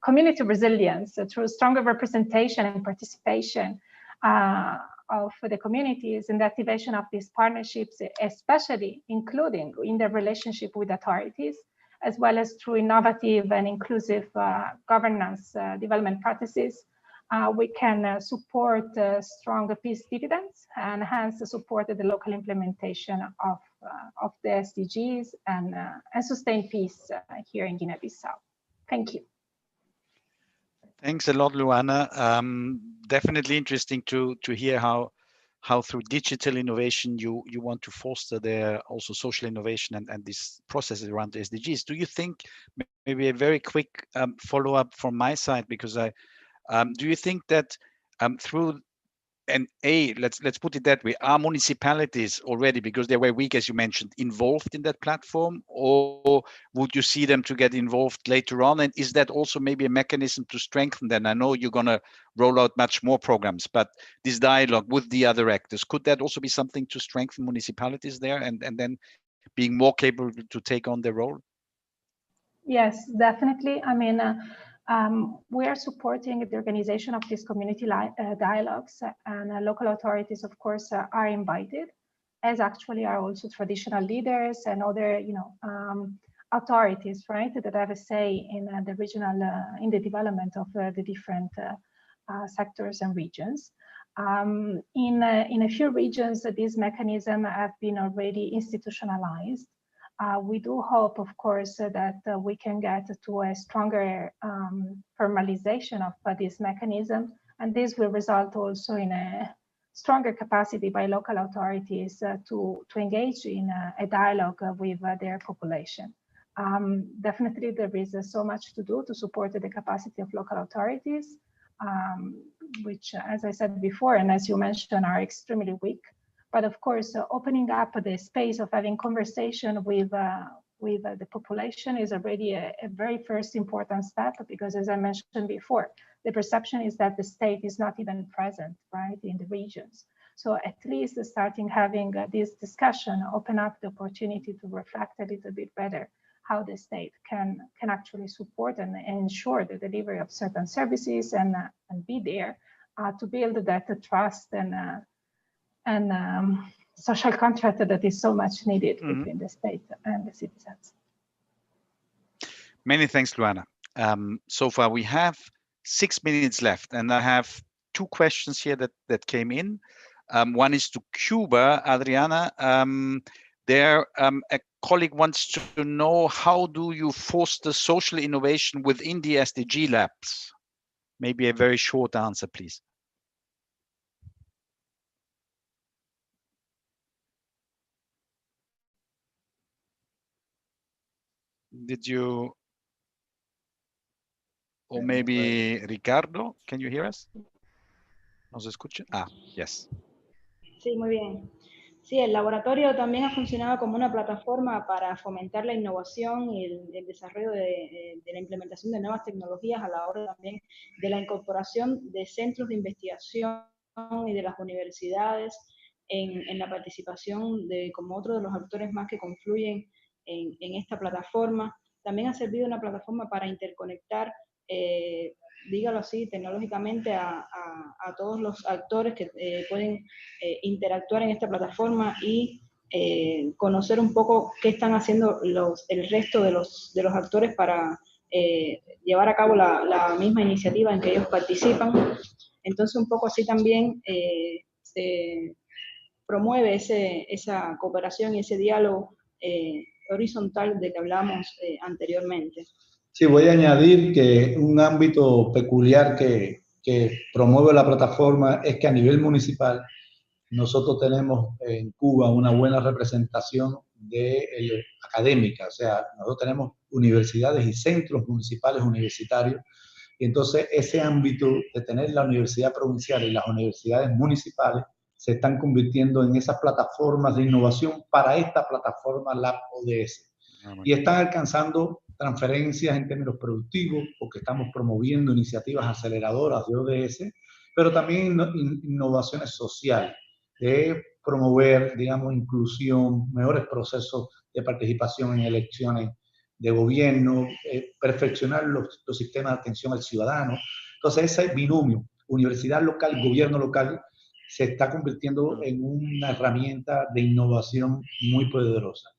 community resilience, through stronger representation and participation of the communities and the activation of these partnerships, especially including in the relationship with authorities, as well as through innovative and inclusive governance development practices, we can support strong peace dividends and hence support the local implementation of the SDGs and sustain peace here in Guinea-Bissau. Thank you. Thanks a lot, Luana. Definitely interesting to hear how through digital innovation you want to foster there also social innovation and these processes around the SDGs. Do you think, maybe a very quick follow-up from my side, because do you think that through let's put it that way, are municipalities already, because they were weak, as you mentioned, involved in that platform, or would you see them to get involved later on? And is that also maybe a mechanism to strengthen them? I know you're going to roll out much more programs, but this dialogue with the other actors, could that also be something to strengthen municipalities there and then being more capable to take on their role? Yes, definitely. We are supporting the organization of these community dialogues, and local authorities, of course, are invited, as actually are also traditional leaders and other, authorities, right, that have a say in the regional, in the development of the different sectors and regions. In a few regions, these mechanisms have been already institutionalized. We do hope, of course, that we can get to a stronger formalization of this mechanism, and this will result also in a stronger capacity by local authorities to engage in a dialogue with their population. Definitely, there is so much to do to support the capacity of local authorities, which, as I said before, and as you mentioned, are extremely weak. But of course, opening up the space of having conversation with the population is already a very first important step, because as I mentioned before, the perception is that the state is not even present, right, in the regions. So at least starting having this discussion open up the opportunity to reflect a little bit better how the state can actually support and ensure the delivery of certain services and be there to build that trust and social contract that is so much needed between the state and the citizens. Many thanks, Luana. So far we have 6 minutes left, and I have 2 questions here that came in. One is to Cuba, Adriana. A colleague wants to know, how do you foster social innovation within the SDG labs? Maybe a very short answer, please. Did you, or maybe Ricardo, can you hear us? ¿Nos escucha? Ah, yes. Sí, muy bien. Sí, el laboratorio también ha funcionado como una plataforma para fomentar la innovación y el desarrollo de la implementación de nuevas tecnologías a la hora también de la incorporación de centros de investigación y de las universidades en la participación de como otro de los actores más que confluyen en esta plataforma. También ha servido una plataforma para interconectar, dígalo así, tecnológicamente a todos los actores que pueden interactuar en esta plataforma y conocer un poco qué están haciendo el resto de los actores para llevar a cabo la misma iniciativa en que ellos participan. Entonces, un poco así también se promueve esa cooperación y ese diálogo horizontal de que hablamos anteriormente. Sí, voy a añadir que un ámbito peculiar que promueve la plataforma es que a nivel municipal nosotros tenemos en Cuba una buena representación académica, o sea, nosotros tenemos universidades y centros municipales universitarios, y entonces ese ámbito de tener la universidad provincial y las universidades municipales se están convirtiendo en esas plataformas de innovación para esta plataforma Lab ODS. Y están alcanzando transferencias en términos productivos, porque estamos promoviendo iniciativas aceleradoras de ODS, pero también innovaciones sociales, de promover, digamos, inclusión, mejores procesos de participación en elecciones de gobierno, perfeccionar los sistemas de atención al ciudadano. Entonces, ese binomio, universidad local, gobierno local, se está convirtiendo en una herramienta de innovación muy poderosa.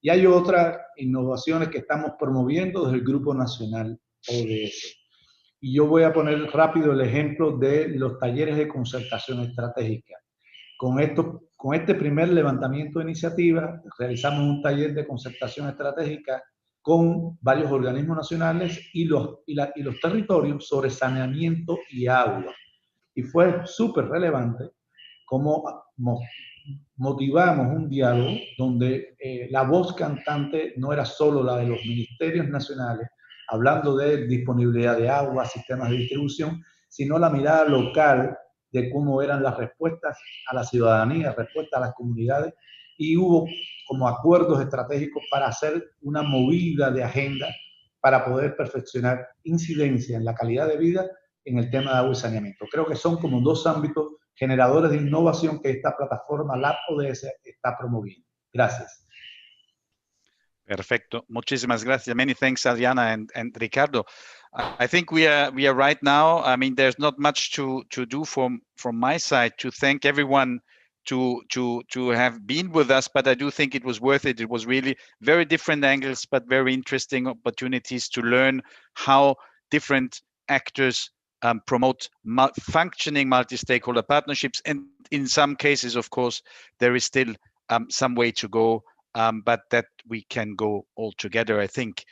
Y hay otras innovaciones que estamos promoviendo desde el Grupo Nacional ODS. Y yo voy a poner rápido el ejemplo de los talleres de concertación estratégica. Con este primer levantamiento de iniciativa, realizamos un taller de concertación estratégica con varios organismos nacionales y los territorios sobre saneamiento y agua. Y fue súper relevante cómo motivamos un diálogo donde la voz cantante no era solo la de los ministerios nacionales, hablando de disponibilidad de agua, sistemas de distribución, sino la mirada local de cómo eran las respuestas a la ciudadanía, respuestas a las comunidades, y hubo como acuerdos estratégicos para hacer una movida de agenda para poder perfeccionar incidencia en la calidad de vida en el tema de agua y saneamiento. Creo que son como dos ámbitos generadores de innovación que esta plataforma Lab ODS está promoviendo. Gracias. Perfecto. Muchísimas gracias. Many thanks, Adriana and Ricardo. I think we are right now. I mean, there's not much to do from my side to thank everyone to have been with us, but I do think it was worth it. It was really very different angles, but very interesting opportunities to learn how different actors promote functioning multi-stakeholder partnerships. And in some cases, of course, there is still some way to go, but that we can go all together, I think.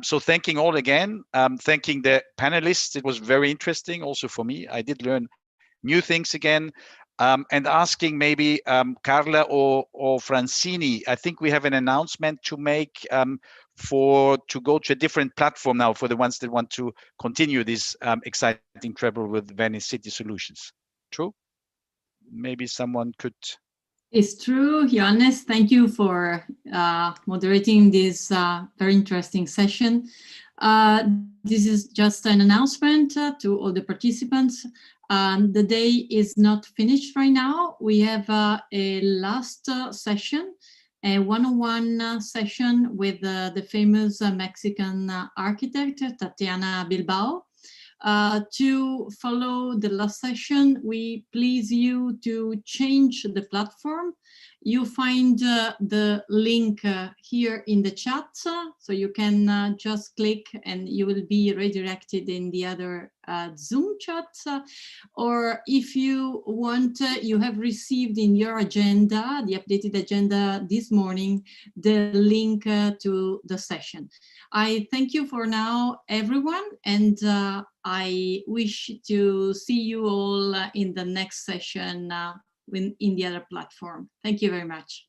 So thanking all again, thanking the panelists. It was very interesting also for me. I did learn new things again. And asking maybe Carla or Francini, I think we have an announcement to make to go to a different platform now for the ones that want to continue this exciting travel with Venice City Solutions. True? Maybe someone could. It's true, Johannes. Thank you for moderating this very interesting session. This is just an announcement to all the participants. The day is not finished right now. We have a last session, a one-on-one session with the famous Mexican architect, Tatiana Bilbao. To follow the last session, we please you to change the platform. You find the link here in the chat, so you can just click and you will be redirected in the other Zoom chat. Or if you want, you have received in your agenda, the updated agenda this morning, the link to the session. I thank you for now, everyone, and I wish to see you all in the next session in the other platform. Thank you very much.